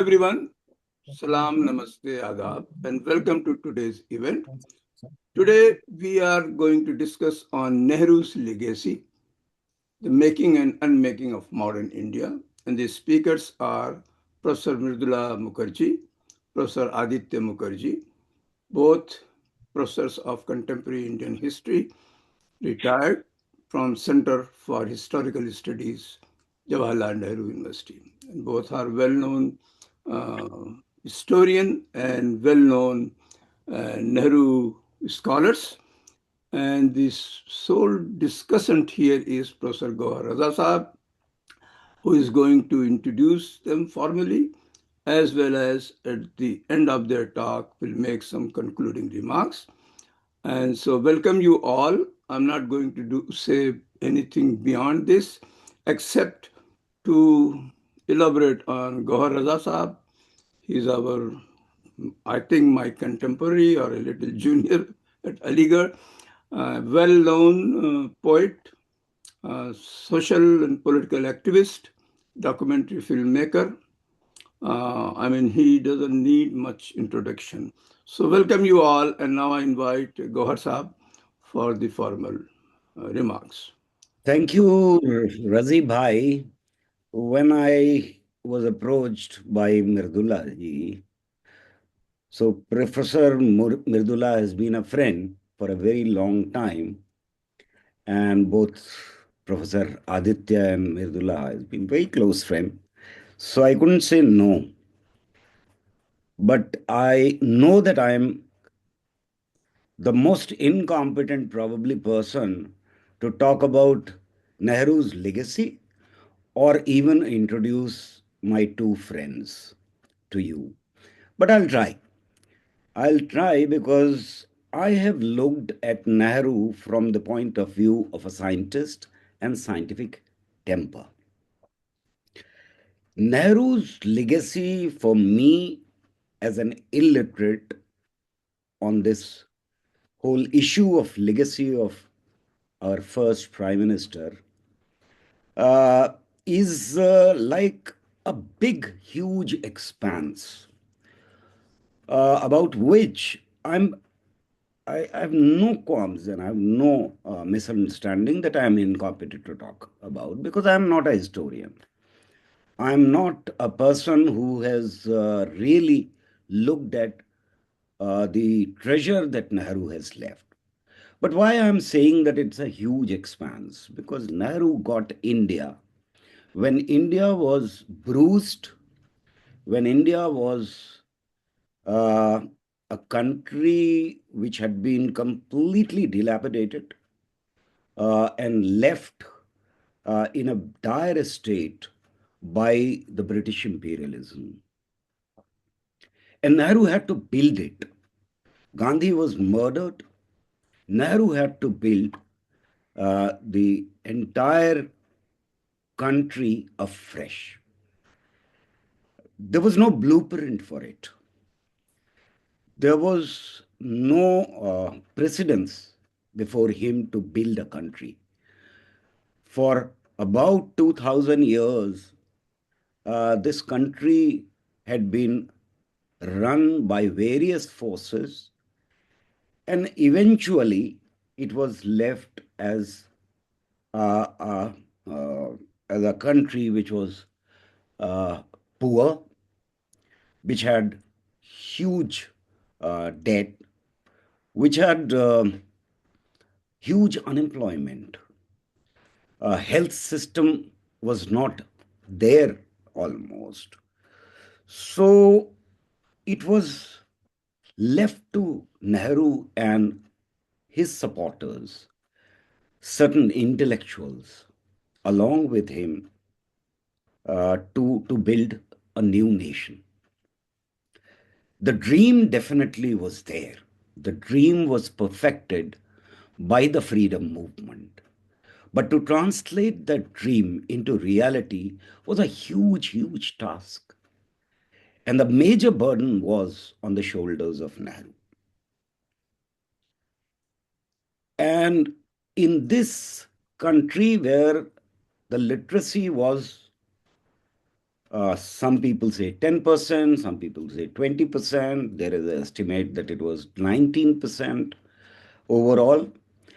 everyone. Salam, Namaste, Adab, and welcome to today's event. Today, we are going to discuss on Nehru's legacy, the making and unmaking of modern India. And the speakers are Professor Mridula Mukherjee, Professor Aditya Mukherjee, both professors of contemporary Indian history, retired from Center for Historical Studies, Jawaharlal Nehru University. And both are well-known uh, historian and well-known Nehru scholars. And the sole discussant here is Professor Gohar Raza Saab, who is going to introduce them formally, as well as at the end of their talk will make some concluding remarks. And so welcome you all. I'm not going to say anything beyond this, except to elaborate on Gohar Raza Saab. He's I think, my contemporary or a little junior at Aligarh, well-known poet, social and political activist, documentary filmmaker. He doesn't need much introduction. So welcome you all, and now I invite Gohar Saab for the formal remarks. Thank you, Razi Bhai. When I was approached by Mridula ji, so Professor Mridula has been a friend for a very long time, and both Professor Aditya and Mridula has been very close friend. So I couldn't say no, but I know that I am the most incompetent probably person to talk about Nehru's legacy or even introduce my two friends to you. But I'll try. I'll try because I have looked at Nehru from the point of view of a scientist and scientific temper. Nehru's legacy for me as an illiterate on this whole issue of legacy of our first prime minister uh, is like a big, huge expanse about which I have no qualms and I have no misunderstanding that I am incompetent to talk about because I am not a historian. I am not a person who has really looked at the treasure that Nehru has left. But why I'm saying that it's a huge expanse? Because Nehru got India when India was bruised, when India was uh, a country which had been completely dilapidated and left in a dire state by the British imperialism. And Nehru had to build it. Gandhi was murdered. Nehru had to build the entire country afresh. There was no blueprint for it. There was no precedence before him to build a country. For about 2000 years, this country had been run by various forces, and eventually it was left uh, uh, uh, as a country which was uh, poor, which had huge debt, which had huge unemployment. Health system was not there almost. So it was left to Nehru and his supporters, certain intellectuals, along with him, to build a new nation. The dream definitely was there. The dream was perfected by the freedom movement. But to translate that dream into reality was a huge, huge task. And the major burden was on the shoulders of Nehru. And in this country where the literacy was Some people say 10%, some people say 20%. There is an estimate that it was 19% overall.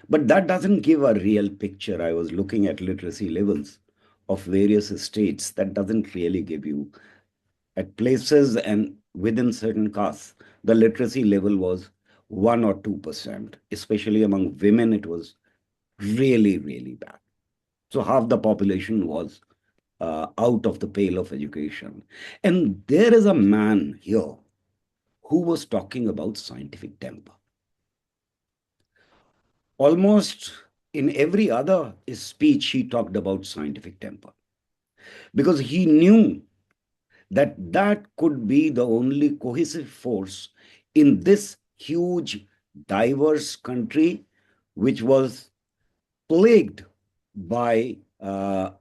But that doesn't give a real picture. I was looking at literacy levels of various states. That doesn't really give you at places and within certain castes, the literacy level was 1 or 2%. Especially among women, it was really, really bad. So half the population was out of the pale of education. And there is a man here who was talking about scientific temper. Almost in every other speech, he talked about scientific temper because he knew that that could be the only cohesive force in this huge, diverse country, which was plagued by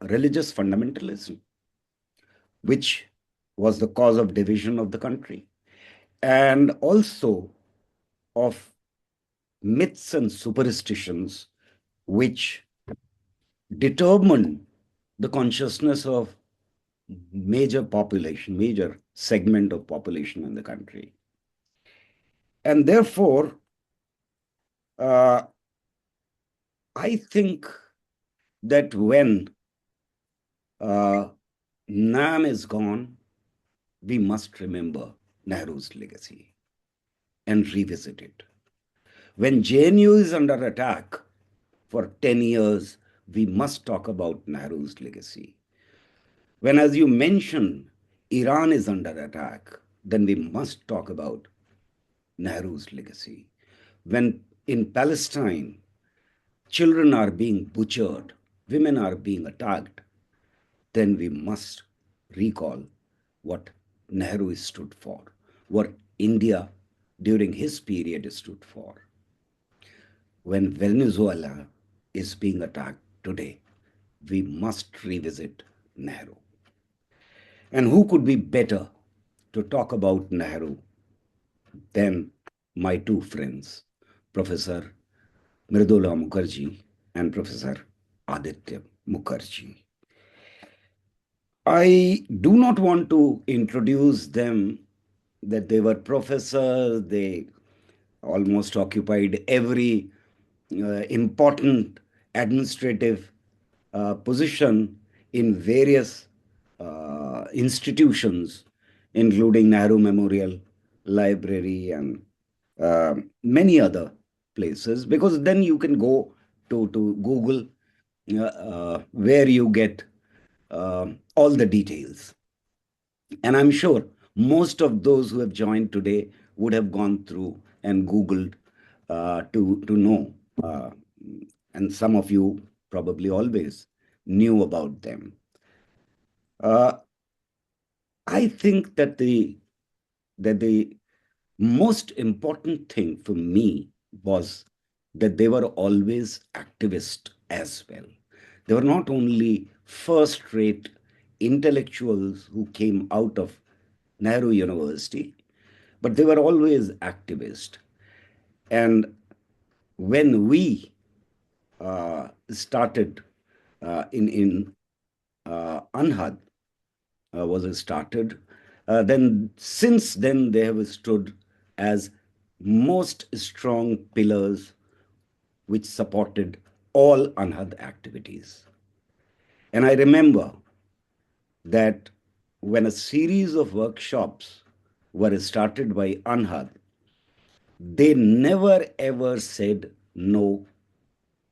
religious fundamentalism, which was the cause of division of the country, and also of myths and superstitions, which determined the consciousness of major segment of population in the country. And therefore, uh, I think that when uh, Nam is gone, we must remember Nehru's legacy and revisit it. When JNU is under attack for 10 years, we must talk about Nehru's legacy. When, as you mentioned, Iran is under attack, then we must talk about Nehru's legacy. When in Palestine, children are being butchered, women are being attacked, then we must recall what Nehru stood for, what India during his period stood for. When Venezuela is being attacked today, we must revisit Nehru. And who could be better to talk about Nehru than my two friends, Professor Mridula Mukherjee and Professor Aditya Mukherjee. I do not want to introduce them that they were professors, they almost occupied every important administrative position in various institutions, including Nehru Memorial Library and many other places, because then you can go to Google where you get all the details. And I'm sure most of those who have joined today would have gone through and Googled to know. And some of you probably always knew about them. Uh, I think that the most important thing for me was that they were always activists as well. They were not only first rate intellectuals who came out of Nehru University, but they were always activists. And when we started in Anhad was started, then since then they have stood as most strong pillars which supported all Anhad activities. And I remember that when a series of workshops were started by Anhad, they never ever said no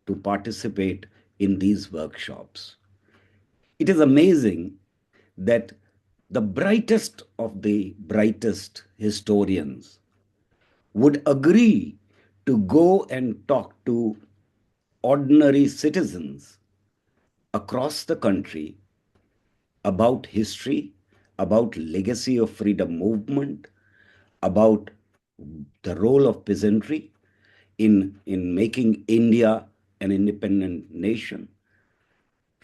to participate in these workshops. It is amazing that the brightest of the brightest historians would agree to go and talk to ordinary citizens across the country about history, about legacy of freedom movement, about the role of peasantry in making India an independent nation.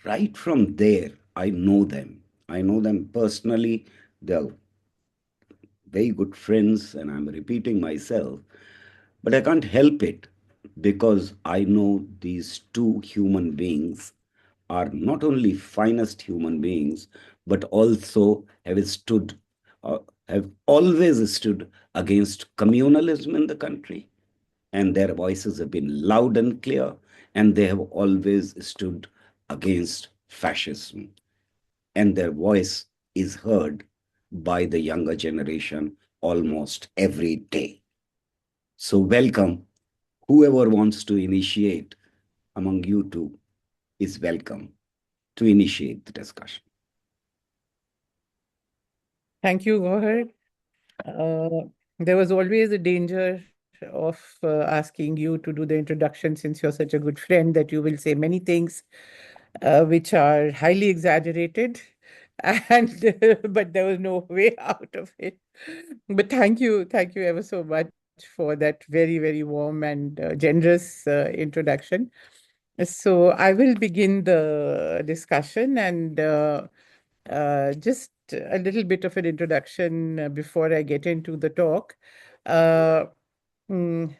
Right from there, I know them. I know them personally. They're very good friends, and I'm repeating myself, but I can't help it because I know these two human beings are not only finest human beings, but also uh, have always stood against communalism in the country, and their voices have been loud and clear, and they have always stood against fascism, and their voice is heard by the younger generation almost every day. So, welcome. Whoever wants to initiate among you two is welcome to initiate the discussion. Thank you, Gohar. There was always a danger of asking you to do the introduction since you're such a good friend that you will say many things which are highly exaggerated, and but there was no way out of it. But thank you ever so much for that very, very warm and generous introduction. So I will begin the discussion and just a little bit of an introduction before I get into the talk. Uh, mm,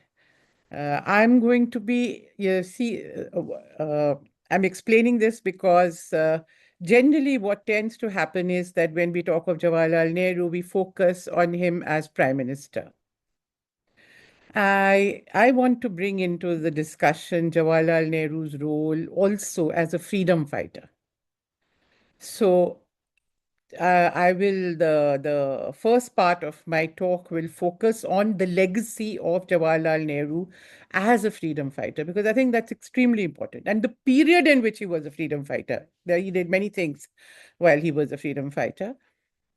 I'm going to be, you see, I'm explaining this because generally what tends to happen is that when we talk of Jawaharlal Nehru, we focus on him as Prime Minister. I want to bring into the discussion Jawaharlal Nehru's role also as a freedom fighter. So I will the first part of my talk will focus on the legacy of Jawaharlal Nehru as a freedom fighter, because I think that's extremely important, and the period in which he was a freedom fighter. There he did many things while he was a freedom fighter.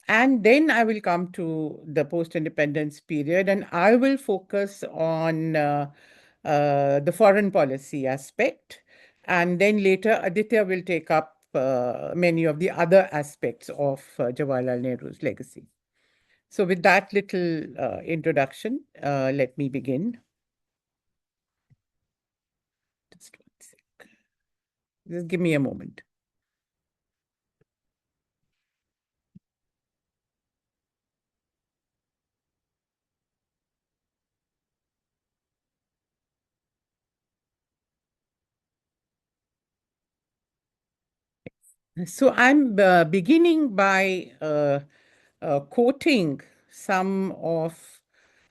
And then I will come to the post-independence period, and I will focus on the foreign policy aspect. And then later, Aditya will take up many of the other aspects of Jawaharlal Nehru's legacy. So, with that little introduction, let me begin. Just one sec. Just give me a moment. So I'm beginning by quoting some of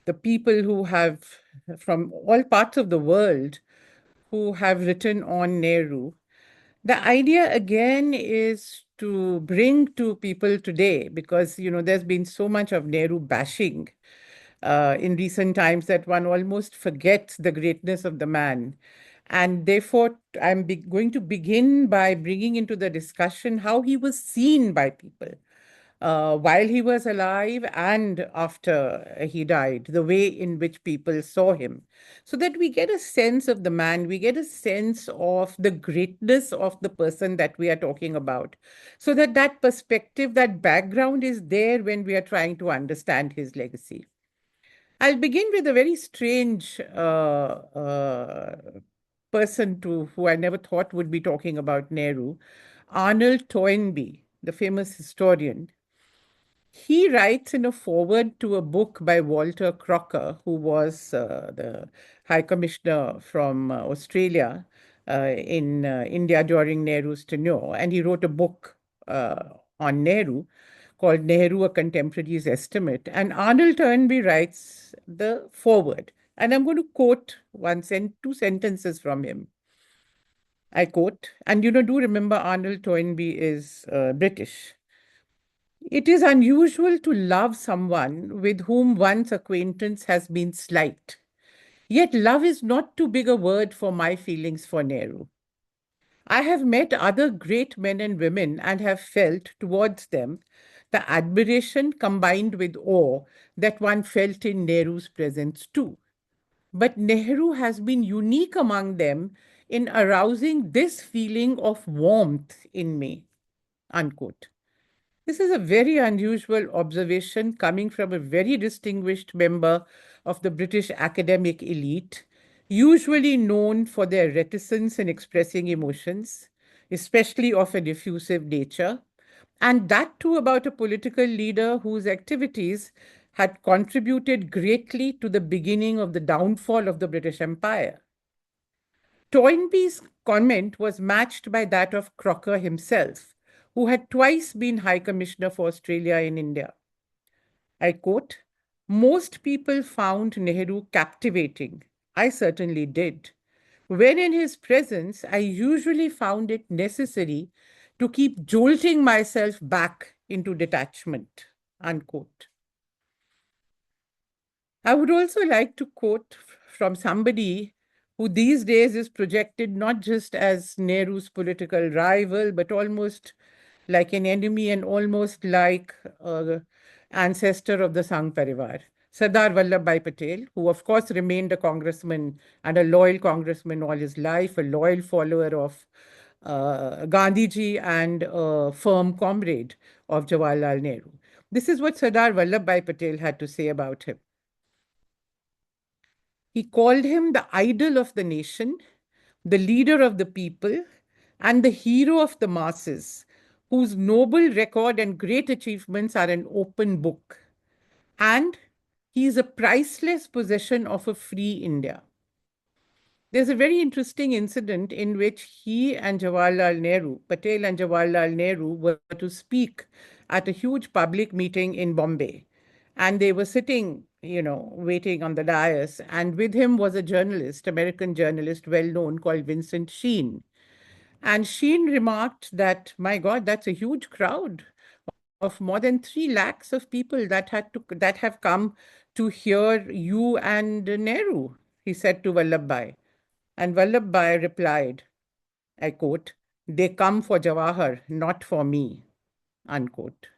the people who have, from all parts of the world, who have written on Nehru. The idea again is to bring to people today, because there's been so much of Nehru bashing in recent times that one almost forgets the greatness of the man. And therefore, going to begin by bringing into the discussion how he was seen by people while he was alive and after he died, the way in which people saw him, so that we get a sense of the man, we get a sense of the greatness of the person that we are talking about, so that that perspective, that background is there when we are trying to understand his legacy. I'll begin with a very strange person to who I never thought would be talking about Nehru, Arnold Toynbee, the famous historian. He writes in a foreword to a book by Walter Crocker, who was the High Commissioner from Australia in India during Nehru's tenure. And he wrote a book on Nehru called Nehru, A Contemporary's Estimate. And Arnold Toynbee writes the foreword. And I'm going to quote two sentences from him. I quote, and do remember Arnold Toynbee is British. It is unusual to love someone with whom one's acquaintance has been slight. Yet love is not too big a word for my feelings for Nehru. I have met other great men and women and have felt towards them the admiration combined with awe that one felt in Nehru's presence too. But Nehru has been unique among them in arousing this feeling of warmth in me. Unquote. This is a very unusual observation coming from a very distinguished member of the British academic elite, usually known for their reticence in expressing emotions, especially of a diffusive nature, and that too about a political leader whose activities had contributed greatly to the beginning of the downfall of the British Empire. Toynbee's comment was matched by that of Crocker himself, who had twice been High Commissioner for Australia in India. I quote, "Most people found Nehru captivating. I certainly did. When in his presence, I usually found it necessary to keep jolting myself back into detachment." Unquote. I would also like to quote from somebody who these days is projected not just as Nehru's political rival, but almost like an enemy and almost like an ancestor of the Sangh Parivar. Sardar Vallabhbhai Patel, who of course remained a congressman and a loyal congressman all his life, a loyal follower of Gandhiji and a firm comrade of Jawaharlal Nehru. This is what Sardar Vallabhbhai Patel had to say about him. He called him the idol of the nation, the leader of the people, and the hero of the masses, whose noble record and great achievements are an open book. And he is a priceless possession of a free India. There's a very interesting incident in which he and Jawaharlal Nehru, Patel and Jawaharlal Nehru, were to speak at a huge public meeting in Bombay. And they were sitting, waiting on the dais. And with him was a journalist, American journalist, well known, called Vincent Sheen. And Sheen remarked that, my God, that's a huge crowd of more than 3 lakhs of people that have come to hear you and Nehru, he said to Vallabhbhai. And Vallabhbhai replied, I quote, "They come for Jawahar, not for me," unquote.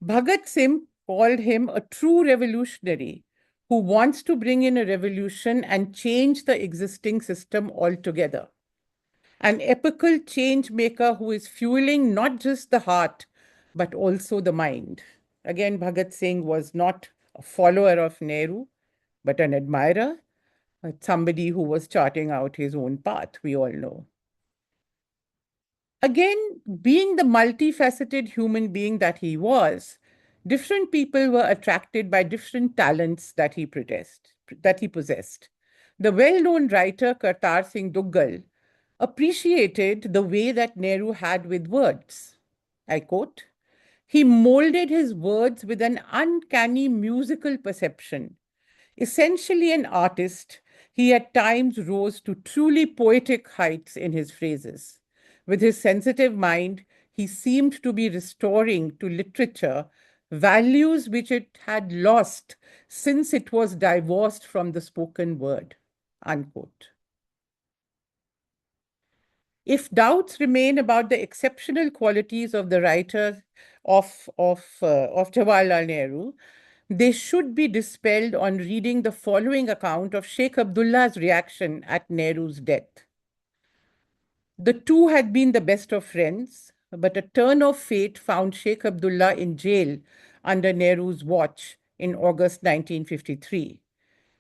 Bhagat Singh called him a true revolutionary who wants to bring in a revolution and change the existing system altogether. An epical change maker who is fueling not just the heart, but also the mind. Again, Bhagat Singh was not a follower of Nehru, but an admirer, somebody who was charting out his own path, we all know. Again, being the multifaceted human being that he was, different people were attracted by different talents that he possessed. The well-known writer Kartar Singh Duggal appreciated the way that Nehru had with words. I quote, "He molded his words with an uncanny musical perception. Essentially an artist, he at times rose to truly poetic heights in his phrases. With his sensitive mind, he seemed to be restoring to literature values which it had lost since it was divorced from the spoken word." Unquote. If doubts remain about the exceptional qualities of the writer of Jawaharlal Nehru, they should be dispelled on reading the following account of Sheikh Abdullah's reaction at Nehru's death. The two had been the best of friends, but a turn of fate found Sheikh Abdullah in jail under Nehru's watch in August 1953,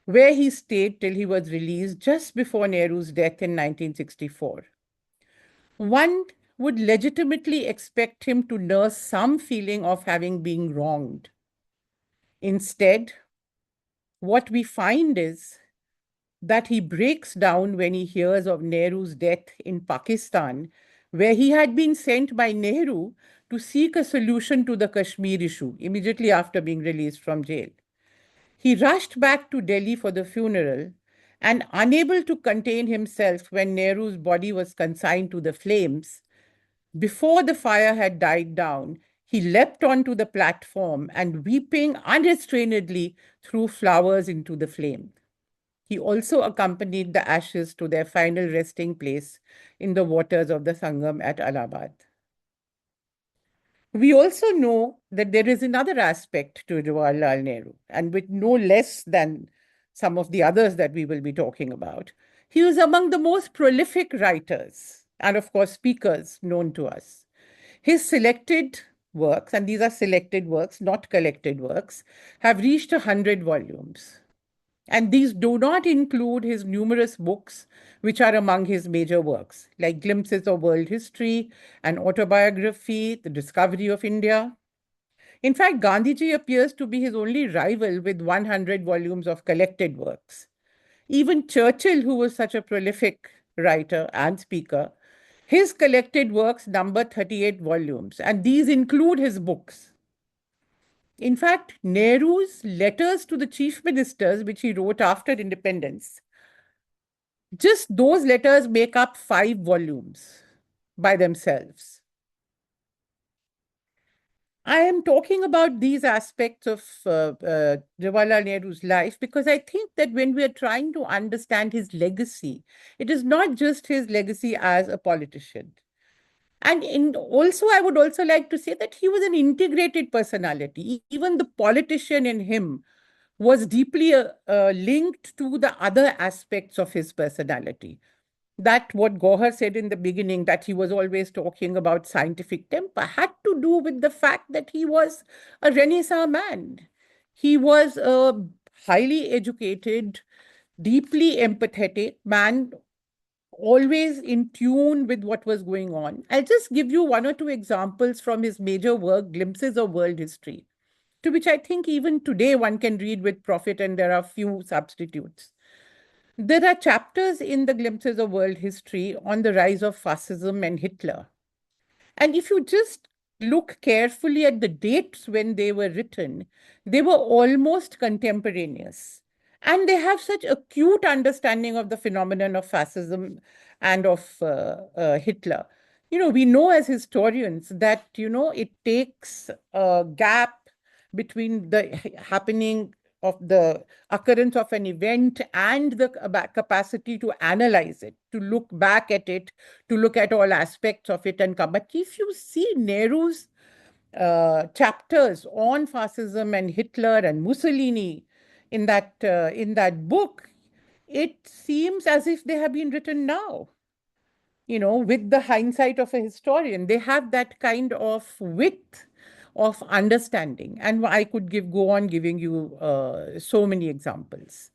where he stayed till he was released just before Nehru's death in 1964. One would legitimately expect him to nurse some feeling of having been wronged. Instead, what we find is that he breaks down when he hears of Nehru's death in Pakistan, where he had been sent by Nehru to seek a solution to the Kashmir issue immediately after being released from jail. He rushed back to Delhi for the funeral and, unable to contain himself when Nehru's body was consigned to the flames, before the fire had died down, he leapt onto the platform and, weeping unrestrainedly, threw flowers into the flame. He also accompanied the ashes to their final resting place in the waters of the Sangam at Allahabad. We also know that there is another aspect to Jawaharlal Nehru, and with no less than some of the others that we will be talking about. He was among the most prolific writers and, of course, speakers known to us. His selected works, and these are selected works, not collected works, have reached 100 volumes. And these do not include his numerous books, which are among his major works, like Glimpses of World History, an autobiography, The Discovery of India. In fact, Gandhiji appears to be his only rival with 100 volumes of collected works. Even Churchill, who was such a prolific writer and speaker, His collected works number 38 volumes, and these include his books. In fact, Nehru's letters to the chief ministers, which he wrote after independence, just those letters make up 5 volumes by themselves. I am talking about these aspects of Jawaharlal Nehru's life because I think that when we are trying to understand his legacy, it is not just his legacy as a politician. And also, I would also like to say that he was an integrated personality. Even the politician in him was deeply linked to the other aspects of his personality. That what Gohar said in the beginning, that he was always talking about scientific temper, had to do with the fact that he was a Renaissance man. He was a highly educated, deeply empathetic man, always in tune with what was going on. I'll just give you 1 or 2 examples from his major work, Glimpses of World History, to which I think even today one can read with profit, and there are few substitutes. There are chapters in the Glimpses of World History on the rise of fascism and Hitler. And if you just look carefully at the dates when they were written, they were almost contemporaneous. And they have such acute understanding of the phenomenon of fascism and of Hitler. We know as historians that, it takes a gap between the happening of the occurrence of an event and the capacity to analyze it, to look back at it, to look at all aspects of it and come. But if you see Nehru's chapters on fascism and Hitler and Mussolini in that book, it seems as if they have been written now. With the hindsight of a historian, they have that kind of width of understanding. And I could go on giving you so many examples.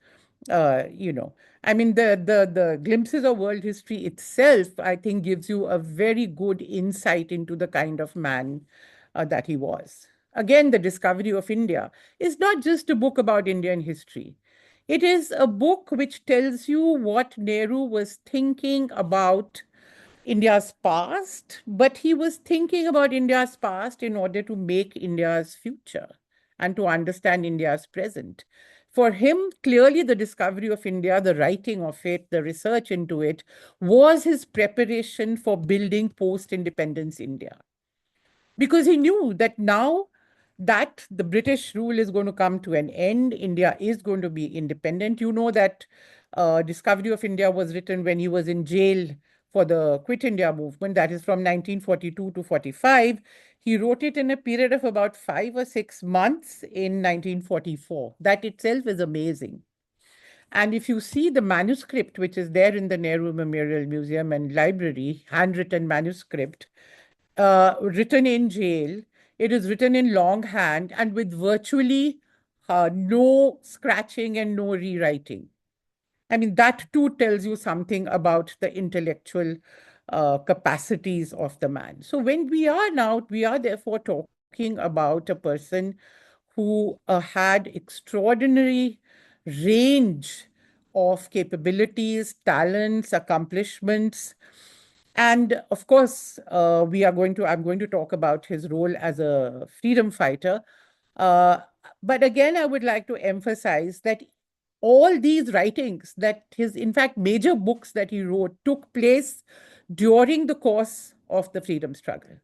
Uh, you know, I mean, the glimpses of world history itself, I think, gives you a very good insight into the kind of man that he was. Again, The Discovery of India is not just a book about Indian history. It is a book which tells you what Nehru was thinking about India's past, but he was thinking about India's past in order to make India's future and to understand India's present. For him, clearly, the discovery of India, the writing of it, the research into it, was his preparation for building post independence India. Because he knew that now that the British rule is going to come to an end, India is going to be independent. You know that Discovery of India was written when he was in jail for the Quit India movement, that is from 1942 to 45. He wrote it in a period of about 5 or 6 months in 1944. That itself is amazing. And if you see the manuscript, which is there in the Nehru Memorial Museum and Library, handwritten manuscript, written in jail, it is written in longhand and with virtually no scratching and no rewriting. I mean, that too tells you something about the intellectual capacities of the man. So when we are therefore talking about a person who had extraordinary range of capabilities, talents, accomplishments. And of course, I'm going to talk about his role as a freedom fighter. Uh, but again, I would like to emphasize that all these writings, that his, in fact, major books that he wrote took place during the course of the freedom struggle.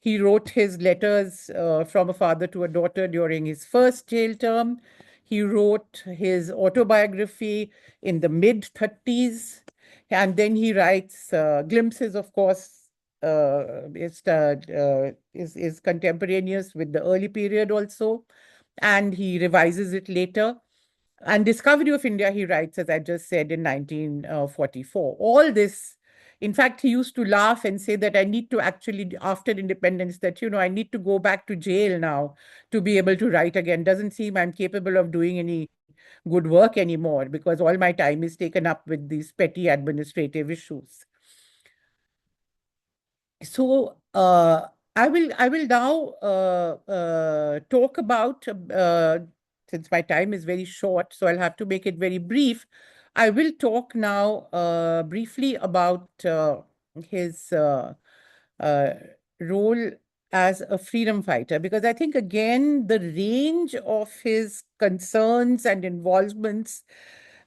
He wrote his letters from a father to a daughter during his first jail term. He wrote his autobiography in the mid 30s. And then he writes glimpses, of course, is contemporaneous with the early period also. And he revises it later. And Discovery of India, he writes, as I just said, in 1944. All this, in fact, he used to laugh and say that I need to actually, after independence, that, I need to go back to jail now to be able to write again. Doesn't seem I'm capable of doing any good work anymore because all my time is taken up with these petty administrative issues. So I will now talk about since my time is very short, so I'll have to make it very brief. I will talk now briefly about his uh, role as a freedom fighter, because I think, again, the range of his concerns and involvements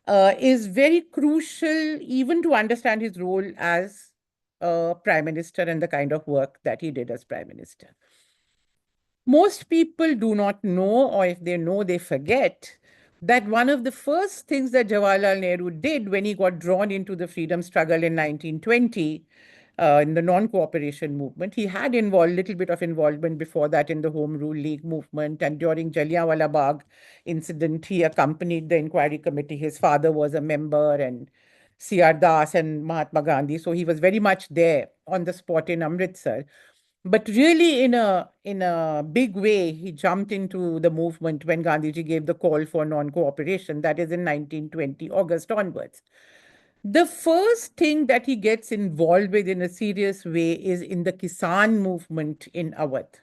is very crucial even to understand his role as prime minister and the kind of work that he did as prime minister. Most people do not know, or if they know, they forget that one of the first things that Jawaharlal Nehru did when he got drawn into the freedom struggle in 1920, in the non-cooperation movement, he had involved little bit of involvement before that in the Home Rule League movement, and during Jallianwala Bagh incident, he accompanied the inquiry committee. His father was a member, and C.R. Das and Mahatma Gandhi, so he was very much there on the spot in Amritsar. But really, in a big way, he jumped into the movement when Gandhiji gave the call for non-cooperation. That is in 1920, August onwards. The first thing that he gets involved with in a serious way is in the Kisan movement in Awadh.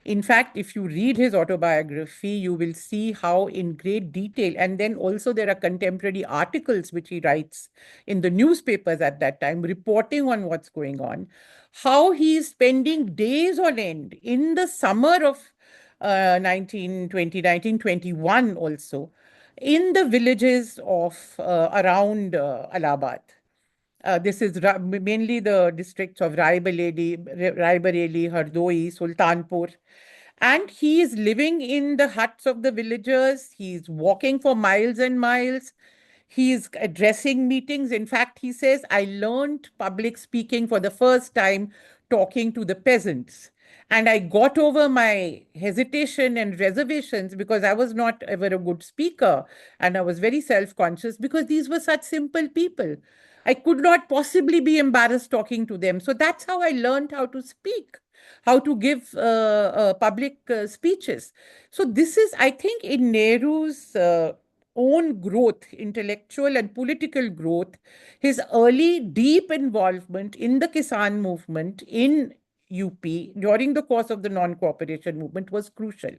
In fact, if you read his autobiography, you will see how, in great detail, and then also there are contemporary articles which he writes in the newspapers at that time, reporting on what's going on, how he is spending days on end in the summer of 1920, 1921 also, in the villages of around Allahabad. This is mainly the districts of Raebareli, Hardoi, Sultanpur. And he is living in the huts of the villagers. He's walking for miles and miles. He's addressing meetings. In fact, he says, I learned public speaking for the first time talking to the peasants. And I got over my hesitation and reservations because I was not ever a good speaker. And I was very self conscious because these were such simple people. I could not possibly be embarrassed talking to them. So that's how I learned how to speak, how to give public speeches. So this is, I think, in Nehru's own growth, intellectual and political growth, his early deep involvement in the Kisan movement in UP during the course of the non-cooperation movement was crucial.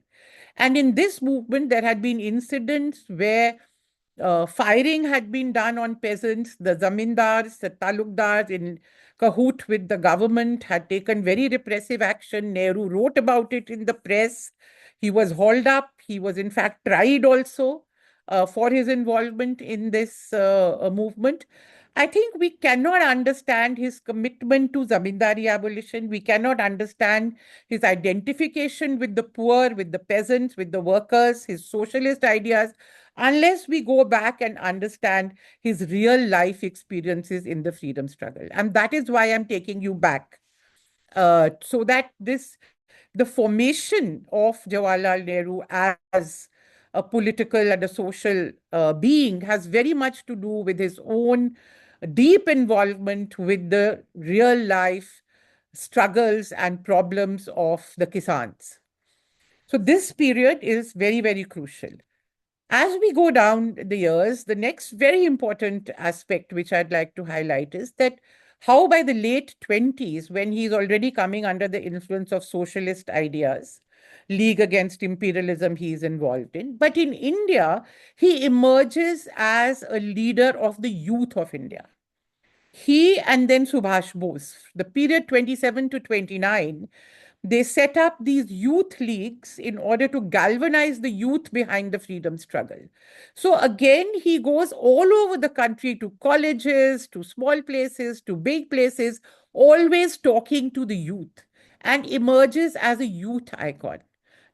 And in this movement, there had been incidents where firing had been done on peasants. The zamindars, the talukdars, in cahoot with the government, had taken very repressive action. Nehru wrote about it in the press. He was hauled up. He was, in fact, tried also for his involvement in this movement. I think we cannot understand his commitment to zamindari abolition. We cannot understand his identification with the poor, with the peasants, with the workers, his socialist ideas, unless we go back and understand his real life experiences in the freedom struggle. And that is why I'm taking you back, so that the formation of Jawaharlal Nehru as a political and a social being has very much to do with his own deep involvement with the real life struggles and problems of the Kisans. So this period is very, very crucial. As we go down the years, the next very important aspect which I'd like to highlight is that how by the late 20s, when he's already coming under the influence of socialist ideas, League Against Imperialism he is involved in, but in India, he emerges as a leader of the youth of India. He and then Subhash Bose, the period 27 to 29, they set up these youth leagues in order to galvanize the youth behind the freedom struggle. So again, he goes all over the country, to colleges, to small places, to big places, always talking to the youth, and emerges as a youth icon.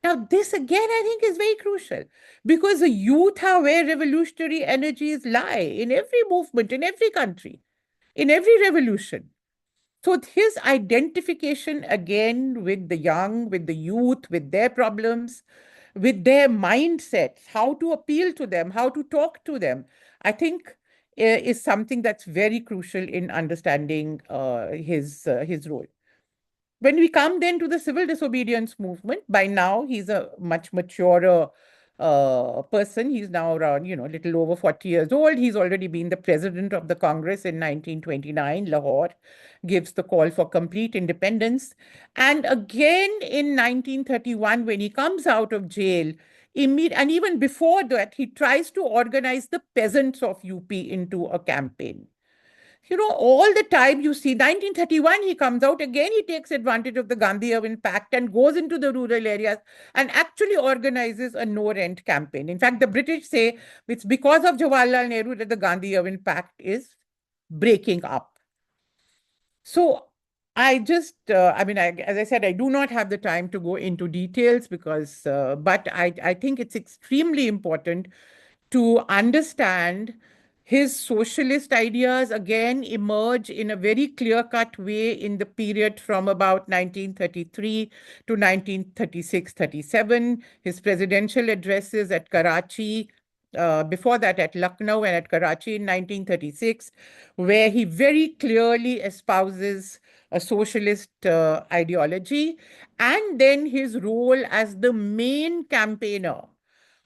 Now, this again, I think, is very crucial, because the youth are where revolutionary energies lie in every movement, in every country, in every revolution. So his identification again with the young, with the youth, with their problems, with their mindsets, how to appeal to them, how to talk to them, I think is something that's very crucial in understanding his role. When we come then to the civil disobedience movement, by now he's a much maturer person. He's now around, a little over 40 years old. He's already been the president of the Congress in 1929. Lahore gives the call for complete independence. And again in 1931, when he comes out of jail, and even before that, he tries to organize the peasants of UP into a campaign. all the time you see 1931, he comes out again, he takes advantage of the Gandhi-Irwin Pact and goes into the rural areas and actually organizes a no-rent campaign. In fact, the British say it's because of Jawaharlal Nehru that the Gandhi-Irwin Pact is breaking up. So I just, as I said, I do not have the time to go into details but I think it's extremely important to understand his socialist ideas again emerge in a very clear-cut way in the period from about 1933 to 1936-37. His presidential addresses at Karachi, before that at Lucknow and at Karachi in 1936, where he very clearly espouses a socialist ideology, and then his role as the main campaigner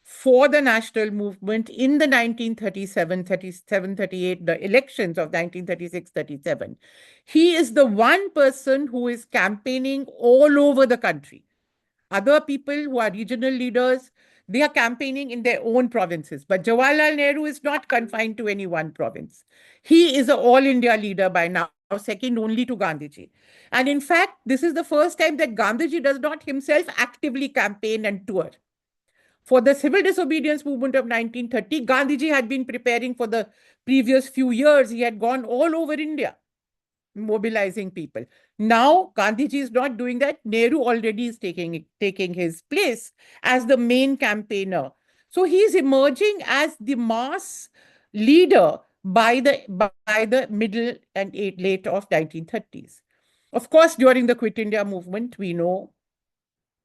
for the national movement in the 1937, 37, 38, the elections of 1936, 37. He is the one person who is campaigning all over the country. Other people who are regional leaders, they are campaigning in their own provinces. But Jawaharlal Nehru is not confined to any one province. He is an all India leader by now, second only to Gandhiji. And in fact, this is the first time that Gandhiji does not himself actively campaign and tour. For the civil disobedience movement of 1930, Gandhiji had been preparing for the previous few years. He had gone all over India, mobilizing people. Now, Gandhiji is not doing that. Nehru already is taking his place as the main campaigner. So he is emerging as the mass leader by the middle and late of 1930s. Of course, during the Quit India movement, we know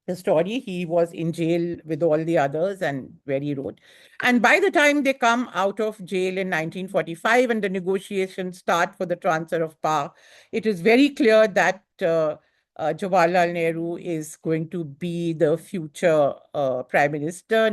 the story. He was in jail with all the others and where he wrote. And by the time they come out of jail in 1945 and the negotiations start for the transfer of power, it is very clear that Jawaharlal Nehru is going to be the future prime minister.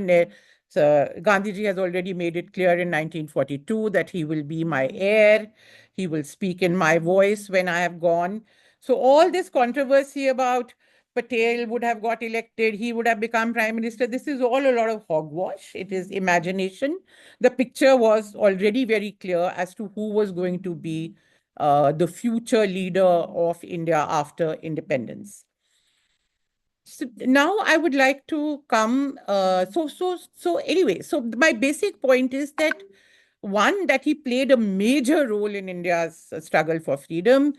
Gandhiji has already made it clear in 1942 that he will be my heir. He will speak in my voice when I have gone. So all this controversy about Patel would have got elected, he would have become prime minister. This is all a lot of hogwash. It is imagination. The picture was already very clear as to who was going to be the future leader of India after independence. So now I would like to come. Anyway, so my basic point is that one, that he played a major role in India's struggle for freedom.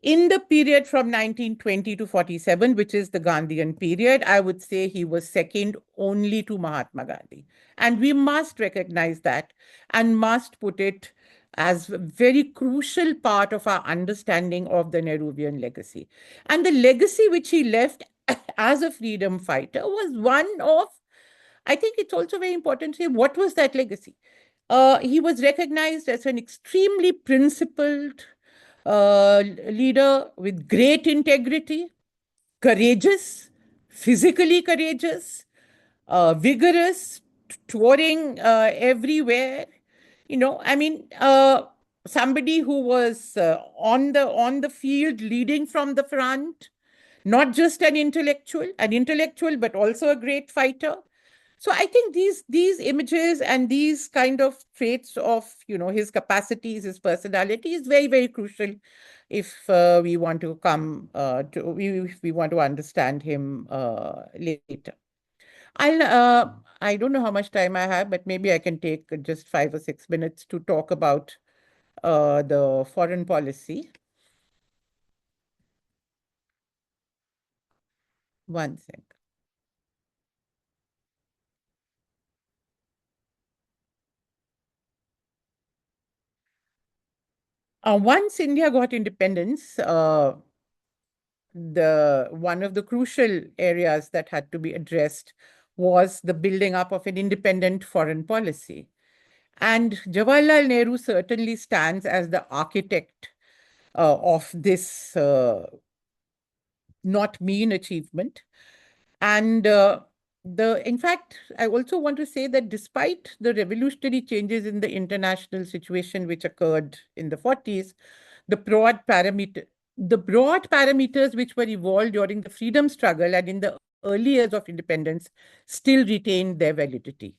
In the period from 1920 to 47, which is the Gandhian period, I would say he was second only to Mahatma Gandhi. And we must recognize that and must put it as a very crucial part of our understanding of the Nehruvian legacy. And the legacy which he left as a freedom fighter was one of, I think it's also very important to say, what was that legacy? He was recognized as an extremely principled leader with great integrity, courageous, physically courageous, vigorous, touring everywhere. Somebody who was on the field, leading from the front, not just an intellectual, but also a great fighter. So I think these images and these kind of traits of his capacities, his personality is very, very crucial if we want to if we want to understand him later. I don't know how much time I have, but maybe I can take just 5 or 6 minutes to talk about the foreign policy. One sec. Once India got independence, one of the crucial areas that had to be addressed was the building up of an independent foreign policy. And Jawaharlal Nehru certainly stands as the architect of this not mean achievement. And in fact, I also want to say that despite the revolutionary changes in the international situation which occurred in the 40s, the broad parameters which were evolved during the freedom struggle and in the early years of independence still retained their validity.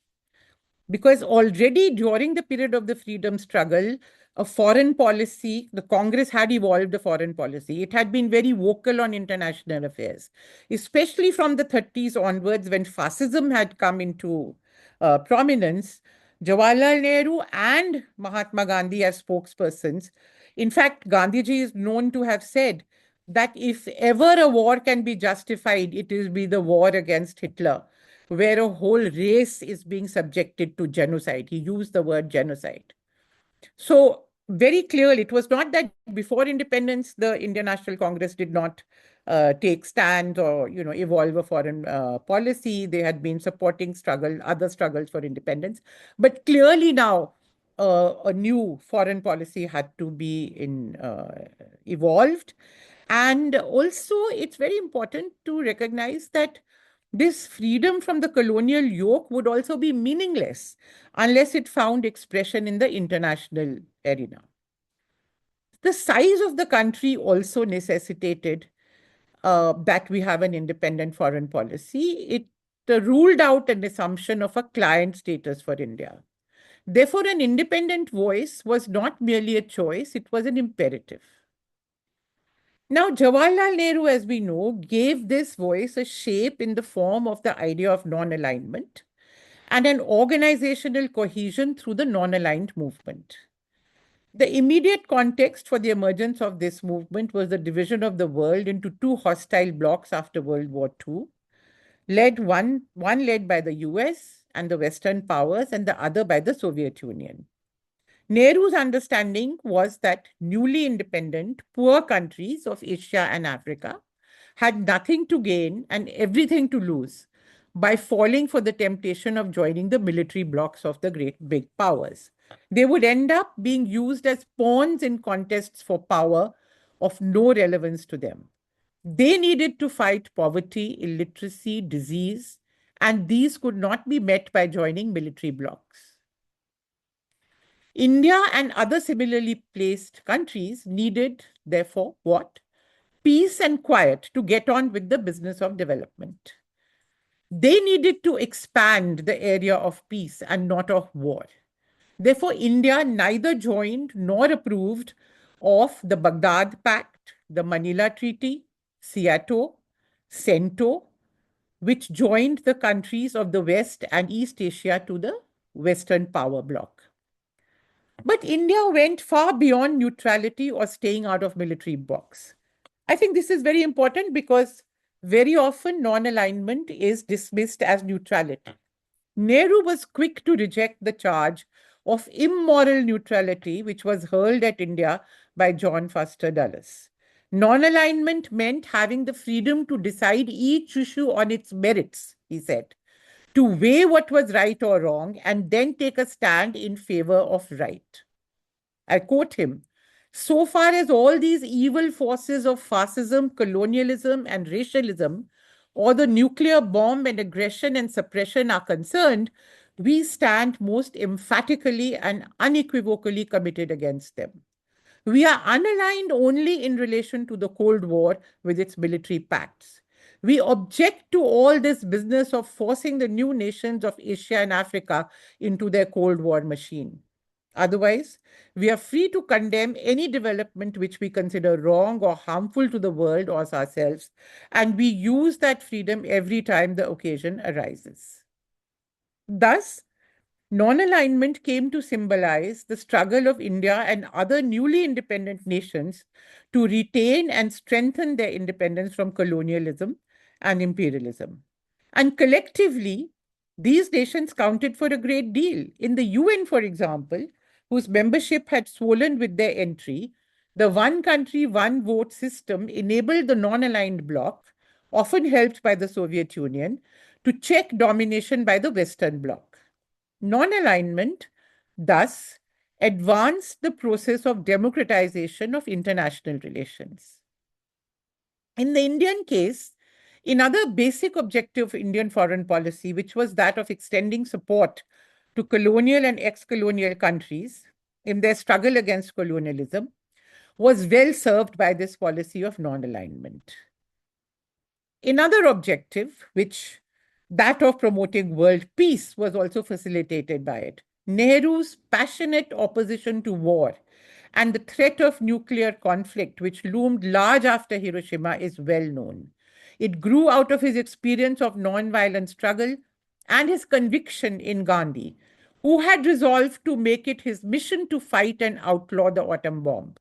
Because already during the period of the freedom struggle, a foreign policy. The Congress had evolved a foreign policy. It had been very vocal on international affairs, especially from the 30s onwards when fascism had come into prominence. Jawaharlal Nehru and Mahatma Gandhi as spokespersons. In fact, Gandhiji is known to have said that if ever a war can be justified, it will be the war against Hitler, where a whole race is being subjected to genocide. He used the word genocide. So very clearly, it was not that before independence, the Indian National Congress did not take stand or evolve a foreign policy. They had been supporting other struggles for independence, but clearly now a new foreign policy had to be evolved. And also, it's very important to recognize that this freedom from the colonial yoke would also be meaningless unless it found expression in the international arena. The size of the country also necessitated that we have an independent foreign policy. It ruled out an assumption of a client status for India. Therefore, an independent voice was not merely a choice, it was an imperative. Now, Jawaharlal Nehru, as we know, gave this voice a shape in the form of the idea of non alignment and an organizational cohesion through the non aligned movement. The immediate context for the emergence of this movement was the division of the world into two hostile blocs after World War II, one led by the US and the Western powers, and the other by the Soviet Union. Nehru's understanding was that newly independent, poor countries of Asia and Africa had nothing to gain and everything to lose by falling for the temptation of joining the military blocs of the great big powers. They would end up being used as pawns in contests for power of no relevance to them. They needed to fight poverty, illiteracy, disease, and these could not be met by joining military blocs. India and other similarly placed countries needed, therefore, what? Peace and quiet to get on with the business of development. They needed to expand the area of peace and not of war. Therefore, India neither joined nor approved of the Baghdad Pact, the Manila Treaty, Seattle, CENTO, which joined the countries of the West and East Asia to the Western power bloc. But India went far beyond neutrality or staying out of military box. I think this is very important because very often non-alignment is dismissed as neutrality. Nehru was quick to reject the charge of immoral neutrality, which was hurled at India by John Foster Dulles. Non-alignment meant having the freedom to decide each issue on its merits, he said, to weigh what was right or wrong, and then take a stand in favor of right. I quote him, so far as all these evil forces of fascism, colonialism, and racialism, or the nuclear bomb and aggression and suppression are concerned, we stand most emphatically and unequivocally committed against them. We are unaligned only in relation to the Cold War with its military pacts. We object to all this business of forcing the new nations of Asia and Africa into their Cold War machine. Otherwise, we are free to condemn any development which we consider wrong or harmful to the world or ourselves, and we use that freedom every time the occasion arises. Thus, non-alignment came to symbolize the struggle of India and other newly independent nations to retain and strengthen their independence from colonialism and imperialism. And collectively, these nations counted for a great deal. In the UN, for example, whose membership had swollen with their entry, the one country, one vote system enabled the non-aligned bloc, often helped by the Soviet Union, to check domination by the Western bloc. Non-alignment, thus, advanced the process of democratization of international relations. In the Indian case, another basic objective of Indian foreign policy, which was that of extending support to colonial and ex-colonial countries in their struggle against colonialism, was well served by this policy of non-alignment. Another objective, that of promoting world peace, was also facilitated by it. Nehru's passionate opposition to war and the threat of nuclear conflict, which loomed large after Hiroshima, is well known. It grew out of his experience of nonviolent struggle and his conviction in Gandhi, who had resolved to make it his mission to fight and outlaw the atom bomb.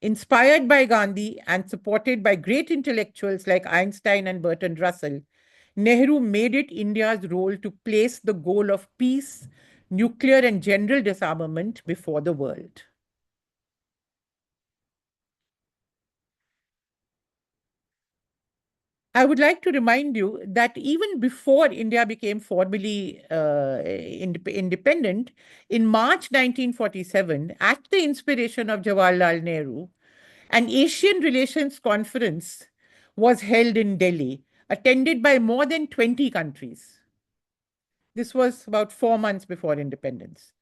Inspired by Gandhi and supported by great intellectuals like Einstein and Bertrand Russell, Nehru made it India's role to place the goal of peace, nuclear, and general disarmament before the world. I would like to remind you that even before India became formally independent, in March 1947, at the inspiration of Jawaharlal Nehru, an Asian Relations Conference was held in Delhi, attended by more than 20 countries. This was about 4 months before independence.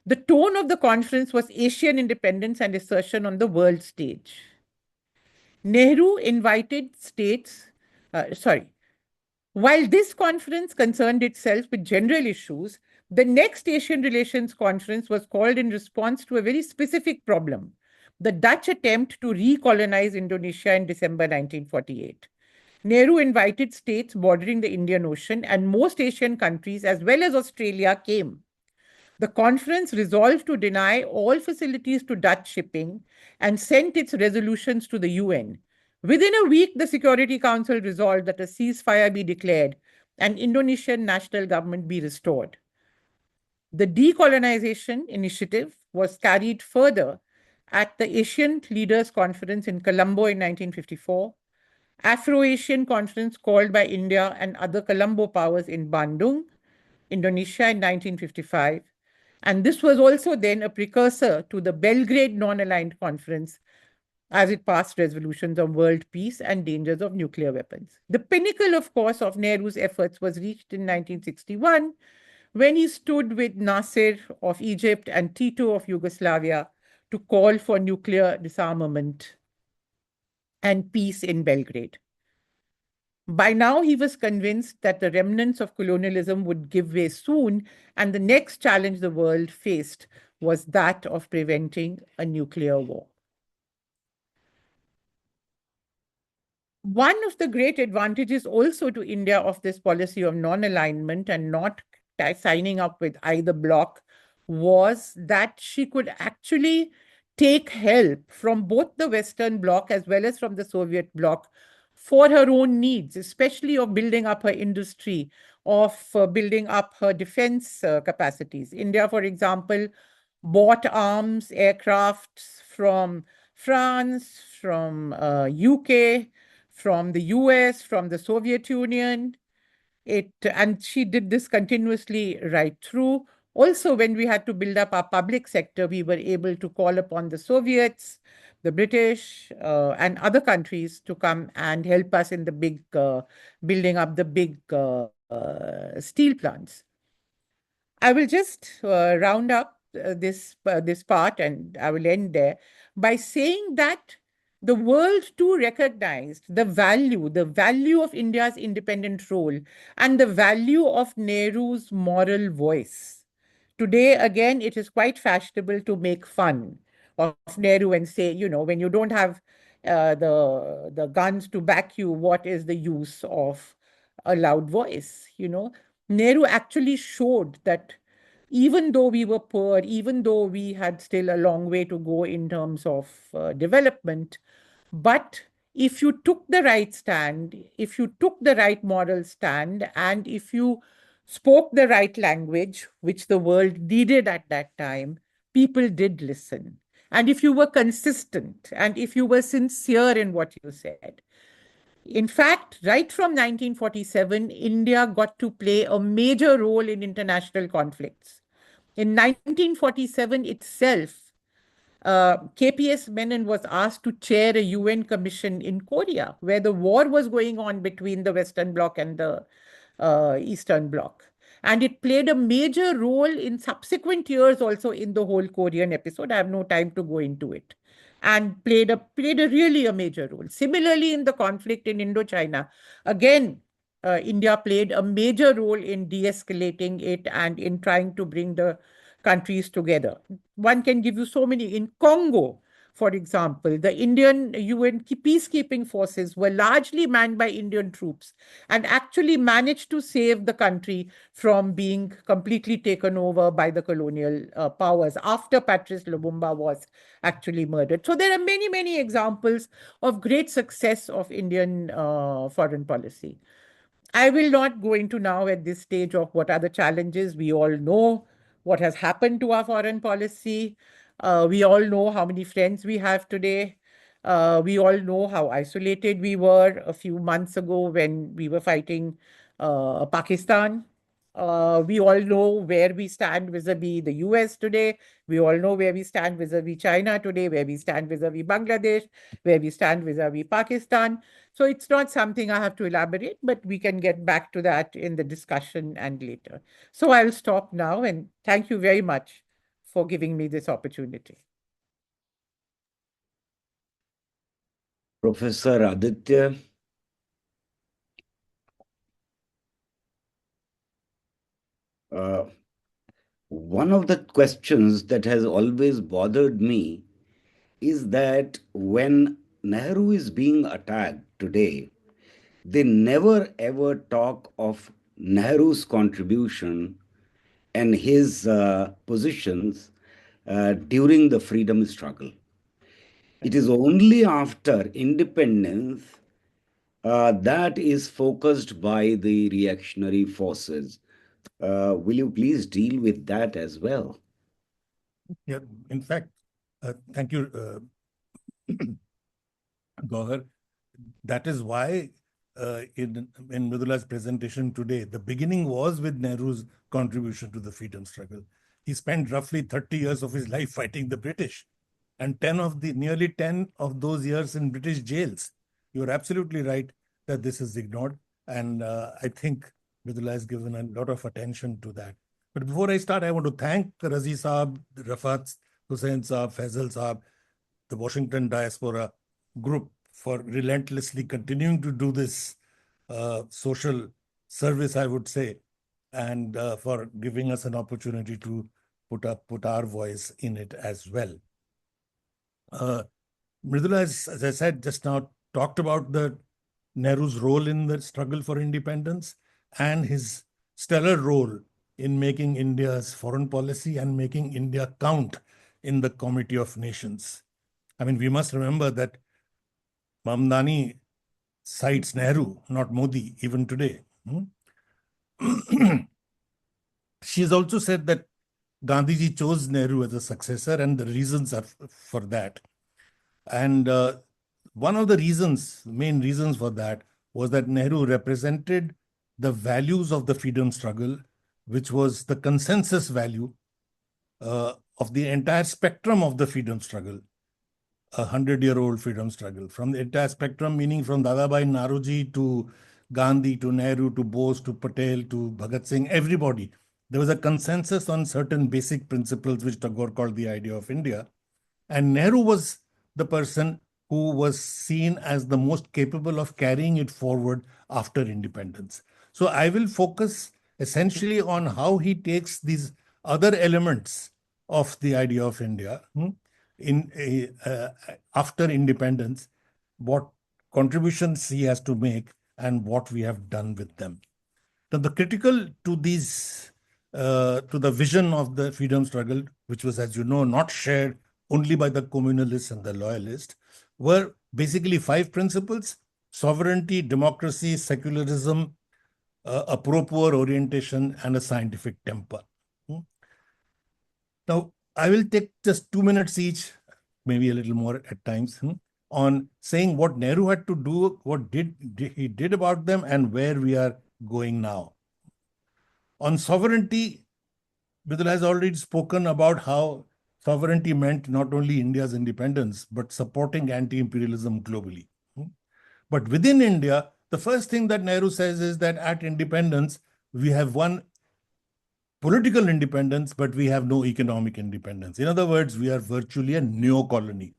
The tone of the conference was Asian independence and assertion on the world stage. Nehru invited while this conference concerned itself with general issues, the next Asian Relations Conference was called in response to a very specific problem, the Dutch attempt to recolonize Indonesia in December 1948. Nehru invited states bordering the Indian Ocean, and most Asian countries, as well as Australia, came. The conference resolved to deny all facilities to Dutch shipping and sent its resolutions to the UN. Within a week, the Security Council resolved that a ceasefire be declared and Indonesian national government be restored. The decolonization initiative was carried further at the Asian Leaders Conference in Colombo in 1954, Afro-Asian Conference called by India and other Colombo powers in Bandung, Indonesia in 1955, and this was also then a precursor to the Belgrade Non-Aligned Conference as it passed resolutions on world peace and dangers of nuclear weapons. The pinnacle, of course, of Nehru's efforts was reached in 1961 when he stood with Nasser of Egypt and Tito of Yugoslavia to call for nuclear disarmament and peace in Belgrade. By now, he was convinced that the remnants of colonialism would give way soon, and the next challenge the world faced was that of preventing a nuclear war. One of the great advantages also to India of this policy of non-alignment and not signing up with either bloc was that she could actually take help from both the Western bloc as well as from the Soviet bloc for her own needs, especially of building up her industry, of building up her defense capacities. India, for example, bought arms, aircrafts from France, from UK, from the US, from the Soviet Union. And she did this continuously right through. Also, when we had to build up our public sector, we were able to call upon the Soviets, the British, and other countries to come and help us in the big building up the big steel plants. I will just round up this part, and I will end there by saying that the world too recognized the value of India's independent role and the value of Nehru's moral voice. Today, again, it is quite fashionable to make fun of Nehru and say, when you don't have the guns to back you, what is the use of a loud voice? Nehru actually showed that even though we were poor, even though we had still a long way to go in terms of development, but if you took the right stand, if you took the right moral stand, and if you spoke the right language, which the world needed at that time, people did listen. And if you were consistent and if you were sincere in what you said. In fact, right from 1947, India got to play a major role in international conflicts. In 1947 itself, KPS Menon was asked to chair a UN commission in Korea, where the war was going on between the Western Bloc and the Eastern Bloc. And it played a major role in subsequent years also in the whole Korean episode. I have no time to go into it. And played a really a major role. Similarly, in the conflict in Indochina, again, India played a major role in de-escalating it and in trying to bring the countries together. One can give you so many. In Congo, for example, the Indian UN peacekeeping forces were largely manned by Indian troops and actually managed to save the country from being completely taken over by the colonial powers after Patrice Lumumba was actually murdered. So there are many, many examples of great success of Indian foreign policy. I will not go into now at this stage of what are the challenges. We all know what has happened to our foreign policy. We all know how many friends we have today. We all know how isolated we were a few months ago when we were fighting Pakistan. We all know where we stand vis-a-vis the US today. We all know where we stand vis-a-vis China today, where we stand vis-a-vis Bangladesh, where we stand vis-a-vis Pakistan. So it's not something I have to elaborate, but we can get back to that in the discussion and later. So I'll stop now and thank you very much for giving me this opportunity. Professor Aditya, one of the questions that has always bothered me is that when Nehru is being attacked today, they never ever talk of Nehru's contribution and his positions during the freedom struggle. It is only after independence that is focused by the reactionary forces. Will you please deal with that as well? Yeah, in fact, thank you, Gauhar. That is why in Mridula's presentation today, the beginning was with Nehru's contribution to the freedom struggle. He spent roughly 30 years of his life fighting the British, and nearly 10 of those years in British jails. You're absolutely right that this is ignored, and I think Mridula has given a lot of attention to that. But before I start, I want to thank Razi Saab, Rafat Hussain Saab, Faisal Saab, the Washington Diaspora Group for relentlessly continuing to do this social service, I would say, and for giving us an opportunity to put our voice in it as well. Mridula, as I said just now, talked about Nehru's role in the struggle for independence and his stellar role in making India's foreign policy and making India count in the Committee of Nations. I mean, we must remember that Mamdani cites Nehru, not Modi, even today. She has also said that Gandhiji chose Nehru as a successor, and the reasons are for that. And one of the main reasons for that was that Nehru represented the values of the freedom struggle, which was the consensus value of the entire spectrum of the freedom struggle, 100-year-old freedom struggle, from the entire spectrum, meaning from Dadabhai Naoroji to Gandhi to Nehru to Bose to Patel to Bhagat Singh, everybody. There was a consensus on certain basic principles which Tagore called the idea of India. And Nehru was the person who was seen as the most capable of carrying it forward after independence. So I will focus essentially on how he takes these other elements of the idea of India after independence, what contributions he has to make and what we have done with them. Now, the critical to these, to the vision of the freedom struggle, which was, as you know, not shared only by the communalists and the loyalists, were basically 5 principles: sovereignty, democracy, secularism, a pro-poor orientation, and a scientific temper. Now, I will take just 2 minutes each, maybe a little more at times, on saying what Nehru had to do, what he did about them, and where we are going now. On sovereignty, Mridula has already spoken about how sovereignty meant not only India's independence, but supporting anti-imperialism globally. But within India, the first thing that Nehru says is that at independence, we have one political independence, but we have no economic independence. In other words, we are virtually a neo-colony.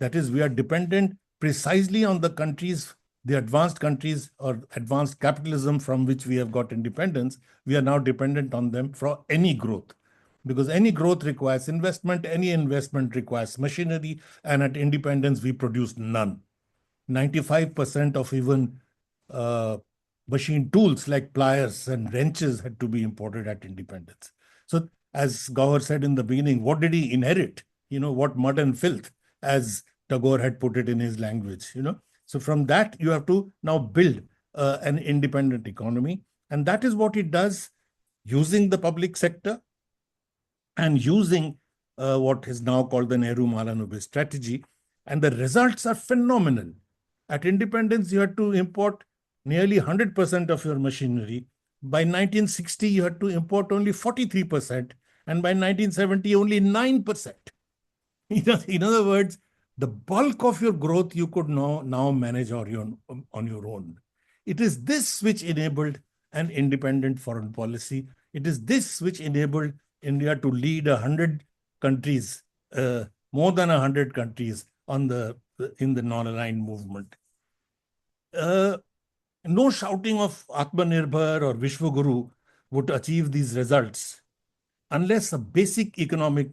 That is, we are dependent precisely on the countries, the advanced countries or advanced capitalism from which we have got independence. We are now dependent on them for any growth. because any growth requires investment, any investment requires machinery, and at independence, we produced none. 95% of even machine tools like pliers and wrenches had to be imported at independence. So, as Gower said in the beginning, what did he inherit? What mud and filth, as Tagore had put it in his language. So from that, you have to now build an independent economy. And that is what it does using the public sector and using what is now called the Nehru-Malanobis strategy. And the results are phenomenal. At independence, you had to import nearly 100% of your machinery. By 1960, you had to import only 43%. And by 1970, only 9%. In other words, the bulk of your growth you could now manage on your own. It is this which enabled an independent foreign policy. It is this which enabled India to lead 100 countries, more than 100 countries in the non-aligned movement. No shouting of Atmanirbhar or Vishwaguru would achieve these results unless the basic economic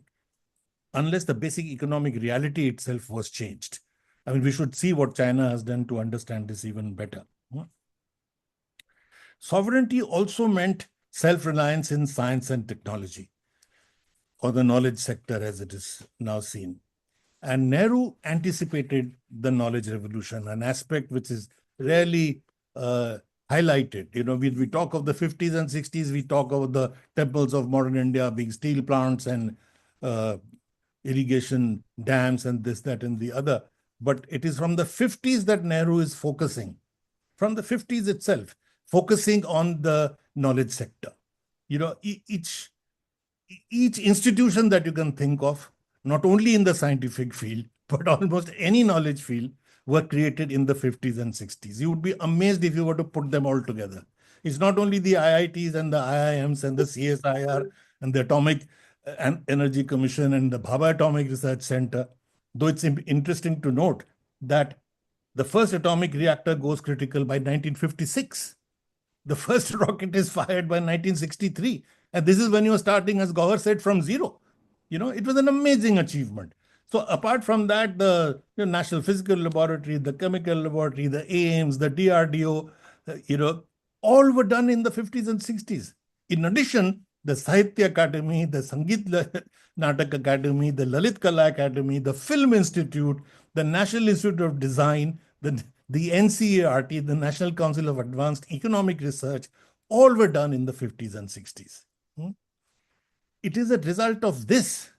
reality itself was changed. I mean, we should see what China has done to understand this even better. Sovereignty also meant self-reliance in science and technology, or the knowledge sector as it is now seen. And Nehru anticipated the knowledge revolution, an aspect which is rarely highlighted. We talk of the 50s and 60s, we talk about the temples of modern India being steel plants and irrigation dams and this, that, and the other. But it is from the 50s that Nehru is focusing, from the 50s itself, focusing on the knowledge sector. Each institution that you can think of, not only in the scientific field, but almost any knowledge field, were created in the 50s and 60s. You would be amazed if you were to put them all together. It's not only the IITs and the IIMs and the CSIR and the Atomic Energy Commission and the Bhabha Atomic Research Center, though it's interesting to note that the first atomic reactor goes critical by 1956. The first rocket is fired by 1963. And this is when you're starting, as Gower said, from zero. It was an amazing achievement. So apart from that, the National Physical Laboratory, the Chemical Laboratory, the AIMS, the DRDO, all were done in the 50s and 60s. In addition, the Sahitya Academy, the Sangeet Natak Academy, the Lalit Kala Academy, the Film Institute, the National Institute of Design, the NCERT, the National Council of Advanced Economic Research, all were done in the 50s and 60s. It is a result of this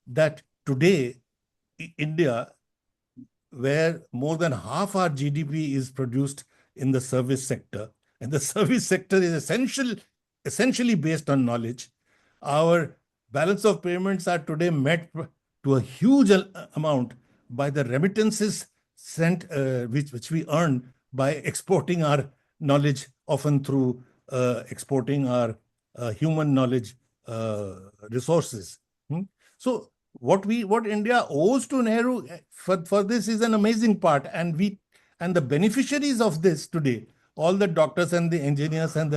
that today, India, where more than half our GDP is produced in the service sector, and the service sector is essentially based on knowledge, our balance of payments are today met to a huge amount by the remittances sent, which we earn by exporting our knowledge, often through exporting our human knowledge resources. So what India owes to Nehru for this is an amazing part, and the beneficiaries of this today, all the doctors and the engineers and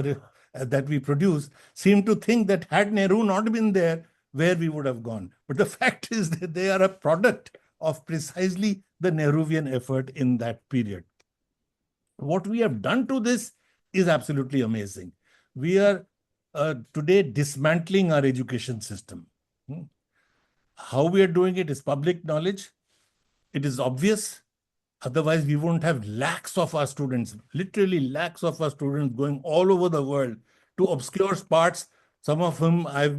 that we produce, seem to think that had Nehru not been there, where we would have gone. But the fact is that they are a product of precisely the Nehruvian effort in that period. What we have done to this is absolutely amazing. We are today dismantling our education system. How we are doing it is public knowledge. It is obvious. Otherwise, we won't have lakhs of our students, literally lakhs of our students going all over the world to obscure parts, some of whom I've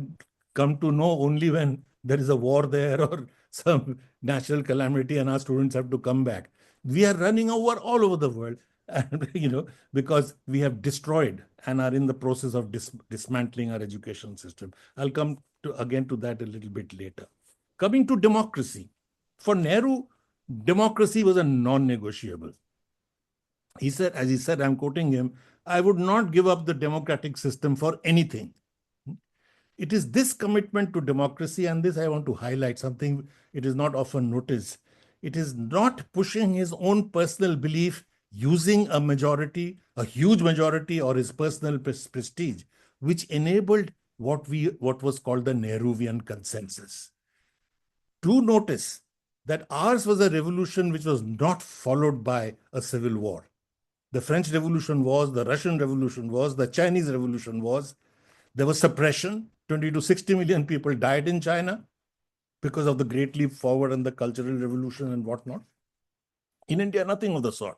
come to know only when there is a war there or some natural calamity and our students have to come back. We are running all over the world, and, because we have destroyed and are in the process of dismantling our education system. I'll come again to that a little bit later. Coming to democracy. For Nehru, democracy was a non-negotiable. He said, as he said, I'm quoting him, I would not give up the democratic system for anything. It is this commitment to democracy, and this I want to highlight, something it is not often noticed. It is not pushing his own personal belief using a majority, a huge majority, or his personal prestige, which enabled what was called the Nehruvian consensus. Do notice that ours was a revolution which was not followed by a civil war. The French Revolution was, the Russian Revolution was, the Chinese Revolution was. There was suppression. 20 to 60 million people died in China because of the Great Leap Forward and the Cultural Revolution and whatnot. In India, nothing of the sort.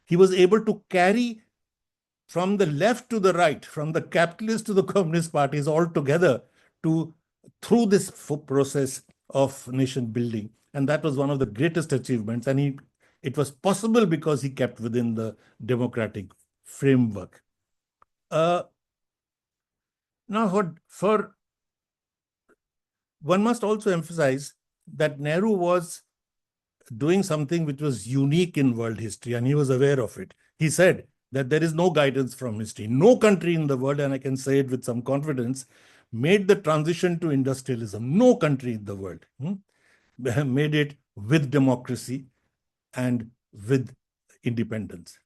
He was able to carry from the left to the right, from the capitalist to the communist parties all together through this process of nation building. And that was one of the greatest achievements. And it was possible because he kept within the democratic framework. Now, one must also emphasize that Nehru was doing something which was unique in world history, and he was aware of it. He said that there is no guidance from history. No country in the world, and I can say it with some confidence, made the transition to industrialism. No country in the world made it with democracy and with independence.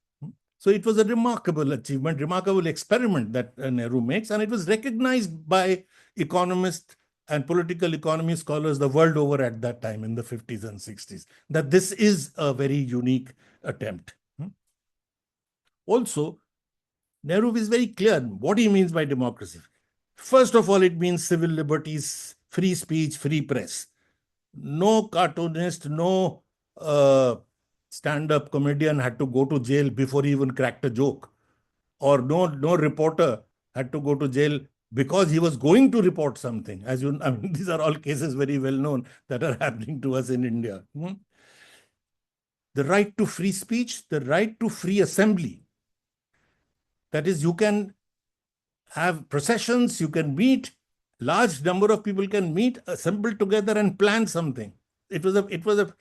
So it was a remarkable achievement, remarkable experiment that Nehru makes, and it was recognized by economists and political economy scholars the world over at that time in the 50s and 60s, that this is a very unique attempt. Also, Nehru is very clear what he means by democracy. First of all, it means civil liberties, free speech, free press. No cartoonist, no stand-up comedian had to go to jail before he even cracked a joke. Or no reporter had to go to jail because he was going to report something. I mean, these are all cases very well known that are happening to us in India. The right to free speech, the right to free assembly. That is, you can have processions, you can meet, large number of people can meet, assemble together and plan something. It was a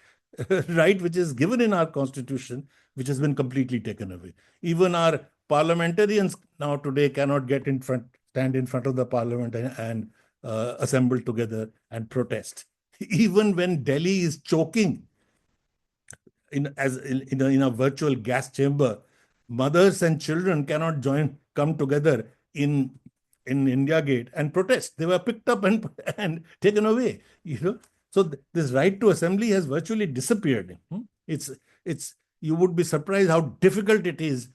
right which is given in our constitution, which has been completely taken away. Even our parliamentarians now today cannot stand in front of the parliament and assemble together and protest. Even when Delhi is choking in a virtual gas chamber, mothers and children cannot come together in India Gate and protest. They were picked up and taken away. So this right to assembly has virtually disappeared. You would be surprised how difficult it is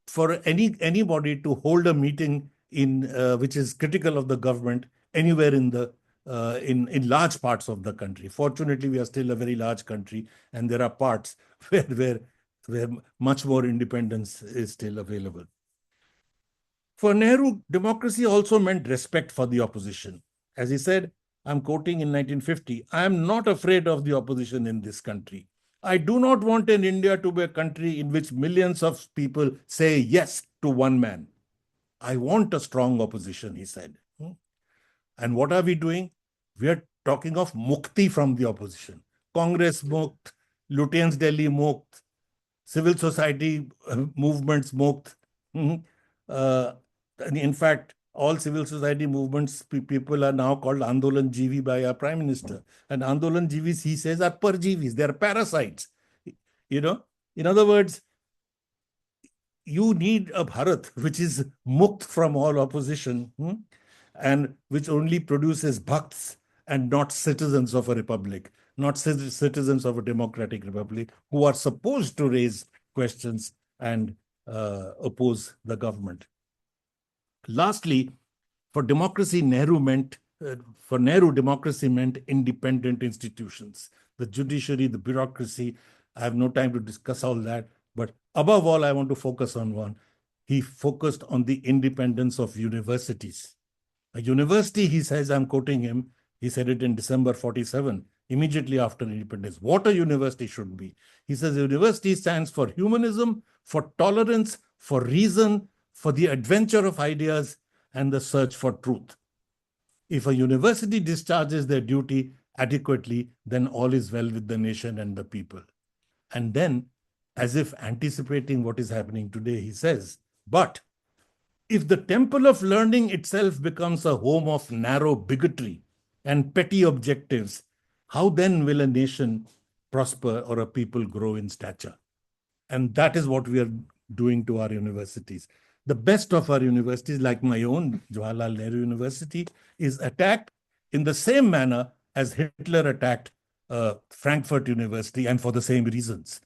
for anybody to hold a meeting which is critical of the government anywhere in large parts of the country. Fortunately, we are still a very large country, and there are parts where much more independence is still available. For Nehru, democracy also meant respect for the opposition. As he said, I'm quoting in 1950, I am not afraid of the opposition in this country. I do not want in India to be a country in which millions of people say yes to one man. I want a strong opposition, he said. And what are we doing? We are talking of mukti from the opposition. Congress mukt, Lutyens Delhi mukt, civil society movements mukt. In fact, all civil society movements people are now called Andolan Jivi by our Prime Minister. And Andolan Jivis, he says, are parjivis. They are parasites. In other words, you need a Bharat which is mukt from all opposition and which only produces bhakts and not citizens of a republic, not citizens of a democratic republic who are supposed to raise questions and oppose the government. Lastly, for democracy, democracy meant independent institutions. The judiciary, the bureaucracy, I have no time to discuss all that. But above all, I want to focus on one. He focused on the independence of universities. A university, he says, I'm quoting him, he said it in December 47, immediately after independence. What a university should be. He says, a university stands for humanism, for tolerance, for reason, for the adventure of ideas, and the search for truth. If a university discharges their duty adequately, then all is well with the nation and the people. And then, as if anticipating what is happening today, he says, but if the temple of learning itself becomes a home of narrow bigotry and petty objectives, how then will a nation prosper or a people grow in stature? And that is what we are doing to our universities. the best of our universities, like my own, Jawaharlal Nehru University, is attacked in the same manner as Hitler attacked Frankfurt University, and for the same reasons.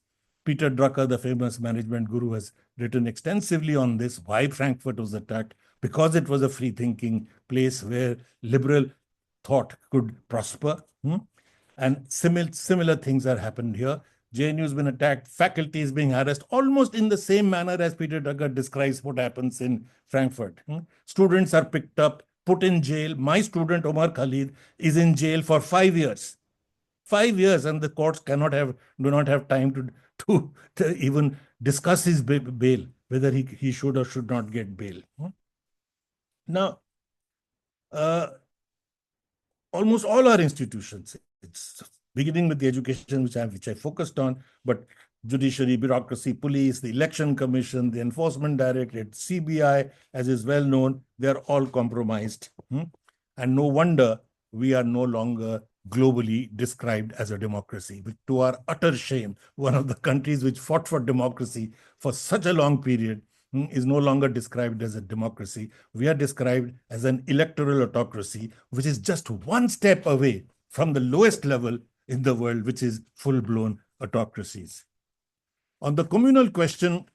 Peter Drucker, the famous management guru, has written extensively on this, why Frankfurt was attacked, because it was a free-thinking place where liberal thought could prosper. And similar things are happened here. JNU has been attacked, faculty is being harassed, almost in the same manner as Peter Drucker describes what happens in Frankfurt. Students are picked up, put in jail. My student, Omar Khalid, is in jail for 5 years. 5 years, and the courts do not have time to even discuss his bail, whether he should or should not get bail. Now, almost all our institutions, it's beginning with the education, which I focused on, but judiciary, bureaucracy, police, the election commission, the enforcement directorate, CBI, as is well known, they're all compromised. And no wonder we are no longer globally described as a democracy, which, to our utter shame, one of the countries which fought for democracy for such a long period is no longer described as a democracy. We are described as an electoral autocracy, which is just one step away from the lowest level in the world, which is full-blown autocracies. On the communal question,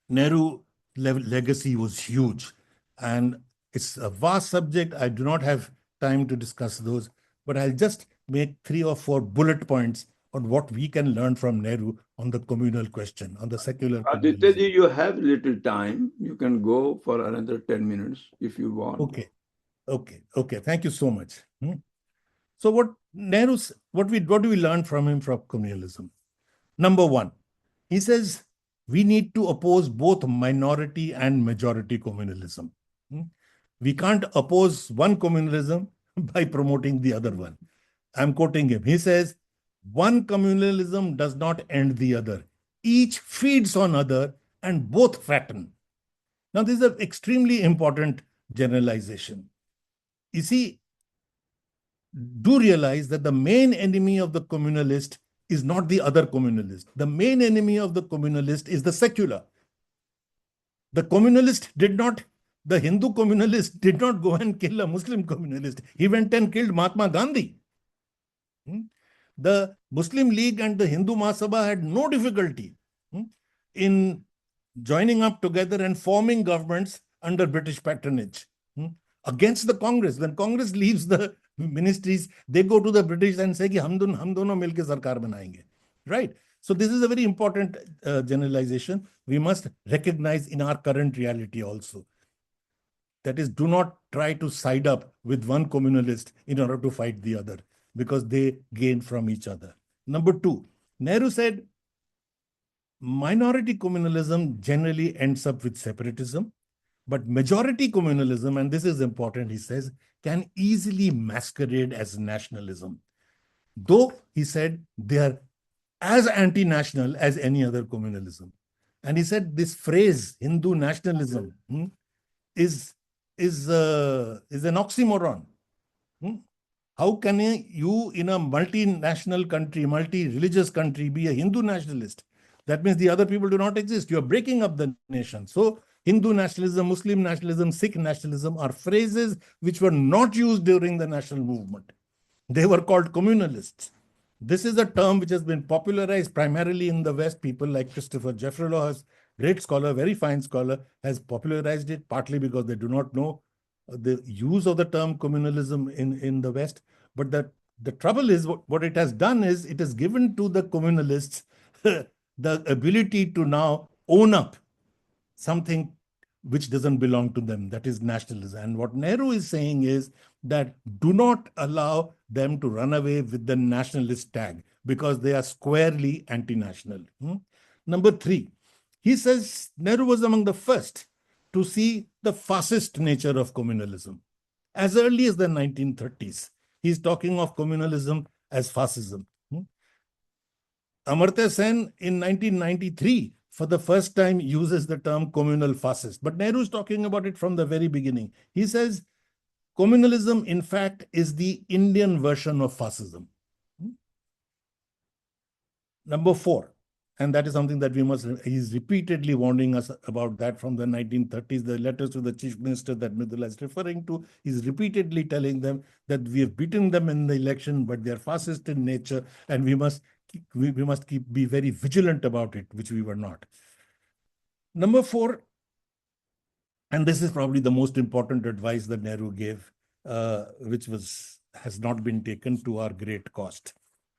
Nehru's legacy was huge, and it's a vast subject. I do not have time to discuss those, but I'll just make 3 or 4 bullet points on what we can learn from Nehru on the communal question, on the secular. Aditya ji, you have little time. You can go for another 10 minutes if you want. Okay. Thank you so much. So what do we learn from him from communalism? Number 1, he says we need to oppose both minority and majority communalism. We can't oppose one communalism by promoting the other one. I'm quoting him. He says, one communalism does not end the other. Each feeds on other and both fatten. Now, this is an extremely important generalization. You see, do realize that the main enemy of the communalist is not the other communalist. The main enemy of the communalist is the secular. The Hindu communalist did not go and kill a Muslim communalist. He went and killed Mahatma Gandhi. The Muslim League and the Hindu Mahasabha had no difficulty in joining up together and forming governments under British patronage against the Congress. When Congress leaves the ministries, they go to the British and say, hum dono milke sarkar banayenge. Right? So this is a very important generalization we must recognize in our current reality also. That is, do not try to side up with one communalist in order to fight the other, because they gain from each other. Number 2, Nehru said, minority communalism generally ends up with separatism, but majority communalism, and this is important, he says, can easily masquerade as nationalism. Though, he said, they are as anti-national as any other communalism. And he said this phrase, Hindu nationalism, is an oxymoron. How can you in a multinational country, multi-religious country, be a Hindu nationalist? That means the other people do not exist. You are breaking up the nation. So Hindu nationalism, Muslim nationalism, Sikh nationalism are phrases which were not used during the national movement. They were called communalists. This is a term which has been popularized primarily in the West. People like Christopher Jeffrey, great scholar, very fine scholar, has popularized it, partly because they do not know the use of the term communalism in the West. But the trouble is, what it has done is it has given to the communalists the ability to now own up something which doesn't belong to them, that is nationalism. And what Nehru is saying is that do not allow them to run away with the nationalist tag, because they are squarely anti-national. Number 3, he says Nehru was among the first to see the fascist nature of communalism. As early as the 1930s, he's talking of communalism as fascism. Amartya Sen in 1993, for the first time, uses the term communal fascist. But Nehru is talking about it from the very beginning. He says communalism, in fact, is the Indian version of fascism. Number 4, And that is something that he's repeatedly warning us about that from the 1930s. The letters to the chief minister that Mridula is referring to, he's repeatedly telling them that we have beaten them in the election, but they are fascist in nature, and we must be very vigilant about it, which we were not. Number 4, and this is probably the most important advice that Nehru gave, which has not been taken to our great cost.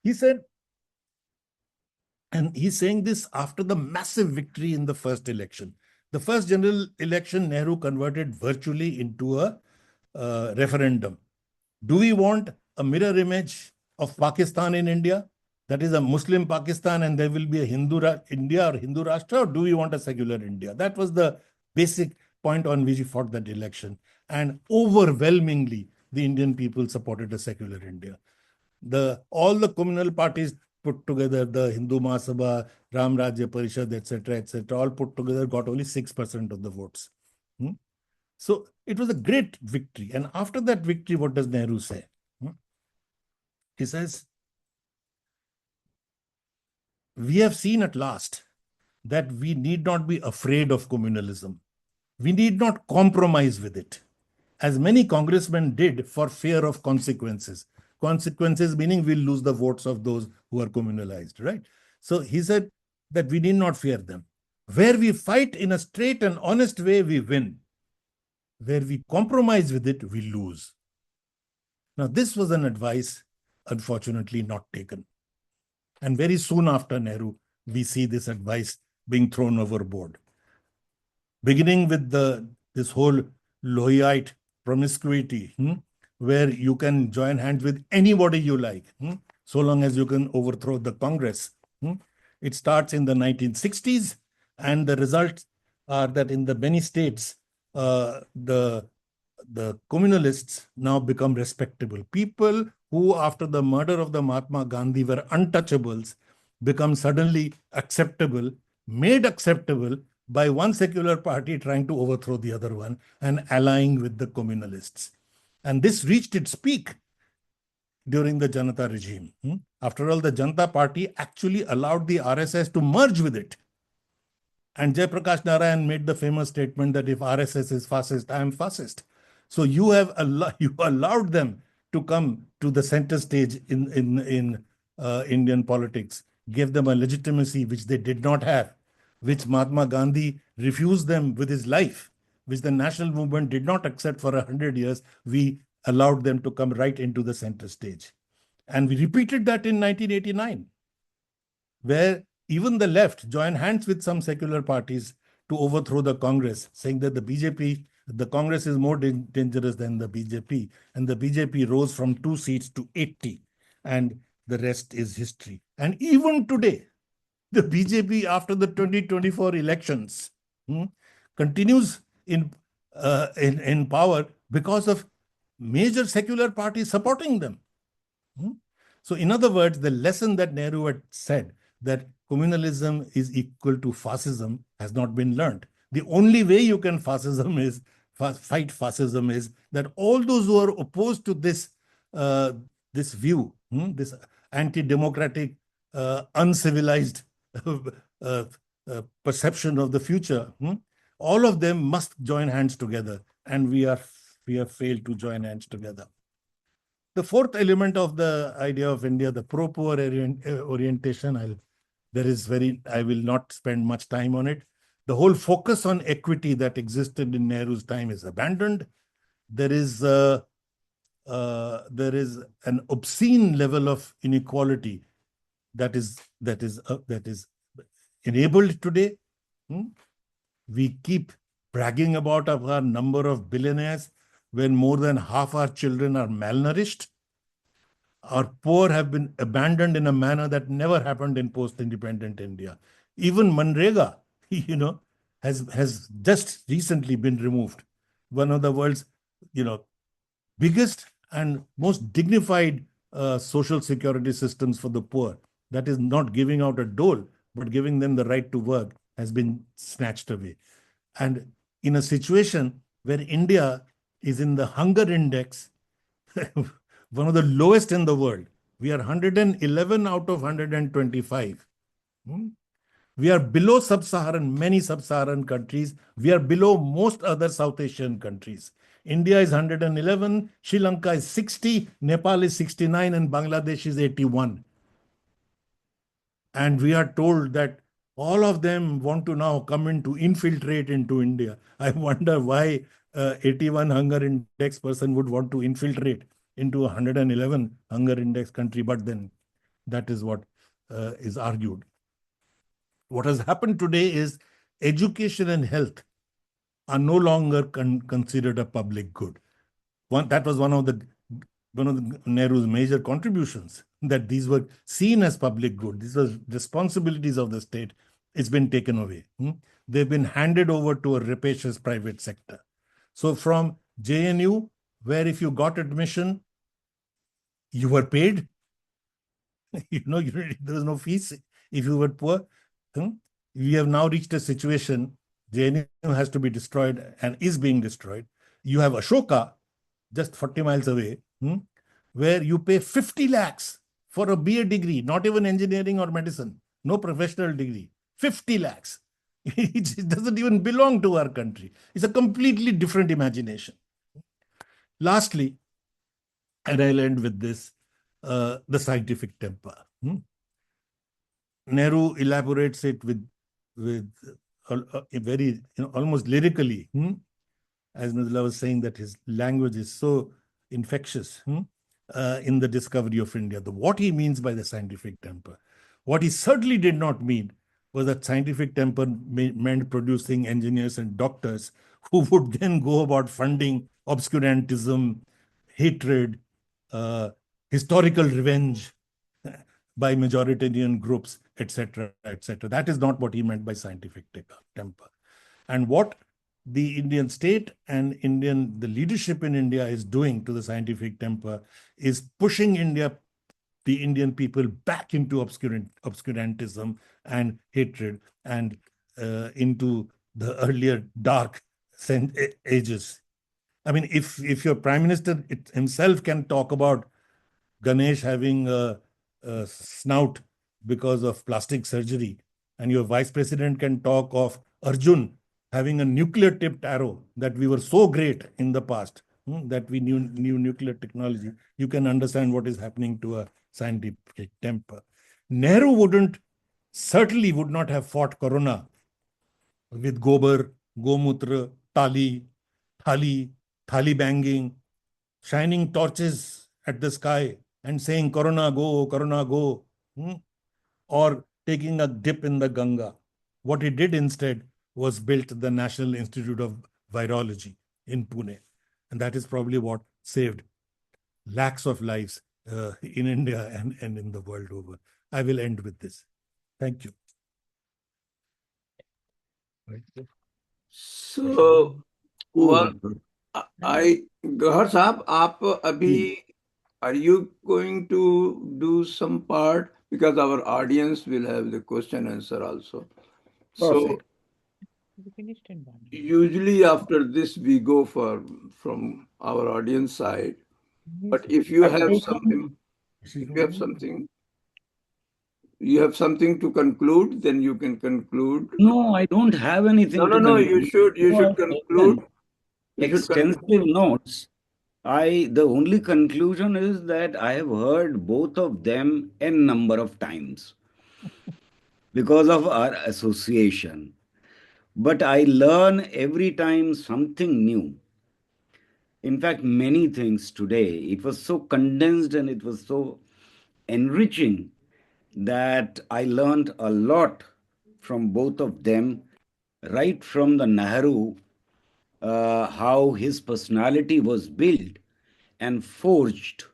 He said, and he's saying this after the massive victory in the first election. The first general election, Nehru converted virtually into a referendum. Do we want a mirror image of Pakistan in India? That is a Muslim Pakistan and there will be a Hindu India or Hindu Rashtra, or do we want a secular India? That was the basic point on which he fought that election. And overwhelmingly, the Indian people supported a secular India. All the communal parties put together, the Hindu Mahasabha, Ram Rajya Parishad, etc., all put together got only 6% of the votes. So it was a great victory. And after that victory, what does Nehru say? He says, we have seen at last that we need not be afraid of communalism. We need not compromise with it, as many congressmen did for fear of consequences. Consequences meaning we'll lose the votes of those who are communalized, right? So he said that we need not fear them. Where we fight in a straight and honest way, we win. Where we compromise with it, we lose. Now, this was an advice, unfortunately, not taken. And very soon after Nehru, we see this advice being thrown overboard. Beginning with this whole Lohiite promiscuity, where you can join hands with anybody you like, so long as you can overthrow the Congress. It starts in the 1960s, and the results are that in the many states, the communalists now become respectable. People who, after the murder of the Mahatma Gandhi, were untouchables, become suddenly acceptable, made acceptable by one secular party trying to overthrow the other one and allying with the communalists. And this reached its peak during the Janata regime. After all, the Janata Party actually allowed the RSS to merge with it. And Jayaprakash Narayan made the famous statement that if RSS is fascist, I am fascist. So you allowed them to come to the center stage in Indian politics, gave them a legitimacy which they did not have, which Mahatma Gandhi refused them with his life, which the national movement did not accept for 100 years. We allowed them to come right into the center stage. And we repeated that in 1989, where even the left joined hands with some secular parties to overthrow the Congress, saying that the Congress is more dangerous than the BJP. And the BJP rose from 2 seats to 80. And the rest is history. And even today, the BJP, after the 2024 elections, continues in power because of major secular parties supporting them. So in other words, the lesson that Nehru had said, that communalism is equal to fascism, has not been learned. The only way you can fight fascism is that all those who are opposed to this view, this anti-democratic, uncivilized perception of the future, all of them must join hands together, and we have failed to join hands together. The fourth element of the idea of India, the pro-poor orientation, I will not spend much time on it. The whole focus on equity that existed in Nehru's time is abandoned. There is an obscene level of inequality that is enabled today. We keep bragging about our number of billionaires when more than half our children are malnourished. Our poor have been abandoned in a manner that never happened in post-independent India. Even Manrega, has just recently been removed. One of the world's, biggest and most dignified social security systems for the poor, that is not giving out a dole, but giving them the right to work, has been snatched away. And in a situation where India is in the hunger index, one of the lowest in the world, we are 111 out of 125. We are below sub-Saharan, many sub-Saharan countries. We are below most other South Asian countries. India is 111, Sri Lanka is 60, Nepal is 69, and Bangladesh is 81. And we are told that all of them want to now come into infiltrate into India. I wonder why 81 hunger index person would want to infiltrate into a 111 hunger index country, but then that is what is argued. What has happened today is education and health are no longer considered a public good. That was one of the Nehru's major contributions, that these were seen as public good. These were responsibilities of the state. It's been taken away. They've been handed over to a rapacious private sector. So from JNU, where if you got admission, you were paid. There was no fees if you were poor. We have now reached a situation, JNU has to be destroyed and is being destroyed. You have Ashoka, just 40 miles away, where you pay 50 lakhs for a BA degree, not even engineering or medicine, no professional degree, 50 lakhs. It doesn't even belong to our country. It's a completely different imagination. Lastly, and I'll end with this, the scientific temper. Nehru elaborates it with a very, almost lyrically, as Mridula was saying, that his language is so infectious in the discovery of India. What he means by the scientific temper. What he certainly did not mean was that scientific temper meant producing engineers and doctors who would then go about funding obscurantism, hatred, historical revenge by majoritarian groups, etc., etc. That is not what he meant by scientific temper. And what the Indian state and the leadership in India is doing to the scientific temper is pushing the Indian people back into obscurantism and hatred and into the earlier dark ages. I mean, if your prime minister himself can talk about Ganesh having a snout because of plastic surgery, and your vice president can talk of Arjun having a nuclear-tipped arrow, that we were so great in the past, that we knew nuclear technology, you can understand what is happening to a scientific temper. Nehru certainly would not have fought Corona with Gobar, Gomutra, Thali banging, shining torches at the sky and saying, Corona, go, or taking a dip in the Ganga. What he did instead was built the National Institute of Virology in Pune. And that is probably what saved lakhs of lives in India and in the world over. I will end with this. Thank you. So, well, Gahar Saab, are you going to do some part? Because our audience will have the question answer also. Perfect. So, usually after this, we go from our audience side. But if you have something to conclude, then you can conclude. No, I don't have anything to conclude. You should conclude. Extensive notes. The only conclusion is that I have heard both of them n number of times because of our association. But I learn every time something new. In fact, many things today. It was so condensed and it was so enriching that I learned a lot from both of them, right from the Nehru, how his personality was built and forged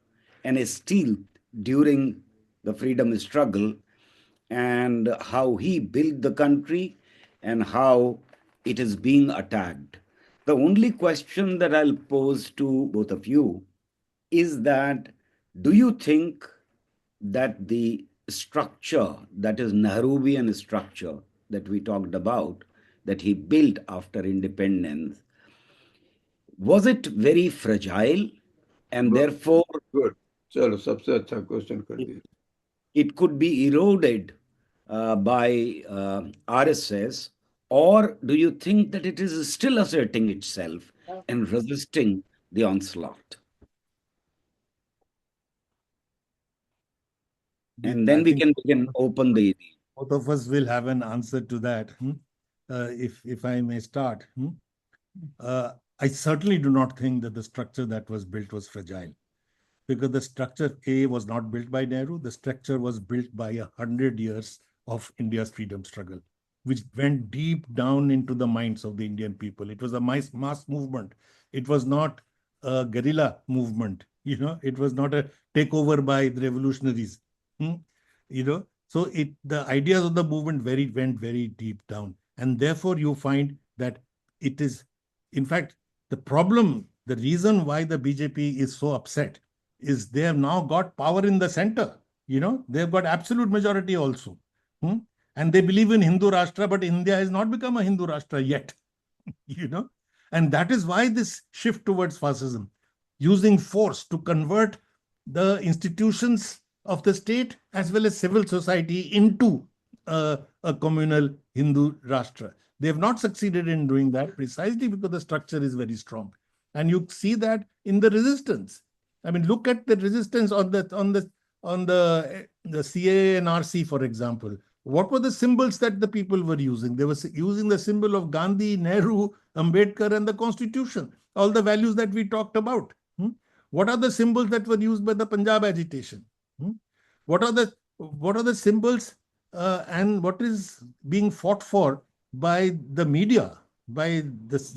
and steeled during the freedom struggle, and how he built the country and how it is being attacked. The only question that I'll pose to both of you is that, do you think that the structure, that is Nehruvian structure that we talked about, that he built after independence, was it very fragile and therefore Good. Chalo, sabse acha question kar diya. it could be eroded by RSS, or do you think that it is still asserting itself and resisting the onslaught? And I then we think can open the. both of us will have an answer to that. If I may start. I certainly do not think that the structure that was built was fragile, because the structure A was not built by Nehru. The structure was built by 100 years of India's freedom struggle, which went deep down into the minds of the Indian people. It was a mass movement. It was not a guerrilla movement. It was not a takeover by the revolutionaries. Hmm? So the ideas of the movement went very deep down, and therefore you find that it is, in fact, the reason why the BJP is so upset is they have now got power in the center. They've got absolute majority also. Hmm? And they believe in Hindu Rashtra, but India has not become a Hindu Rashtra yet. you know and that is why this shift towards fascism, using force to convert the institutions of the state as well as civil society into a communal Hindu Rashtra. They have not succeeded in doing that precisely because the structure is very strong, and you see that in the resistance. I mean, look at the resistance on the CAA and RC, for example. What were the symbols that the people were using? They were using the symbol of Gandhi, Nehru, Ambedkar, and the Constitution, all the values that we talked about. What are the symbols that were used by the Punjab agitation? What are the symbols and what is being fought for by the media, by this,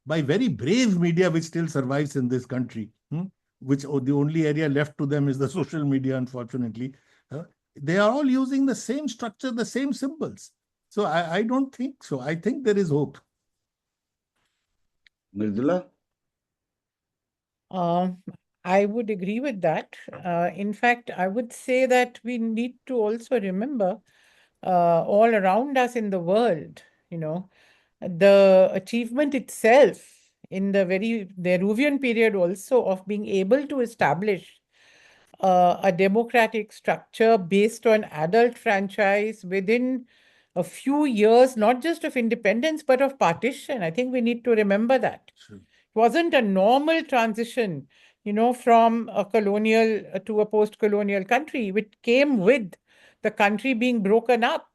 by very brave media which still survives in this country, which the only area left to them is the social media, unfortunately. They are all using the same structure, the same symbols. So I don't think so. I think there is hope. Mridula? I would agree with that. In fact, I would say that we need to also remember all around us in the world, the achievement itself in the very Nehruvian period also of being able to establish a democratic structure based on adult franchise within a few years, not just of independence, but of partition. I think we need to remember that. Sure. It wasn't a normal transition, from a colonial to a post-colonial country, which came with the country being broken up.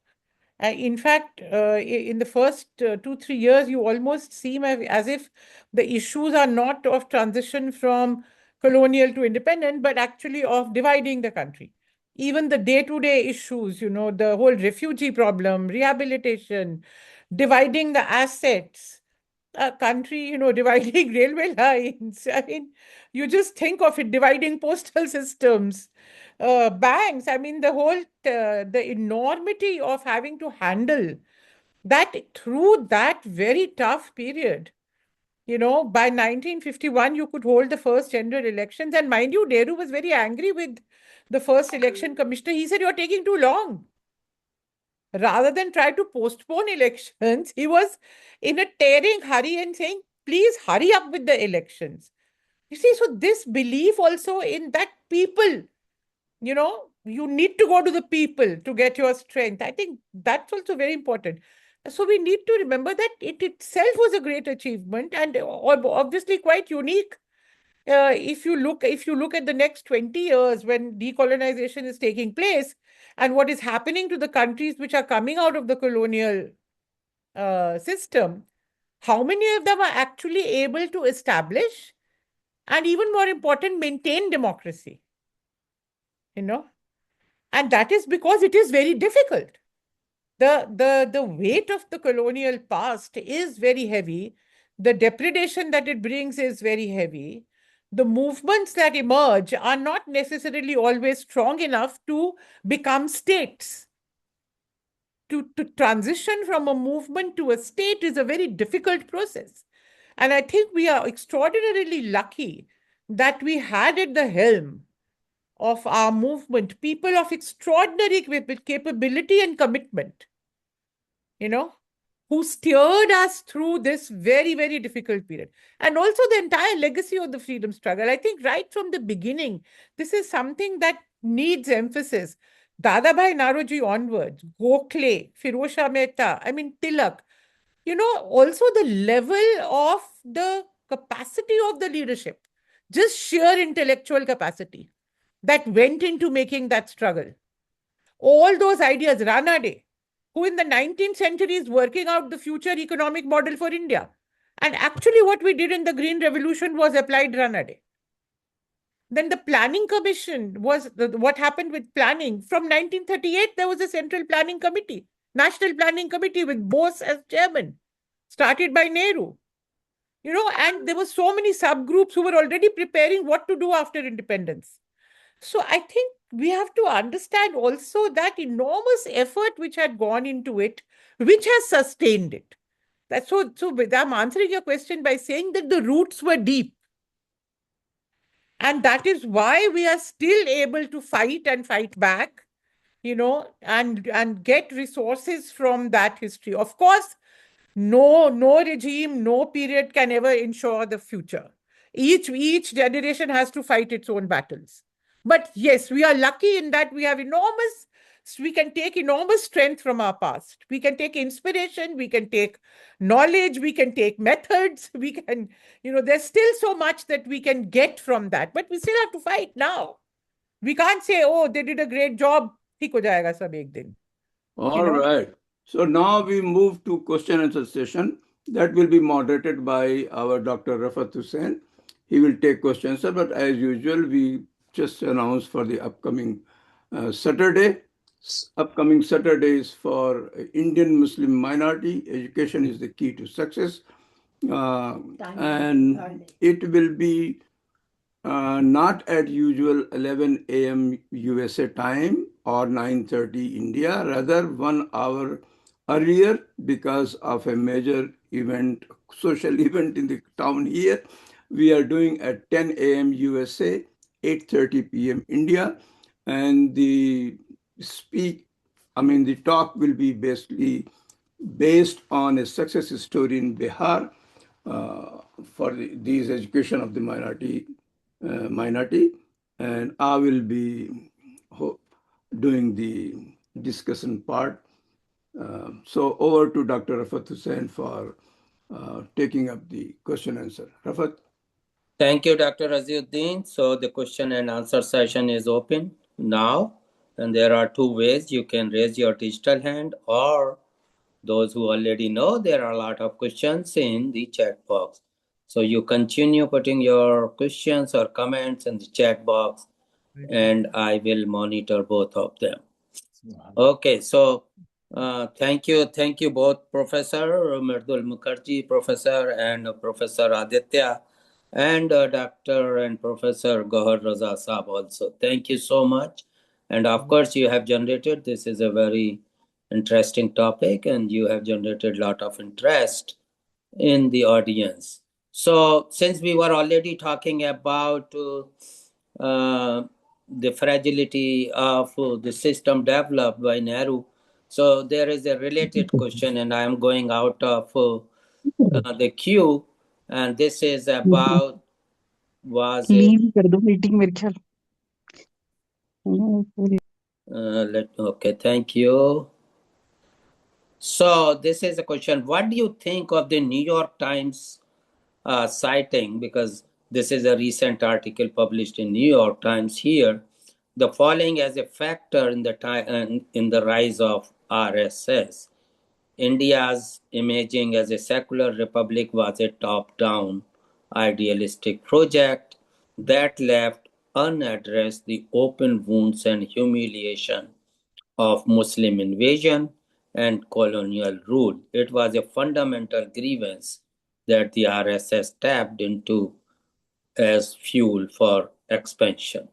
In fact, in the first 2, 3 years, you almost seem as if the issues are not of transition from colonial to independent, but actually of dividing the country. Even the day-to-day issues, the whole refugee problem, rehabilitation, dividing the assets, a country, dividing railway lines. I mean, you just think of it, dividing postal systems, banks. I mean, the enormity of having to handle that through that very tough period. By 1951, you could hold the first general elections. And mind you, Nehru was very angry with the first election commissioner. He said, "You're taking too long." Rather than try to postpone elections, he was in a tearing hurry and saying, "Please hurry up with the elections." You see, so this belief also in that people, you need to go to the people to get your strength. I think that's also very important. So we need to remember that it itself was a great achievement and obviously quite unique. If you look at the next 20 years when decolonization is taking place and what is happening to the countries which are coming out of the colonial system, how many of them are actually able to establish and, even more important, maintain democracy? And that is because it is very difficult. The weight of the colonial past is very heavy. The depredation that it brings is very heavy. The movements that emerge are not necessarily always strong enough to become states. To transition from a movement to a state is a very difficult process. And I think we are extraordinarily lucky that we had at the helm of our movement people of extraordinary capability and commitment, who steered us through this very, very difficult period. And also the entire legacy of the freedom struggle. I think right from the beginning, this is something that needs emphasis. Dadabhai Naroji onwards, Gokhale, Firosha Mehta, I mean, Tilak, also the level of the capacity of the leadership, just sheer intellectual capacity that went into making that struggle. All those ideas, Ranade, who in the 19th century is working out the future economic model for India. And actually, what we did in the Green Revolution was applied Ranade. Then the Planning Commission was what happened with planning. From 1938, there was a Central Planning Committee, National Planning Committee with Bose as chairman, started by Nehru. And there were so many subgroups who were already preparing what to do after independence. So I think we have to understand also that enormous effort which had gone into it, which has sustained it. So I'm answering your question by saying that the roots were deep. And that is why we are still able to fight and fight back, and get resources from that history. Of course, no regime, no period can ever ensure the future. Each generation has to fight its own battles. But yes, we are lucky in that we can take enormous strength from our past. We can take inspiration, we can take knowledge, we can take methods, we can, there's still so much that we can get from that. But we still have to fight now. We can't say, oh, they did a great job, ठीक हो जाएगा सब एक दिन. All right. So now we move to question and answer session that will be moderated by our Dr. Rafat Hussain. He will take questions, but as usual, we just announce for the upcoming Saturday. Upcoming Saturday is for Indian Muslim minority. Education is the key to success. And it will be not at usual 11 a.m. USA time or 9:30 India, rather 1 hour earlier because of a major event, social event in the town here. We are doing at 10 a.m. USA, 8:30 p.m. India, and the talk will be basically based on a success story in Bihar for these education of the minority, and I will be doing the discussion part. So over to Dr. Rafat Hussain for taking up the question answer. Rafat. Thank you, Dr. Aziuddin. So the question and answer session is open now, and there are two ways. You can raise your digital hand, or those who already know, there are a lot of questions in the chat box. So you continue putting your questions or comments in the chat box, and I will monitor both of them. Okay, so thank you both, Professor Mukherjee, Professor, and Professor Aditya, and Dr. and Professor Gohar Raza Saab also. Thank you so much. And of course, you have generated, this is a very interesting topic, and you have generated a lot of interest in the audience. So since we were already talking about the fragility of the system developed by Nehru, so there is a related question, and I am going out of the queue, and this is about was it okay, thank you. So this is a question. What do you think of the New York Times citing, because this is a recent article published in New York Times here, the following as a factor in the rise of RSS. India's emerging as a secular republic was a top-down idealistic project that left unaddressed the open wounds and humiliation of Muslim invasion and colonial rule. It was a fundamental grievance that the RSS tapped into as fuel for expansion.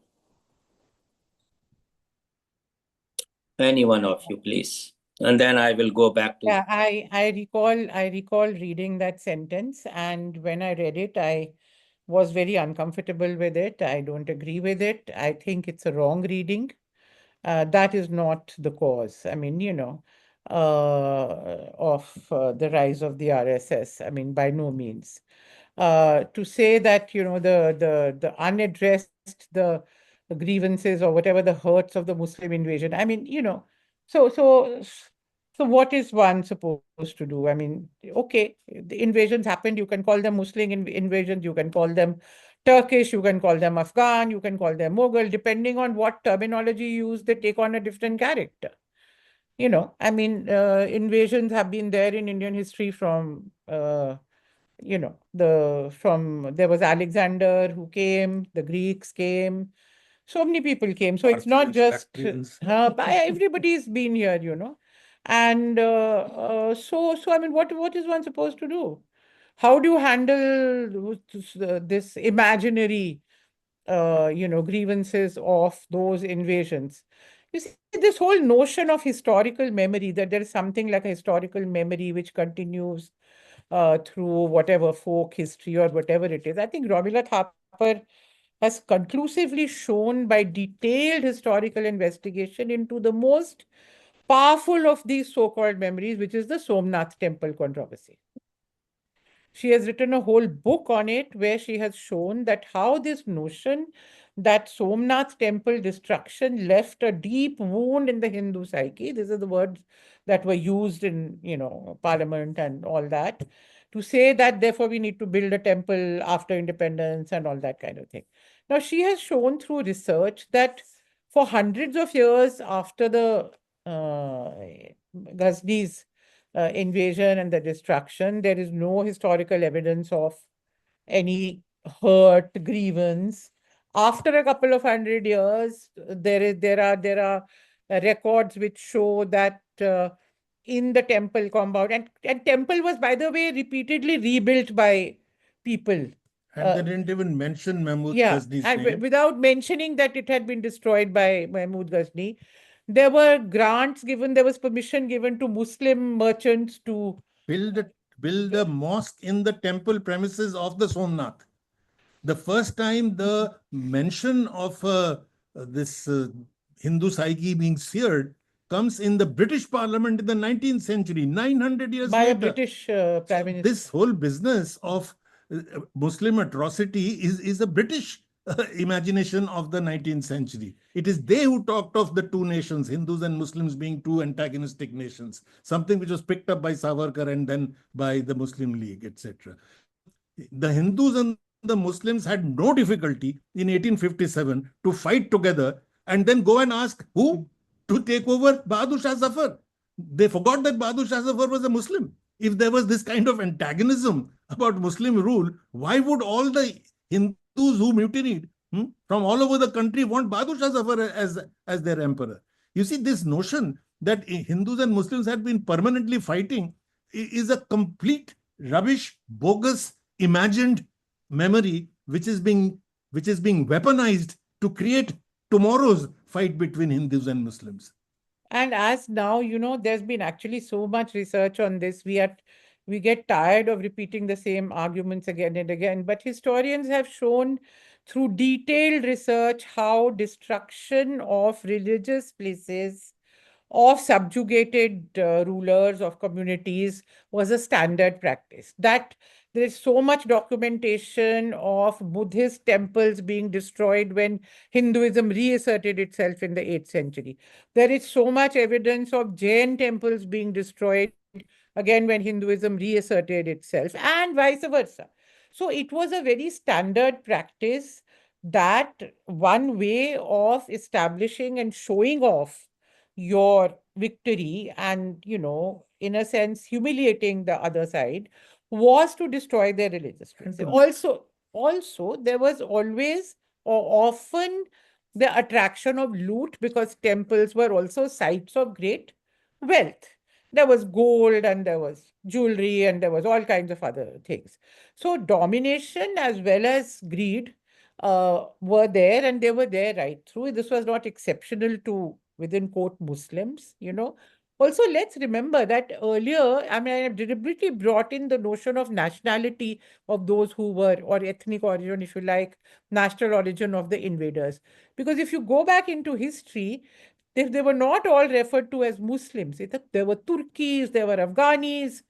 Any one of you, please. And then I will go back to... Yeah, I recall reading that sentence, and when I read it, I was very uncomfortable with it. I don't agree with it. I think it's a wrong reading. That is not the cause. I mean, of the rise of the RSS. I mean, by no means. To say that, the unaddressed, grievances or whatever the hurts of the Muslim invasion. I mean, so what is one supposed to do? I mean, okay, the invasions happened. You can call them Muslim invasions. You can call them Turkish. You can call them Afghan. You can call them Mughal. Depending on what terminology you use, they take on a different character. I mean, invasions have been there in Indian history from there was Alexander who came, the Greeks came, so many people came. So it's not just everybody's been here. And so I mean, what is one supposed to do? How do you handle this imaginary grievances of those invasions? You see, this whole notion of historical memory, that there is something like a historical memory which continues through whatever folk history or whatever it is. I think Romila Thapar has conclusively shown by detailed historical investigation into the most powerful of these so-called memories, which is the Somnath temple controversy. She has written a whole book on it where she has shown that how this notion that Somnath temple destruction left a deep wound in the Hindu psyche. These are the words that were used in, parliament and all that, to say that therefore we need to build a temple after independence and all that kind of thing. Now, she has shown through research that for hundreds of years after the Ghaznis invasion and the destruction, there is no historical evidence of any hurt, grievance. After a couple of 100 years, there are records which show that in the temple compound, and temple was, by the way, repeatedly rebuilt by people. And they didn't even mention Mahmud Yeah, Ghazni's and name. without mentioning that it had been destroyed by Mahmud Ghazni. There were grants given, there was permission given to Muslim merchants to build a mosque in the temple premises of the Somnath. The first time the mention of this Hindu psyche being seared comes in the British Parliament in the 19th century, 900 years by later. a British Prime Minister. This whole business of Muslim atrocity is a British imagination of the 19th century. It is they who talked of the two nations, Hindus and Muslims, being two antagonistic nations, something which was picked up by Savarkar and then by the Muslim League, etc. The Hindus and the Muslims had no difficulty in 1857 to fight together and then go and ask who to take over Bahadur Shah Zafar. They forgot that Bahadur Shah Zafar was a Muslim. If there was this kind of antagonism about Muslim rule, why would all the Hindus who mutinied from all over the country want Bahadur Shah Zafar as their emperor? You see, this notion that Hindus and Muslims had been permanently fighting is a complete rubbish, bogus, imagined memory which is being weaponized to create tomorrow's fight between Hindus and Muslims. And as now, there's been actually so much research on this. We get tired of repeating the same arguments again and again. But historians have shown through detailed research how destruction of religious places, of subjugated rulers of communities, was a standard practice. That there is so much documentation of Buddhist temples being destroyed when Hinduism reasserted itself in the 8th century. There is so much evidence of Jain temples being destroyed again when Hinduism reasserted itself, and vice versa. So it was a very standard practice, that one way of establishing and showing off your victory and, in a sense, humiliating the other side, was to destroy their religious places. Also, there was always or often the attraction of loot, because temples were also sites of great wealth. There was gold and there was jewelry and there was all kinds of other things. So domination as well as greed were there, and they were there right through. This was not exceptional to, within quote, Muslims. Also, let's remember that earlier, I mean, I have deliberately brought in the notion of nationality of those who were, or ethnic origin, if you like, national origin of the invaders. Because if you go back into history, they were not all referred to as Muslims. There were Turkis, there were Afghanis,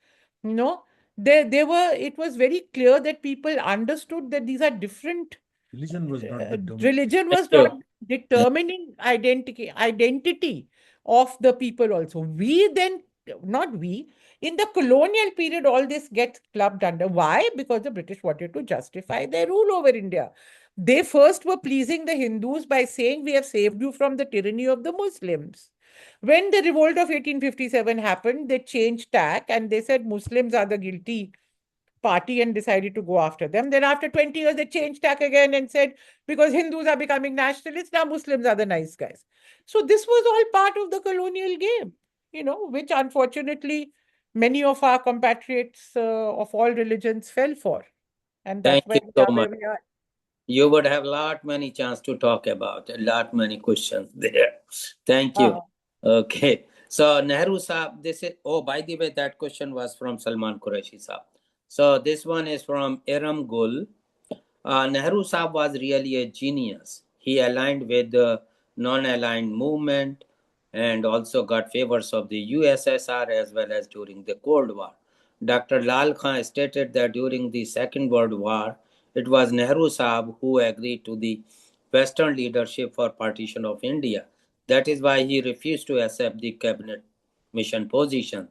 it was very clear that people understood that these are different. Religion was not the Religion was Thank not you. determining identity of the people also. We then, not we, in the colonial period, all this gets clubbed under. Why? Because the British wanted to justify their rule over India. They first were pleasing the Hindus by saying, we have saved you from the tyranny of the Muslims. When the revolt of 1857 happened, they changed tack and they said Muslims are the guilty party and decided to go after them. Then after 20 years, they changed tack again and said, because Hindus are becoming nationalists, now Muslims are the nice guys. So this was all part of the colonial game, which unfortunately many of our compatriots of all religions fell for. And Thank that's you why we so are much. where we are. You would have lot many chance to talk about, a lot many questions there. Thank you. Okay. So Nehru Saab, this is, oh, by the way, that question was from Salman Qureshi Saab. So this one is from Iram Gul. Nehru Saab was really a genius. He aligned with the non-aligned movement and also got favors of the USSR as well as during the Cold War. Dr. Lal Khan stated that during the Second World War, it was Nehru Saab who agreed to the Western leadership for partition of India. That is why he refused to accept the cabinet mission position.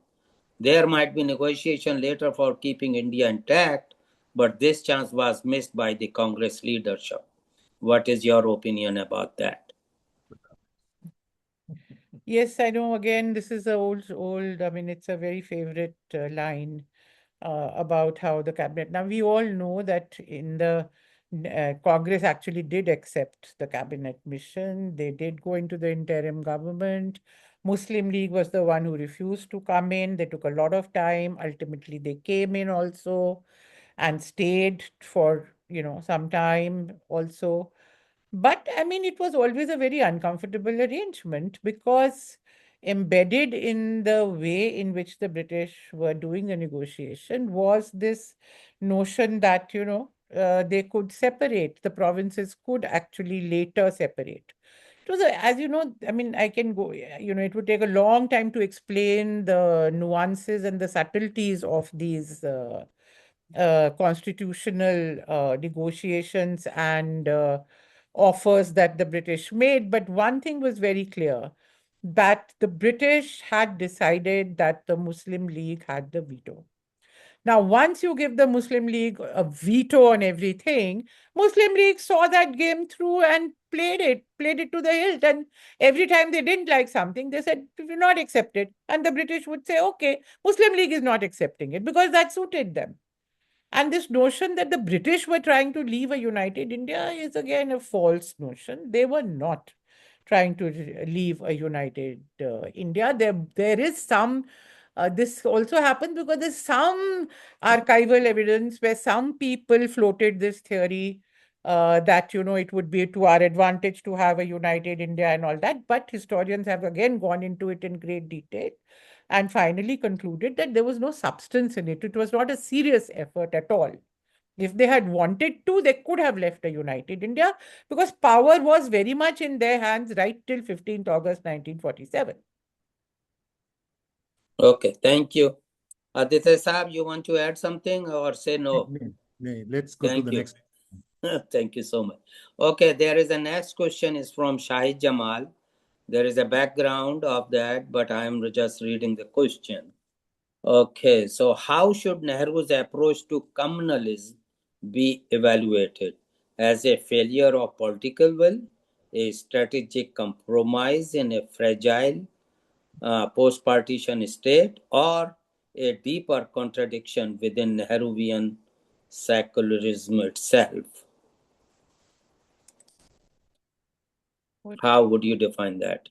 There might be negotiation later for keeping India intact, but this chance was missed by the Congress leadership. What is your opinion about that? Yes, I know. Again, this is a old. I mean, it's a very favorite line about how the cabinet. Now, we all know that in the Congress actually did accept the cabinet mission. They did go into the interim government. Muslim League was the one who refused to come in. They took a lot of time. Ultimately, they came in also and stayed for, some time also. But I mean, it was always a very uncomfortable arrangement because embedded in the way in which the British were doing the negotiation was this notion that, they could separate, the provinces could actually later separate. It was, as you know, I mean, I can go, it would take a long time to explain the nuances and the subtleties of these constitutional negotiations and offers that the British made. But one thing was very clear, that the British had decided that the Muslim League had the veto. Now, once you give the Muslim League a veto on everything, Muslim League saw that game through and played it to the hilt. And every time they didn't like something, they said, we will not accept it. And the British would say, okay, Muslim League is not accepting it because that suited them. And this notion that the British were trying to leave a united India is again a false notion. They were not trying to leave a united India. There is some, this also happened because there's some archival evidence where some people floated this theory that, it would be to our advantage to have a united India and all that. But historians have again gone into it in great detail and finally concluded that there was no substance in it. It was not a serious effort at all. If they had wanted to, they could have left a united India because power was very much in their hands right till 15th August 1947. Okay, thank you. Aditya Saab, you want to add something or say no? Let's go to the next. Thank you so much. Okay, there is a next question is from Shahid Jamal. There is a background of that, but I am just reading the question. Okay, so how should Nehru's approach to communalism be evaluated? As a failure of political will, a strategic compromise in a fragile post-partition state, or a deeper contradiction within Nehruvian secularism itself? How would you define that?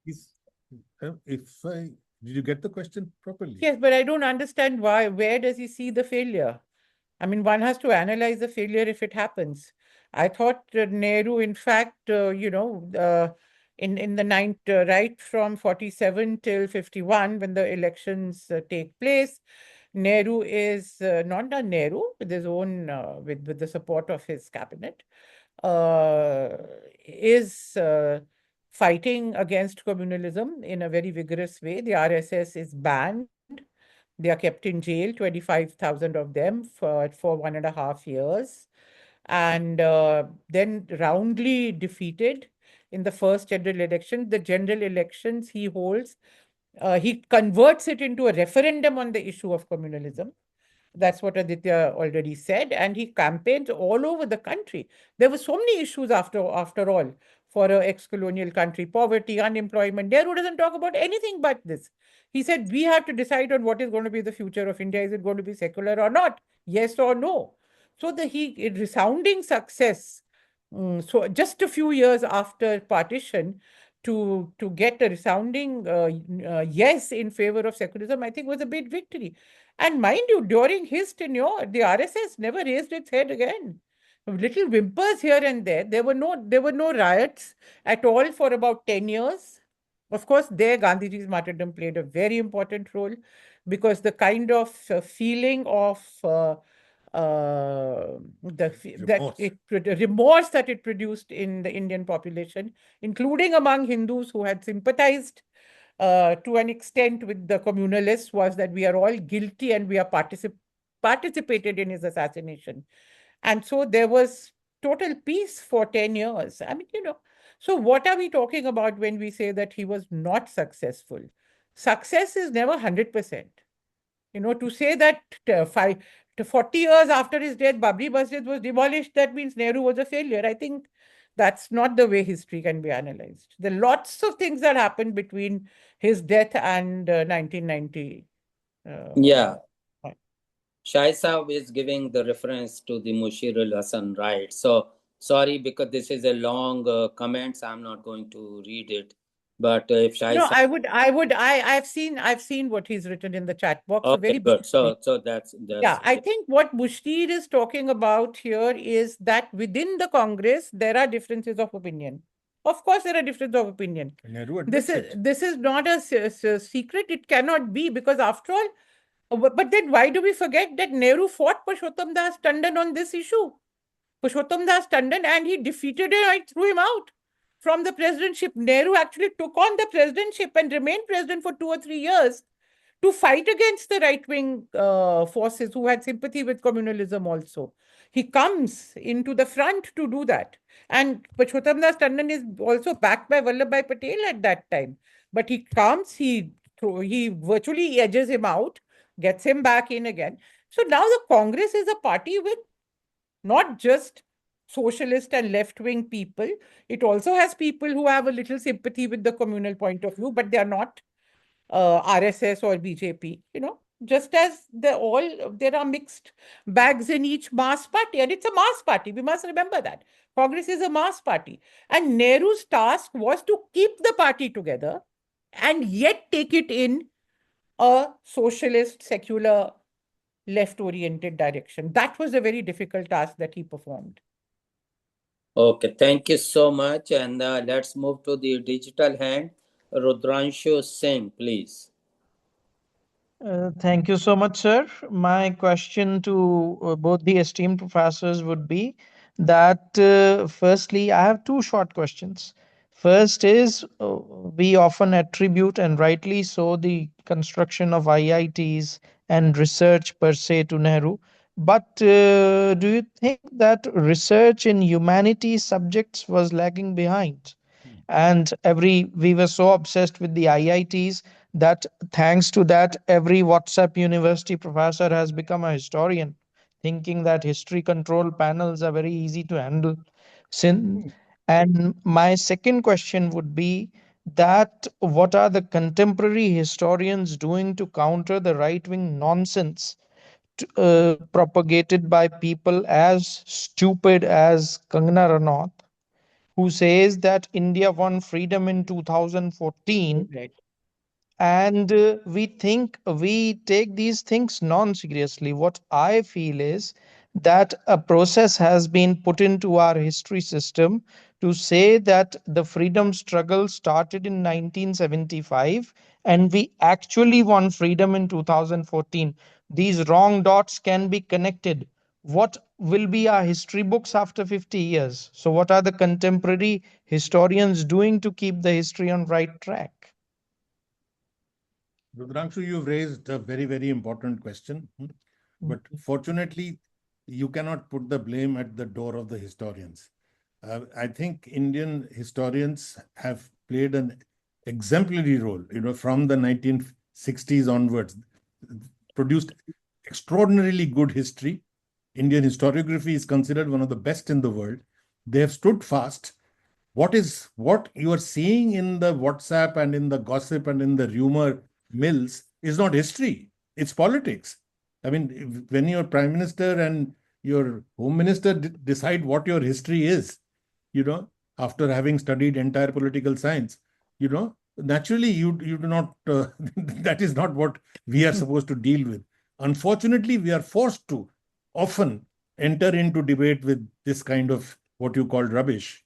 Did you get the question properly? Yes, but I don't understand why. Where does he see the failure? I mean, one has to analyze the failure if it happens. I thought Nehru, in fact, in the ninth, right from 47 till 51, when the elections take place, Nehru is not a Nehru with his own, with the support of his cabinet, uh, is fighting against communalism in a very vigorous way. The RSS is banned. They are kept in jail, 25,000 of them for 1.5 years, and then roundly defeated. in the first general election. The general elections he holds, he converts it into a referendum on the issue of communalism. That's what Aditya already said. And he campaigns all over the country. There were so many issues after all for an ex-colonial country: poverty, unemployment. Nehru doesn't talk about anything but this. He said, we have to decide on what is going to be the future of India. Is it going to be secular or not? Yes or no? So resounding success. So just a few years after partition, to get a resounding yes in favor of secularism, I think was a big victory. And mind you, during his tenure, the RSS never raised its head again. Little whimpers here and there. There were no riots at all for about 10 years. Of course, there Gandhiji's martyrdom played a very important role, because the kind of feeling of remorse that it produced in the Indian population, including among Hindus who had sympathized to an extent with the communalists, was that we are all guilty and we are participated in his assassination. And so there was total peace for 10 years. I mean, so what are we talking about when we say that he was not successful? Success is never 100%. To say that 40 years after his death, Babri Masjid was demolished, that means Nehru was a failure. I think that's not the way history can be analyzed. There are lots of things that happened between his death and 1990. Yeah. Shai Saab is giving the reference to the Mushirul Hasan, right? So sorry, because this is a long comments, I'm not going to read it. But if Shai No, Saab... I've seen what he's written in the chat box. Okay, good. So that's yeah. I think what Mushtir is talking about here is that within the Congress there are differences of opinion. Of course, there are differences of opinion. This is not a secret. It cannot be, because after all, but then why do we forget that Nehru fought Purushottam Das Tandon on this issue? Purushottam Das Tandon, and he defeated him and threw him out from the presidentship. Nehru actually took on the presidentship and remained president for 2 or 3 years to fight against the right-wing forces who had sympathy with communalism also. He comes into the front to do that. And Purushottam Das Tandon is also backed by Vallabhbhai Patel at that time. But he comes, he virtually edges him out, gets him back in again. So now the Congress is a party with not just socialist and left-wing people. It also has people who have a little sympathy with the communal point of view, but they are not RSS or BJP, just as there are mixed bags in each mass party, and it's a mass party. We must remember that. Congress is a mass party. And Nehru's task was to keep the party together and yet take it in a socialist, secular, left-oriented direction. That was a very difficult task that he performed. Okay, thank you so much. And let's move to the digital hand. Rudranshu Singh, please. Thank you so much, sir. My question to both the esteemed professors would be that firstly, I have two short questions. First is we often attribute, and rightly so, the construction of IITs and research per se to Nehru. But do you think that research in humanities subjects was lagging behind? And we were so obsessed with the IITs that thanks to that, every WhatsApp university professor has become a historian, thinking that history control panels are very easy to handle. And my second question would be that what are the contemporary historians doing to counter the right-wing nonsense propagated by people as stupid as Kangana Ranaut, who says that India won freedom in 2014, and we take these things non-seriously. What I feel is that a process has been put into our history system to say that the freedom struggle started in 1975 and we actually won freedom in 2014. These wrong dots can be connected. What will be our history books after 50 years? So what are the contemporary historians doing to keep the history on right track? Rudranshu, you've raised a very, very important question. But fortunately, you cannot put the blame at the door of the historians. I think Indian historians have played an exemplary role, from the 1960s onwards, produced extraordinarily good history. Indian historiography is considered one of the best in the world. They have stood fast. What you are seeing in the WhatsApp and in the gossip and in the rumor mills is not history, it's politics. I mean, when your prime minister and your home minister decide what your history is, after having studied entire political science, naturally you do not, that is not what we are supposed to deal with. Unfortunately, we are forced to often enter into debate with this kind of what you call rubbish,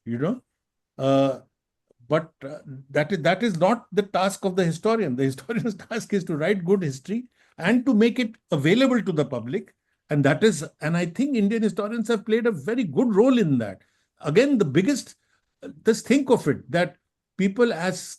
uh, but that is not the task of the historian. The historian's task is to write good history and to make it available to the public. And I think Indian historians have played a very good role in that. Again, the biggest, just think of it, that people as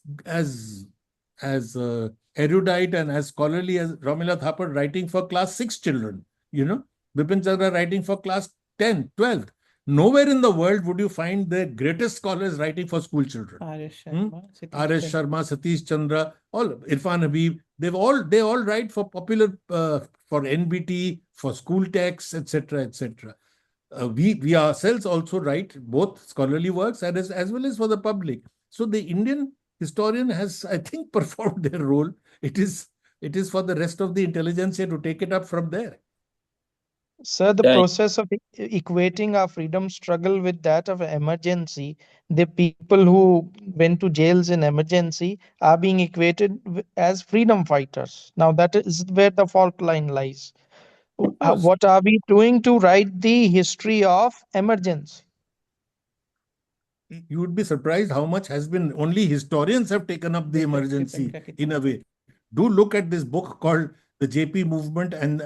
erudite and as scholarly as Ramila Thapar writing for class 6 children, Bipin Chandra writing for class 10, 12. Nowhere in the world would you find the greatest scholars writing for school children. R.S. Hmm? Sharma, Satish R.S. Chandra. Sharma, Satish Chandra, all Irfan Habib, they all write for popular, for NBT, for school texts, etc., etc. We ourselves also write both scholarly works as well as for the public. So the Indian historian has, I think, performed their role. It is for the rest of the intelligentsia to take it up from there. Sir, the Thank process of equating our freedom struggle with that of emergency, the people who went to jails in emergency are being equated as freedom fighters. Now, that is where the fault line lies. Of course. What are we doing to write the history of emergency? You would be surprised how much has been, only historians have taken up the Bipin emergency Kakati. in a way. Do look at this book called The JP Movement and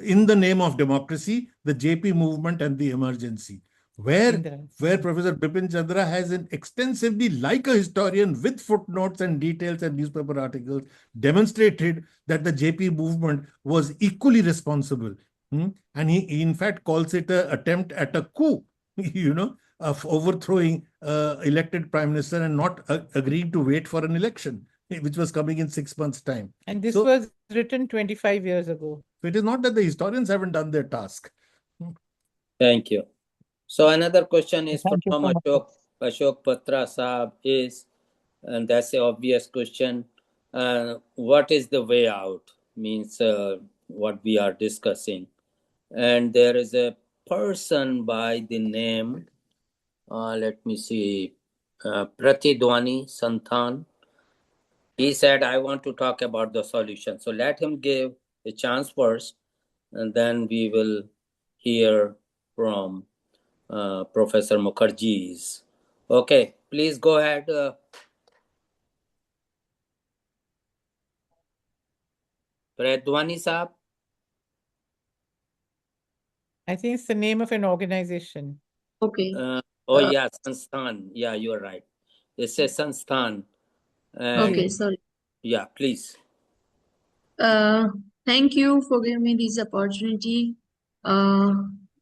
In the Name of Democracy, The JP Movement and the Emergency, where Indira. Professor Bipin Chandra has extensively, like a historian with footnotes and details and newspaper articles, demonstrated that the JP movement was equally responsible. And he in fact calls it an attempt at a coup, of overthrowing elected prime minister and not agreeing to wait for an election, which was coming in 6 months' time. And this So was written 25 years ago. it is not that the historians haven't done their task. Thank you. So another question is Thank you from so much. Ashok Patra Saab is, and that's the obvious question, what is the way out? Means what we are discussing. And there is a person by the name, let me see, Pratidwani Santhan. He said, I want to talk about the solution. So let him give a chance first, and then we will hear from Professor Mukherjee's. Okay, please go ahead. Pratidwani Saab. I think it's the name of an organization. Okay. Yeah, Sansthan. Yeah, you're right. It says Sansthan. Okay, sorry. Yeah, please. Thank you for giving me this opportunity.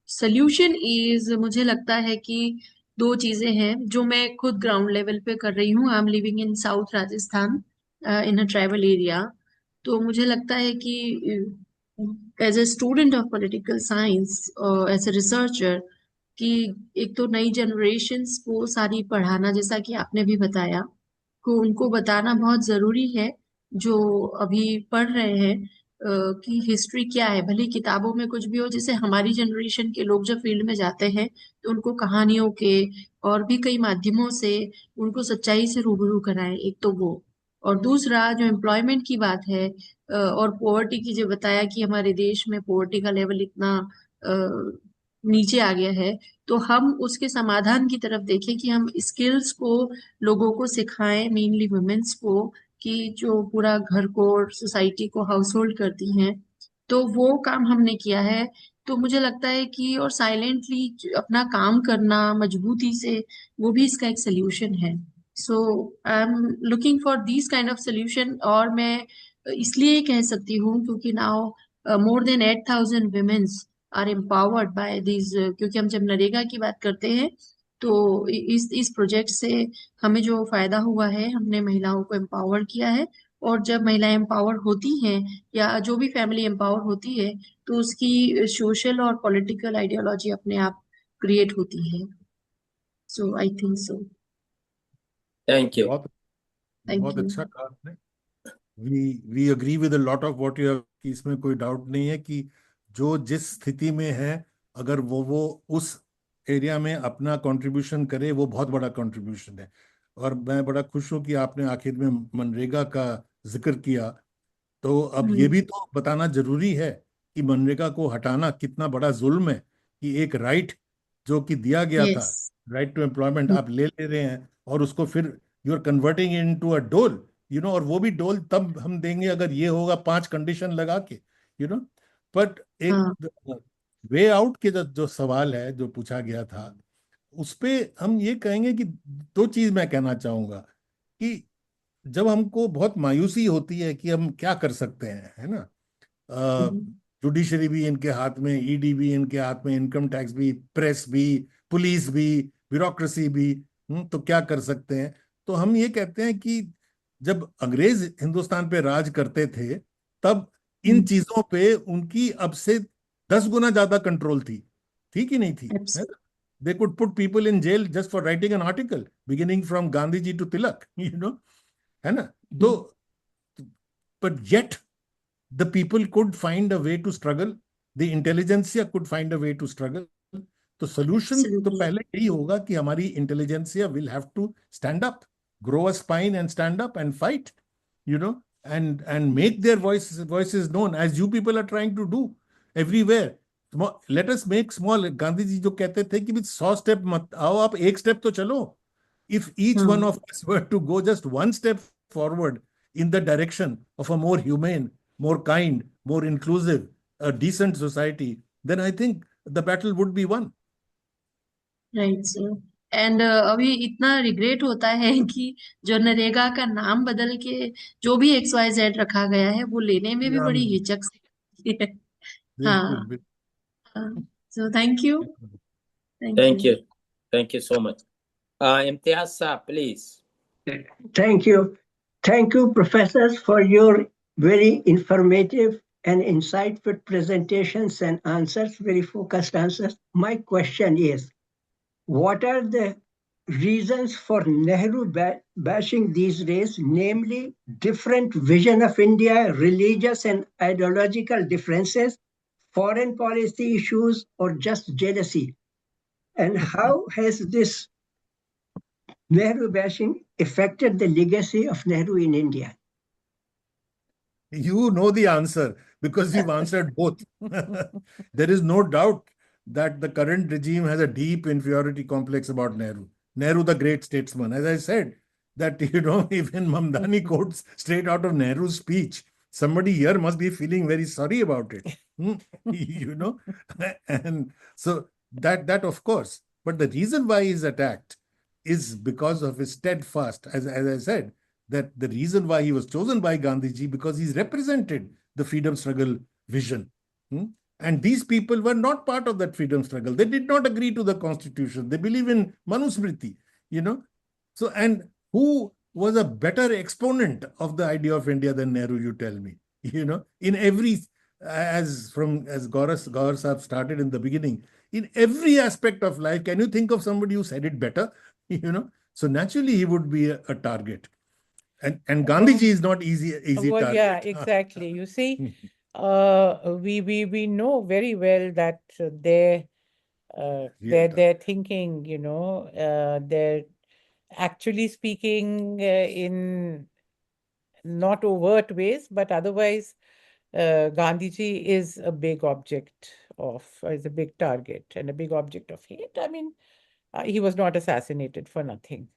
Solution is, मुझे लगता है कि दो चीजें हैं जो मैं खुद ग्राउंड लेवल पे कर रही हूँ. I am living in south Rajasthan in a tribal area. तो मुझे लगता है कि as a student of political science और एज ए रिसर्चर कि एक तो नई जनरेशन्स को सारी पढ़ाना, जैसा कि आपने भी बताया, को उनको बताना बहुत जरूरी है जो अभी पढ़ रहे हैं कि हिस्ट्री क्या है. भले किताबों में कुछ भी हो, जैसे हमारी जनरेशन के लोग जब फील्ड में जाते हैं तो उनको कहानियों के और भी कई माध्यमों से उनको सच्चाई से रूबरू कराएं. एक तो वो, और दूसरा जो एम्प्लॉयमेंट की बात है और पॉवर्टी की, जो बताया कि हमारे देश में पॉवर्टी का लेवल इतना नीचे आ गया है, तो हम उसके समाधान की तरफ देखें कि हम स्किल्स को लोगों को सिखाएं, मेनली वुमेन्स को, कि जो पूरा घर को और सोसाइटी को हाउस होल्ड करती हैं. तो वो काम हमने किया है. तो मुझे लगता है कि और साइलेंटली अपना काम करना मजबूती से, वो भी इसका एक सोल्यूशन है. So I am looking for this kind of solution. और मैं इसलिए कह सकती हूँ क्योंकि now more than 8,000 women are empowered by this. क्योंकि हम जब नरेगा की बात करते हैं तो इस प्रोजेक्ट से हमें जो फायदा हुआ है, हमने महिलाओं को एम्पावर किया है। और जब महिलाएं एम्पावर होती हैं या जो भी फैमिली एम्पावर होती है, तो उसकी सोशल और पॉलिटिकल आइडियोलॉजी अपने आप क्रिएट होती है। So I think so. Thank you. बहुत थैंक बहुत यू। अच्छा कहा आपने। We agree with a lot of what you have, इसमें कोई डाउट नहीं है कि जो जिस स्थिति में है, अगर वो उस एरिया में अपना कंट्रीब्यूशन करे, वो बहुत बड़ा कंट्रीब्यूशन है। और मैं बड़ा खुश हूं कि आपने आखिर में मनरेगा का जिक्र किया। तो अब ये भी तो बताना जरूरी है कि मनरेगा को हटाना कितना बड़ा जुल्म है, कि एक राइट जो कि दिया गया था, यस। राइट टू एम्प्लॉयमेंट, आप ले रहे हैं और उसको फिर you are converting into a dough, और वो भी डोल तब हम देंगे अगर ये होगा 5 कंडीशन लगा के, यू नो बट एक हाँ। वे आउट के जो सवाल है जो पूछा गया था, उस पे हम ये कहेंगे कि दो चीज मैं कहना चाहूंगा कि जब हमको बहुत मायूसी होती है कि हम क्या कर सकते हैं, है ना, जुडिशरी भी इनके हाथ में, ईडी भी इनके हाथ में, इनकम टैक्स भी, प्रेस भी, पुलिस भी, ब्यूरोक्रेसी भी, तो क्या कर सकते हैं। तो हम ये कहते हैं कि जब अंग्रेज हिंदुस्तान पे राज करते थे, तब इन चीजों पे उनकी अब से 10 गुना ज्यादा कंट्रोल थी कि नहीं थी, है ना? They could put people in jail just for writing an article, beginning from Gandhi ji to Tilak, है ना? तो but yet the people could find a way to struggle, the intelligentsia could find a way to struggle. तो solution तो absolutely. पहले यही होगा कि हमारी intelligentsia will have to stand up, grow a spine and stand up and fight, and make their voices known, as you people are trying to do everywhere. Let us make small. Gandhi ji जो कहते थे कि 100 step मत आओ, आप एक step तो चलो. If each one हाँ। of us were to go just one step forward in the direction of a more humane, more kind, more inclusive, a decent society, then I think the battle would be won. Right sir. And अभी इतना regret होता है कि जो नरेगा का नाम बदल के जो भी XYZ रखा गया है, वो लेने में भी राम बड़ी जी, हिचक सी लगती है। बिल्कुल हाँ। So thank you. बिल्कुल। Thank Thank you. you. Thank you so much. Imtiaz Saab, please. Thank you. Thank you, professors, for your very informative and insightful presentations and answers, very focused answers. My question is, what are the reasons for Nehru bashing these days, namely different vision of India, religious and ideological differences, foreign policy issues, or just jealousy? And how has this Nehru bashing affected the legacy of Nehru in India? You know the answer because you've answered both. There is no doubt that the current regime has a deep inferiority complex about Nehru. Nehru, the great statesman. As I said, that, even Mamdani quotes straight out of Nehru's speech. Somebody here must be feeling very sorry about it. you know, and so that of course. But the reason why he's attacked is because of his steadfast, as I said, that the reason why he was chosen by Gandhiji, because he's represented the freedom struggle vision. And these people were not part of that freedom struggle. They did not agree to the constitution. They believe in Manusmriti, you know. So, and who was a better exponent of the idea of India than Nehru, you tell me, in every, as Gaur Sahib started in the beginning, in every aspect of life. Can you think of somebody who said it better? So naturally he would be a target. And Gandhiji is not easy Well, yeah, target. exactly. You see, we know very well that their thinking, they're actually speaking in not overt ways, but otherwise, Gandhiji is a big is a big target and a big object of hate. I mean, he was not assassinated for nothing.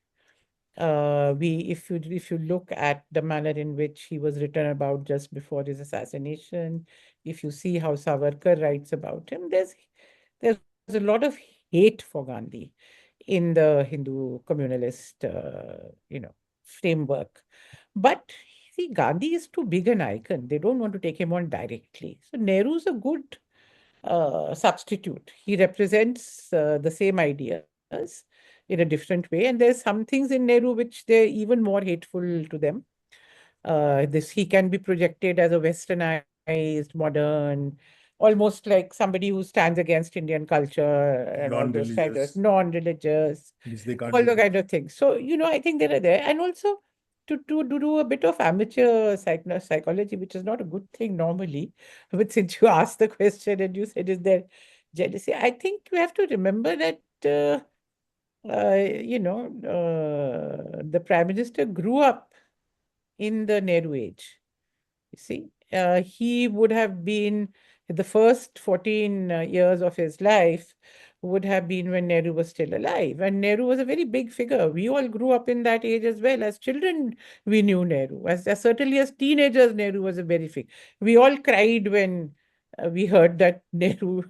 If you look at the manner in which he was written about just before his assassination, if you see how Savarkar writes about him, there's a lot of hate for Gandhi in the Hindu communalist framework. But see, Gandhi is too big an icon. They don't want to take him on directly. So Nehru's a good substitute. He represents the same ideas, in a different way. And there's some things in Nehru which they're even more hateful to them. He can be projected as a westernized, modern, almost like somebody who stands against Indian culture and all those kind of Non-religious, non-religious, which they can't all be. the kind of things. So, I think they are there. And also to do a bit of amateur psychology, which is not a good thing normally. But since you asked the question and you said, is there jealousy? I think you have to remember that, the Prime Minister grew up in the Nehru age. You see, he would have been the first 14 years of his life would have been when Nehru was still alive. And Nehru was a very big figure. We all grew up in that age as well. As children, we knew Nehru. As certainly as teenagers, Nehru was a very big. We all cried when we heard that Nehru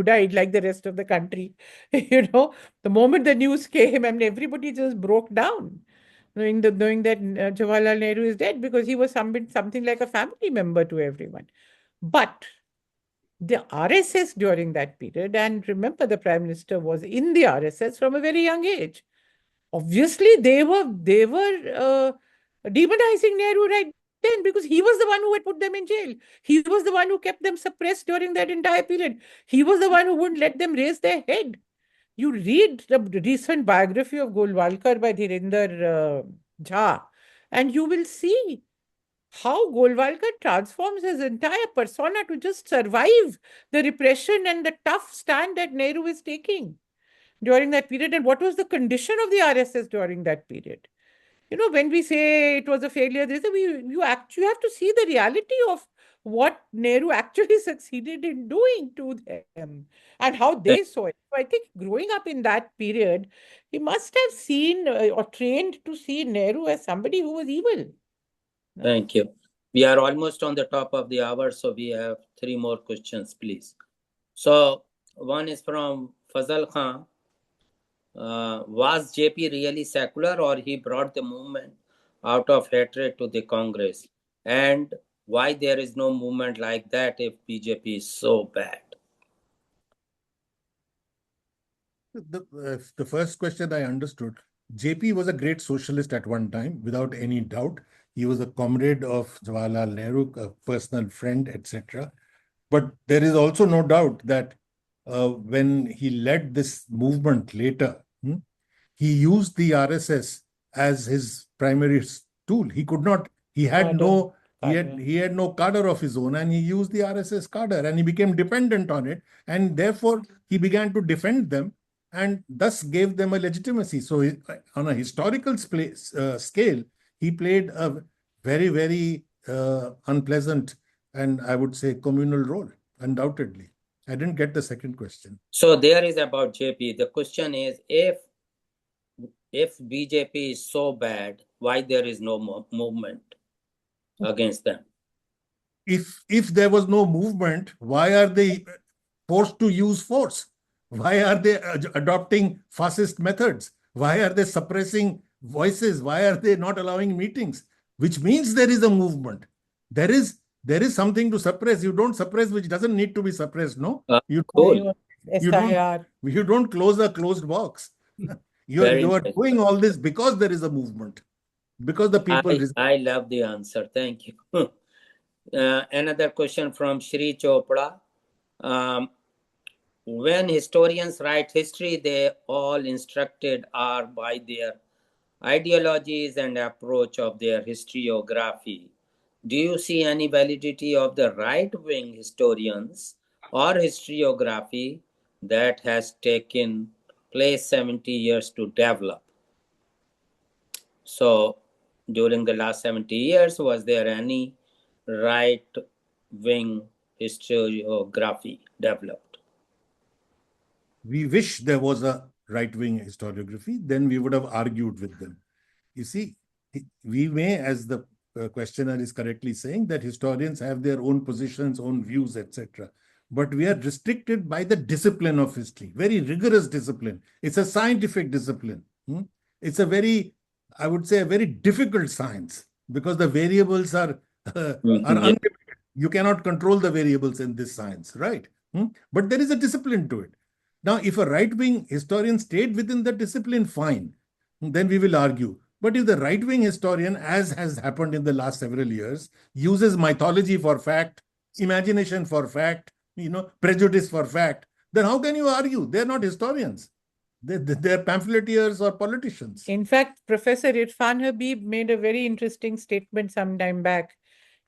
died, like the rest of the country. The moment the news came, I mean, everybody just broke down knowing that Jawaharlal Nehru is dead, because he was something like a family member to everyone. But the RSS during that period, and remember, the Prime Minister was in the RSS from a very young age. Obviously, they were demonizing Nehru right then, because he was the one who had put them in jail. He was the one who kept them suppressed during that entire period. He was the one who wouldn't let them raise their head. You read the recent biography of Golwalkar by Dhirendra Jha, and you will see how Golwalkar transforms his entire persona to just survive the repression and the tough stand that Nehru is taking during that period. And what was the condition of the RSS during that period? When we say it was a failure, you actually have to see the reality of what Nehru actually succeeded in doing to them and how they saw it. So I think growing up in that period, he must have seen or trained to see Nehru as somebody who was evil. Thank you. We are almost on the top of the hour, so we have 3 more questions, please. So one is from Fazal Khan. Was JP really secular, or he brought the movement out of hatred to the Congress? And why there is no movement like that if BJP is so bad? The first question I understood. JP was a great socialist at one time, without any doubt. He was a comrade of Jawaharlal Nehru, a personal friend, etc. But there is also no doubt that when he led this movement later, he used the RSS as his primary tool. He could not, he had no cadre of his own, and he used the RSS cadre, and he became dependent on it, and therefore he began to defend them and thus gave them a legitimacy. So on a historical scale, he played a very, very unpleasant and I would say communal role, undoubtedly. I didn't get the second question. So there is about JP. The question is, if BJP is so bad, why there is no movement against them? If there was no movement, why are they forced to use force? Why are they adopting fascist methods? Why are they suppressing voices? Why are they not allowing meetings? Which means there is a movement. There is something to suppress. You don't suppress which doesn't need to be suppressed, no? You don't close a closed box. You are doing all this because there is a movement. Because the people... I love the answer. Thank you. Another question from Shri Chopra. When historians write history, they all instructed are by their ideologies and approach of their historiography. Do you see any validity of the right-wing historians or historiography that has taken place 70 years to develop? So during the last 70 years, was there any right-wing historiography developed? We wish there was a right-wing historiography, then we would have argued with them. You see, we may, as the questioner is correctly saying, that historians have their own positions, own views, etc. But we are restricted by the discipline of history, very rigorous discipline. It's a scientific discipline. It's a very, I would say, a very difficult science, because the variables are unlimited. You cannot control the variables in this science, right? But there is a discipline to it. Now, if a right-wing historian stayed within the discipline, fine, then we will argue. But if the right-wing historian, as has happened in the last several years, uses mythology for fact, imagination for fact, prejudice for fact, then how can you argue? They're not historians. They're pamphleteers or politicians. In fact, Professor Irfan Habib made a very interesting statement some time back.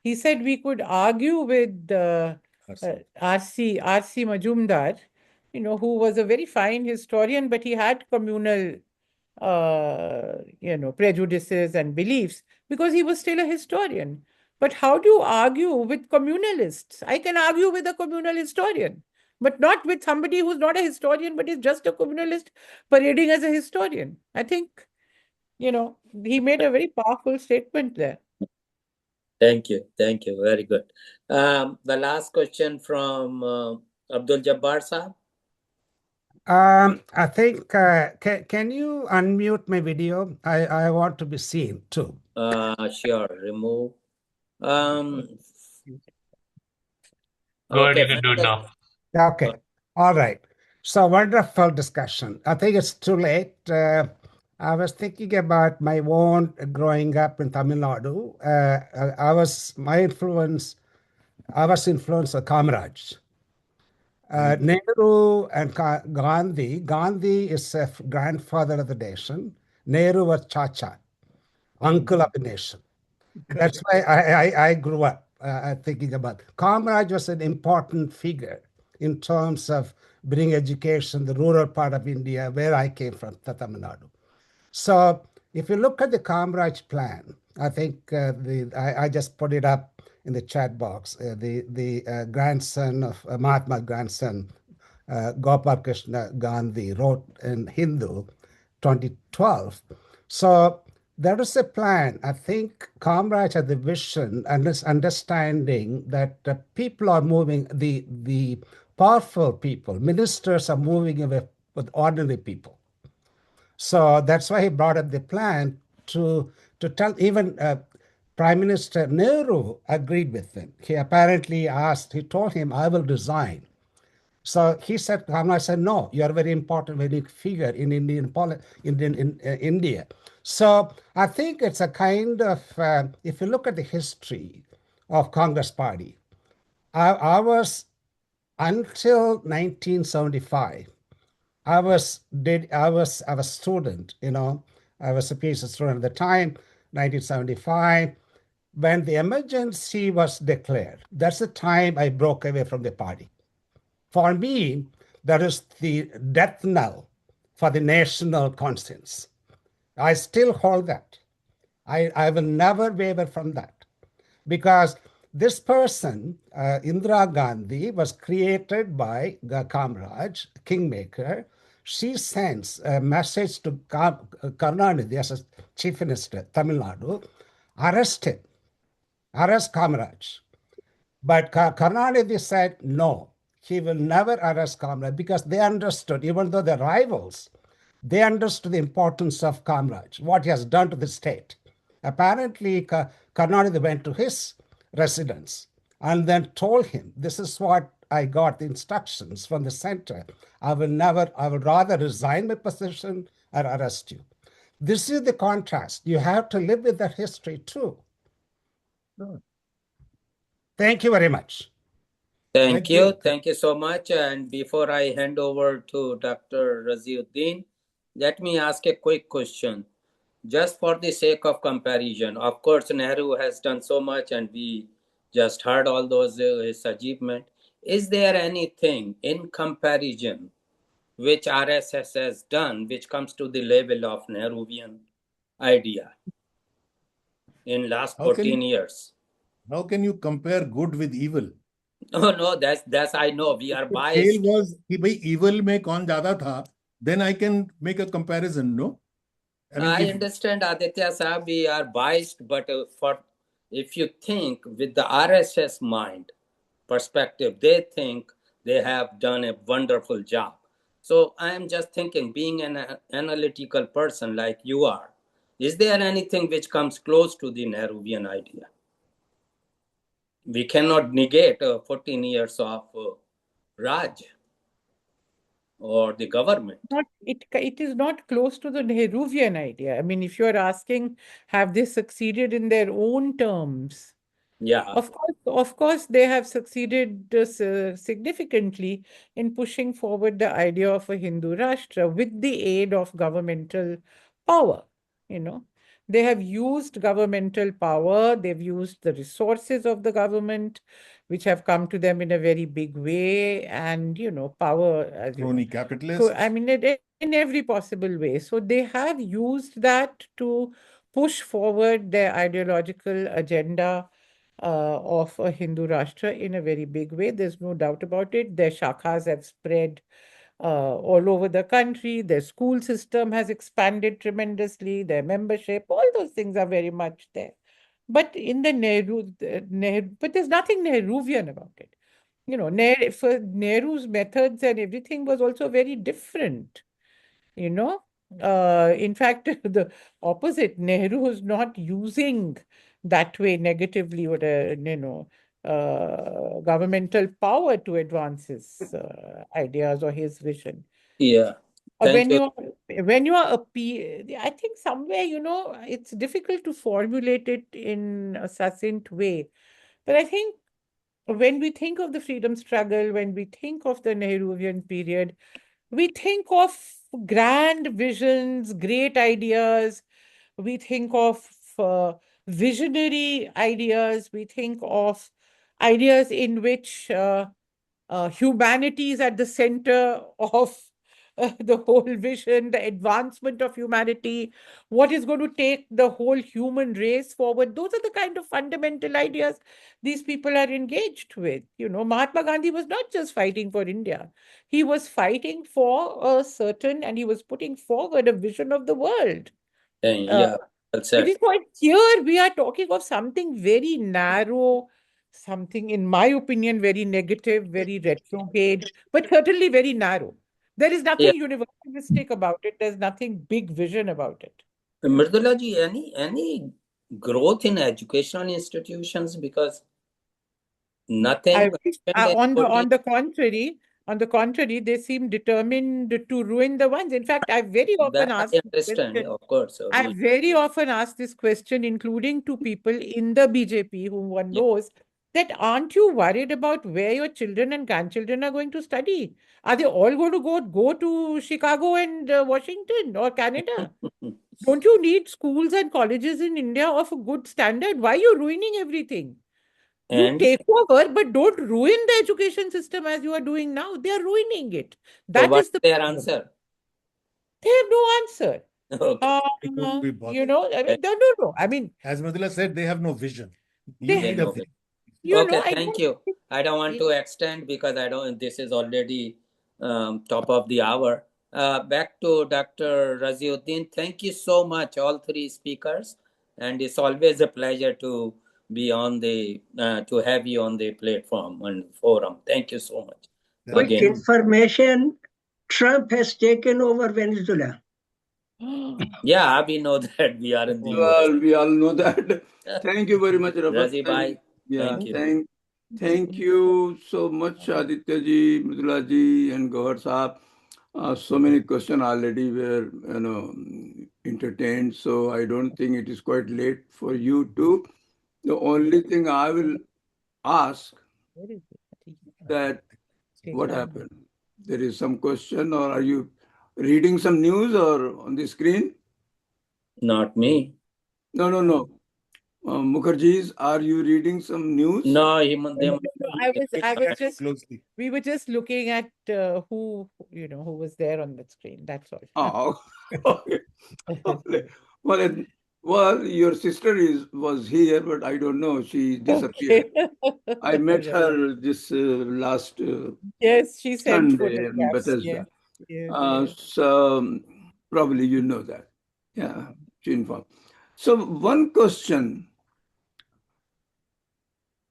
He said we could argue with R.C. Majumdar, who was a very fine historian, but he had communal, prejudices and beliefs because he was still a historian. But how do you argue with communalists? I can argue with a communal historian, but not with somebody who's not a historian, but is just a communalist parading as a historian. I think, he made a very powerful statement there. Thank you. Thank you. Very good. The last question from Abdul Jabbar Saab. I think, can you unmute my video? I want to be seen too. Sure. Remove. Go ahead, you can do it now. Okay. All right. So wonderful discussion. I think it's too late. I was thinking about my own growing up in Tamil Nadu. I was influenced by Kamaraj. Nehru and Gandhi. Gandhi is a grandfather of the nation. Nehru was Chacha, uncle of the nation. That's why I grew up thinking about. Kamaraj was an important figure in terms of bringing education, the rural part of India, where I came from, Tamil Nadu. So if you look at the Kamaraj plan, I think I just put it up in the chat box. The grandson of Mahatma grandson, Gopal Krishna Gandhi, wrote in Hindu 2012. So there is a plan. I think Kamaraj had the vision and this understanding that people are moving, the powerful people, ministers are moving away with ordinary people. So that's why he brought up the plan to tell, even Prime Minister Nehru agreed with him. He apparently told him, I will resign. So he said, Kamaraj said, no, you are a very important, very figure in India. So I think it's a kind of, if you look at the history of Congress Party, I was, until 1975, I was a student, I was a PhD student at the time, 1975, when the emergency was declared. That's the time I broke away from the party. For me, that is the death knell for the national conscience. I still hold that. I will never waver from that, because this person, Indira Gandhi, was created by Kamaraj, kingmaker. She sends a message to Karunanidhi as a chief minister, Tamil Nadu, arrest Kamaraj. But Karunanidhi said, no, he will never arrest Kamaraj, because they understood, even though they're rivals, they understood the importance of Kamaraj, what he has done to the state. Apparently, Karunanidhi went to his residence and then told him, this is what I got the instructions from the center. I will rather resign my position or arrest you. This is the contrast. You have to live with that history too. Thank you very much. Thank you. Thank you so much. And before I hand over to Dr. Raziuddin, let me ask a quick question. Just for the sake of comparison, of course, Nehru has done so much and we just heard all those his achievements. Is there anything in comparison which RSS has done which comes to the level of Nehruvian idea in last 14 years? How can you compare good with evil? No, that's I know we are biased. Scale was कि भाई evil में कौन ज़्यादा था? Then I can make a comparison, no? I understand, Aditya Saab, we are biased, but if you think with the RSS mind perspective, they think they have done a wonderful job. So I am just thinking, being an analytical person like you are, is there anything which comes close to the Nehruvian idea? We cannot negate 14 years of Raj. or the government. It is not close to the Nehruvian idea. I mean, if you're asking, have they succeeded in their own terms? Yeah. Of course, they have succeeded significantly in pushing forward the idea of a Hindu Rashtra with the aid of governmental power. You know, they have used governmental power, they've used the resources of the government, which have come to them in a very big way, and, power, as you Crony know. capitalists. I mean, in every possible way. So they have used that to push forward their ideological agenda of a Hindu Rashtra in a very big way. There's no doubt about it. Their shakhas have spread all over the country. Their school system has expanded tremendously. Their membership, all those things are very much there. But in the Nehru, but there's nothing Nehruvian about it. For Nehru's methods and everything was also very different. You know, in fact, the opposite, Nehru was not using that way negatively what governmental power to advance his ideas or his vision. Yeah. Thank When you. you are I think somewhere, it's difficult to formulate it in a succinct way. But I think when we think of the freedom struggle, when we think of the Nehruvian period, we think of grand visions, great ideas. We think of visionary ideas. We think of ideas in which humanity is at the center of the whole vision, the advancement of humanity, what is going to take the whole human race forward. Those are the kind of fundamental ideas these people are engaged with. Mahatma Gandhi was not just fighting for India, he was fighting for a certain, and he was putting forward a vision of the world. Yeah, well It is said. quite here we are talking of something very narrow, something, in my opinion, very negative, very retrograde, but certainly very narrow. There is Yeah. nothing universalistic about it. There's nothing big vision about it. Mridula ji, any growth in educational institutions, because I nothing wish, mentioned on the contrary, they seem determined to ruin the ones. In fact, I've very often that I asked this understand, question. of course. So I very often ask this question, including to people in the BJP whom one yeah. knows, that aren't you worried about where your children and grandchildren are going to study? Are they all going to go to Chicago and Washington or Canada? Don't you need schools and colleges in India of a good standard? Why are you ruining everything? You And take over, but don't ruin the education system as you are doing now. They are ruining it. so That what's is the their problem. answer? They have no answer. Okay. They won't be bothered. I mean, no. I mean, As Mridula said, they have no vision. You they, They need a know vision. it. Okay, I thank don't you. think I don't want to extend because this is already top of the hour. Back to Dr. Raziuddin. Thank you so much, all three speakers. And it's always a pleasure to be to have you on the platform and forum. Thank you so much. Quick Again. information, Trump has taken over Venezuela. Yeah, we know that we are in the US. Well, we all know that. Thank you very much, Rafat. Razi bhai, thank you. Thank you so much, Aditya ji, Mridula ji, and Gawar Saab. So many questions already were, entertained. So I don't think it is quite late for you too. The only thing I will ask that what happened? There is some question, or are you reading some news or on the screen? Not me. No. Mukherjee's, are you reading some news? No, I was just closely. we were just looking at who was there on the screen. That's all. Oh, okay. Well, your sister was here, but I don't know. She disappeared. Okay. I met Right. her this last Yes, she sent Sunday in photographs. Bethesda. Yes. So probably you know that. Yeah, she informed. So one question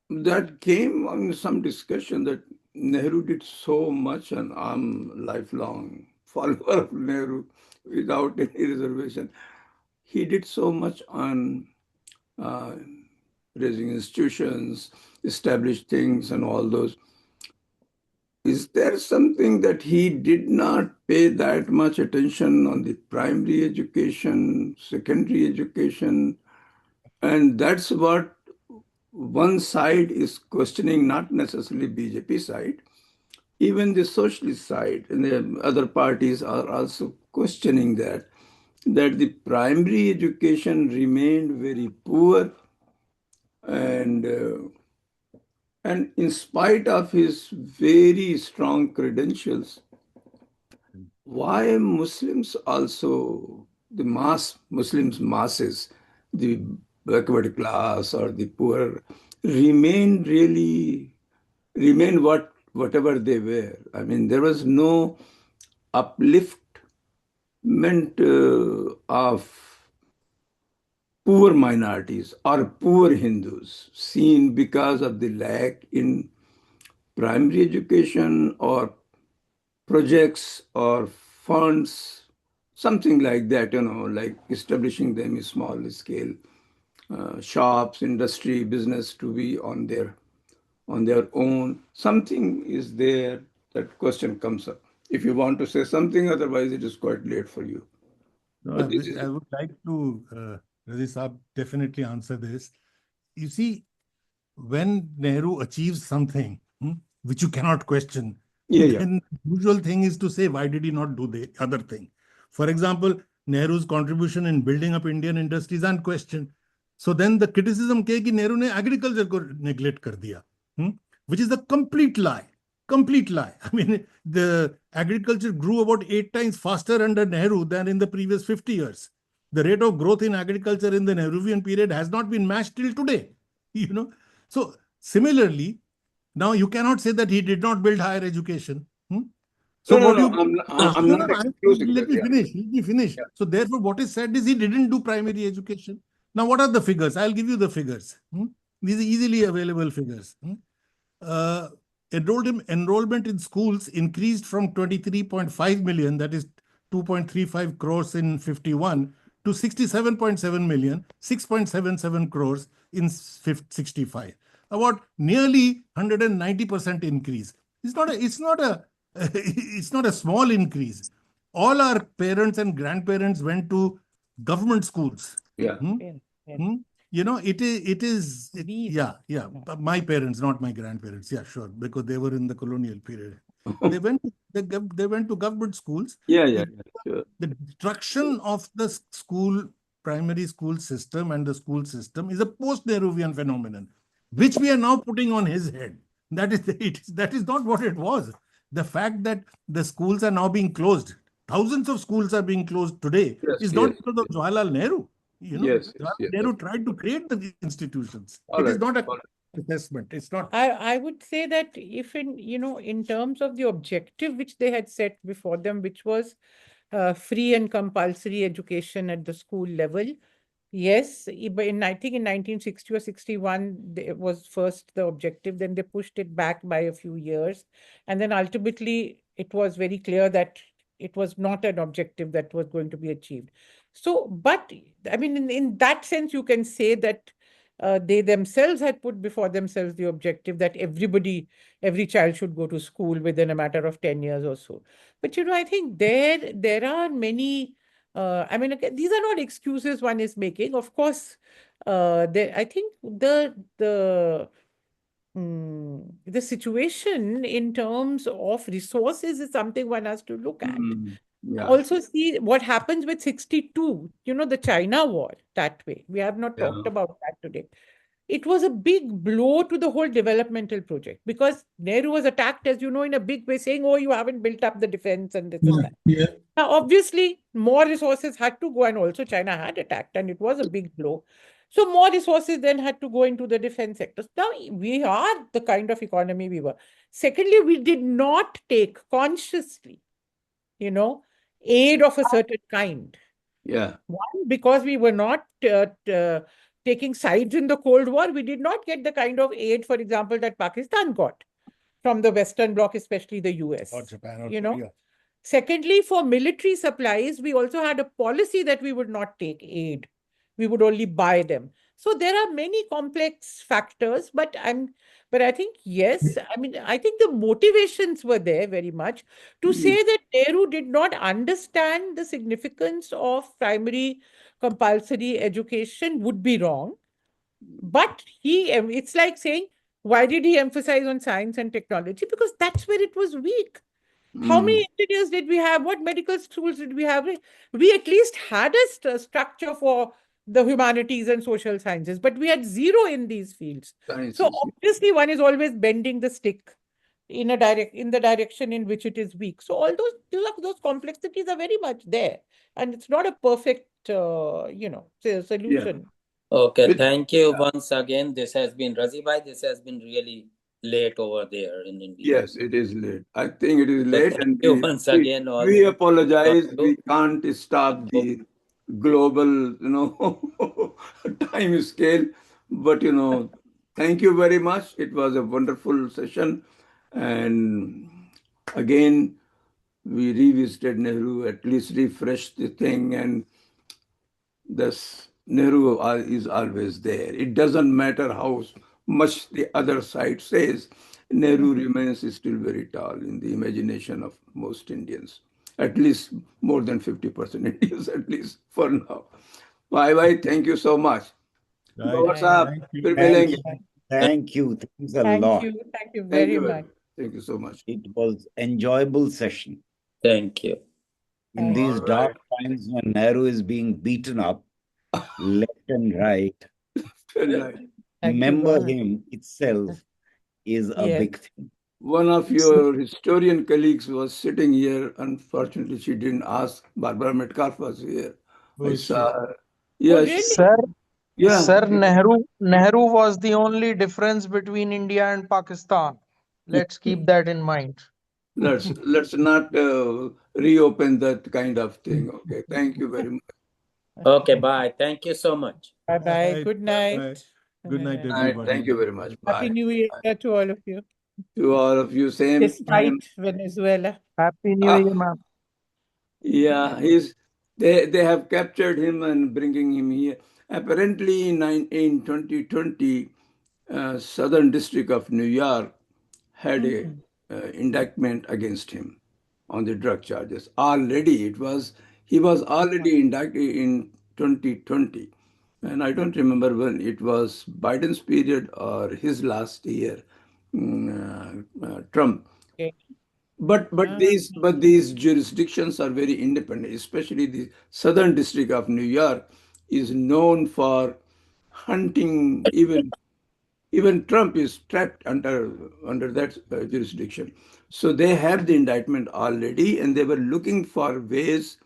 that came on some discussion that Nehru did so much, and I'm lifelong follower of Nehru without any reservation. He did so much on uh, raising institutions, established things, and all those. is there something that he did not pay that much attention on the primary education, secondary education? And that's what one side is questioning, not necessarily BJP side. Even the socialist side and the other parties are also questioning that the primary education remained very poor, and in spite of his very strong credentials, why Muslims also, the masses, the backward class or the poor, remain whatever they were. I mean, there was no upliftment of poor minorities or poor Hindus seen because of the lack in primary education or projects or funds, something like that, like establishing them in small scale shops, industry, business to be on their own. Something is there, that question comes up. If you want to say something, otherwise it is quite late for you. No, But this is I would like to, Razi Saab, definitely answer this. You see, when Nehru achieves something which you cannot question, yeah. then the usual thing is to say, why did he not do the other thing? For example, Nehru's contribution in building up Indian industries unquestioned. So then the criticism came कि Nehru ने agriculture को neglect कर दिया, which is a complete lie. Complete lie. I mean, the agriculture grew about 8 times faster under Nehru than in the previous 50 years. The rate of growth in agriculture in the Nehruvian period has not been matched till today. You know, so similarly, now you cannot say that he did not build higher education. So No, no, what no. you I'm no, no, not excusing let that. me Yeah. finish. Let me finish. Yeah. So therefore, what is said is he didn't do primary education. Now, what are the figures? I'll give you the figures. These are easily available figures. Uh, enrollment in schools increased from 23.5 million, that is 2.35 crores in 51, to 67.7 million, 6.77 crores in 65. About nearly 190% increase. It's not a small increase. All our parents and grandparents went to government schools. Yeah. My parents, not my grandparents. Yeah, sure, because they were in the colonial period. They went to government schools. Yeah. Sure. The destruction of the primary school system and the school system is a post-Nehruvian phenomenon, which we are now putting on his head. That is not what it was. The fact that the schools are now being closed, thousands of schools are being closed today, is not because of Jawaharlal Nehru. Yes. Nehru tried to create the institutions. All It is right. not a assessment. It's not. I would say that if in terms of the objective which they had set before them, which was free and compulsory education at the school level, yes, but I think in 1960 or 61, it was first the objective, then they pushed it back by a few years. And then ultimately, it was very clear that it was not an objective that was going to be achieved. So, but I mean, in that sense, you can say that they themselves had put before themselves the objective that every child should go to school within a matter of 10 years or so. But, I think there are many I mean, again, these are not excuses one is making. Of course, I think the situation in terms of resources is something one has to look at. Yeah. Also, see what happens with 62, the China war that way. We have not talked about that today. It was a big blow to the whole developmental project because Nehru was attacked, as you know, in a big way, saying, oh, you haven't built up the defense and this and that. Yeah. Now, obviously, more resources had to go, and also China had attacked, and it was a big blow. So more resources then had to go into the defense sectors. Now, we are the kind of economy we were. Secondly, we did not take consciously, aid of a certain kind. Yeah. One, because we were not taking sides in the Cold War, we did not get the kind of aid, for example, that Pakistan got from the Western Bloc, especially the US. Or Japan or Korea. Secondly, for military supplies, we also had a policy that we would not take aid we would only buy them. So there are many complex factors, but I think, yes, I mean, I think the motivations were there very much. To say that Nehru did not understand the significance of primary compulsory education would be wrong. But it's like saying, why did he emphasize on science and technology? Because that's where it was weak. How many engineers did we have? What medical schools did we have? We at least had a structure for the humanities and social sciences, but we had zero in these fields. So Sciences. obviously, one is always bending the stick in the direction in which it is weak. So all those complexities are very much there, and it's not a perfect, solution. Okay, thank you once again. This has been Razibhai. This has been really late over there in India. Yes, it is late. I think it is So late, thank and you once again, we all apologize. of We you. can't stop the global, time scale. But thank you very much. It was a wonderful session, and again, we revisited Nehru. At least refreshed the thing, and thus Nehru is always there. It doesn't matter how much the other side says, Nehru remains still very tall in the imagination of most Indians, at least more than 50% Indians, at least for now. Bye bye. Thank you so much. Right. What's up? Thank you. फिर Thank मिलेंगे. you. Thank you. Thanks a Thank lot. you. Thank you Thank very you. much. Thank you so much. It was enjoyable session. Thank you. In these All dark times when Nehru is being beaten up left and right, Very nice. Thank you, remember God. him itself is a Yes. big thing. One of your historian colleagues was sitting here. Unfortunately, she didn't ask. Barbara Metcalf was here. Who I is she? saw her. Oh, Yeah, really? yeah. Sir, Nehru was the only difference between India and Pakistan. Let's keep that in mind. Let's not reopen that kind of thing. Okay. Thank you very much. Okay, bye. Thank you so much. Bye-bye. Right. Good Bye. night. Good night, All right. everybody. Thank you very much. Happy Bye. New Year to all of you, To all of you, same. despite Venezuela. Happy New Ah, Year, ma'am. yeah, they have captured him and bringing him here. Apparently, in 2020, Southern District of New York had a indictment against him on the drug charges. He was already indicted in 2020, and I don't remember when it was Biden's period or his last year, Trump. Okay. But these jurisdictions are very independent, especially the Southern District of New York is known for hunting. Even Trump is trapped under that jurisdiction. So they have the indictment already, and they were looking for ways.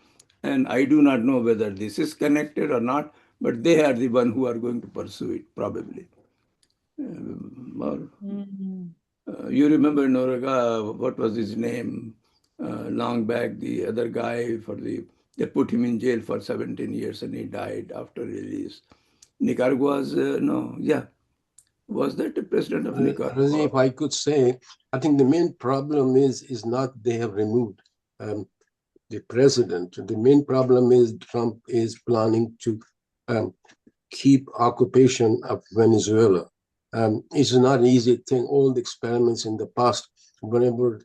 And I do not know whether this is connected or not, but they are the one who are going to pursue it probably. Or you remember Noraga, what was his name? Long back, the other guy they put him in jail for 17 years and he died after release. Nicaragua's, no, yeah. Was that the president of Nicaragua? Razi, if I could say, I think the main problem is not they have removed the president. The main problem is Trump is planning to keep occupation of Venezuela. It's not an easy thing. All the experiments in the past, whenever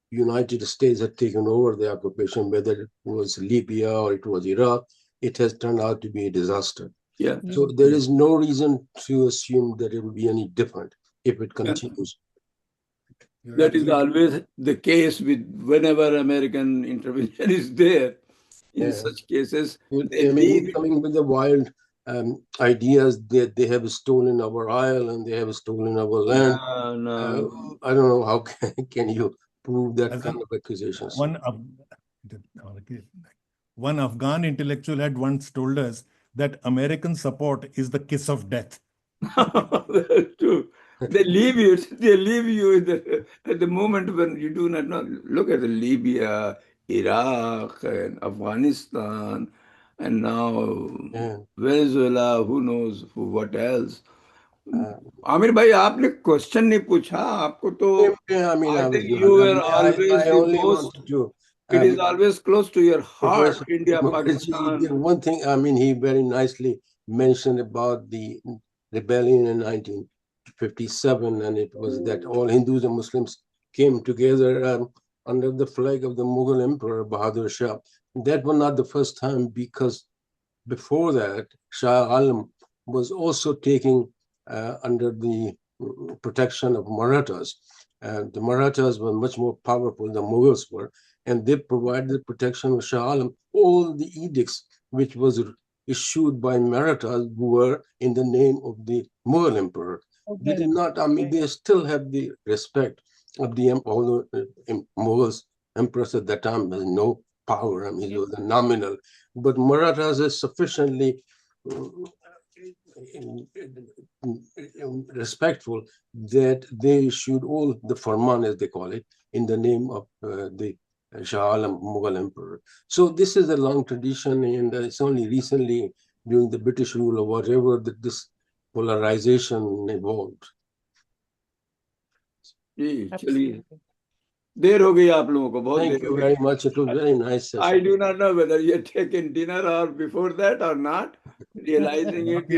United States had taken over the occupation, whether it was Libya or it was Iraq, it has turned out to be a disaster. Yeah. So there is no reason to assume that it will be any different if it continues. That is always the case with whenever American intervention is there. In such cases, they leave it. Coming with the wild ideas that they have stolen our oil and they have stolen our land. No. I don't know how can you prove that kind of accusations. One Afghan intellectual had once told us that American support is the kiss of death. That's true. They leave you at the moment when you do not know. Look at Libya, Iraq, and Afghanistan, and now Venezuela, who knows what else. Aamir भाई आपने question नहीं पूछा आपको तो I think you were always the most it is always close to your heart, India, Pakistan. One thing, he very nicely mentioned about the rebellion in 1957, and it was that all Hindus and Muslims came together under the flag of the Mughal Emperor Bahadur Shah. That was not the first time, because before that, Shah Alam was also taking under the protection of Marathas. The Marathas were much more powerful than Mughals were, and they provided the protection of Shah Alam. All the edicts which was issued by Marathas were in the name of the Mughal emperor. They did not, I mean, they still have the respect of the all the Mughals. Emperors at that time has no power. I mean, he was nominal, but Marathas is sufficiently respectful that they issued all the farman, as they call it, in the name of the Shah Alam Mughal emperor. So this is a long tradition, and it's only recently during the British rule or whatever that this polarization evolved. चलिए देर हो गई आप लोगों को बहुत Thank you very much. It was very nice session. I do not know whether you had taken dinner or before that or not, realizing it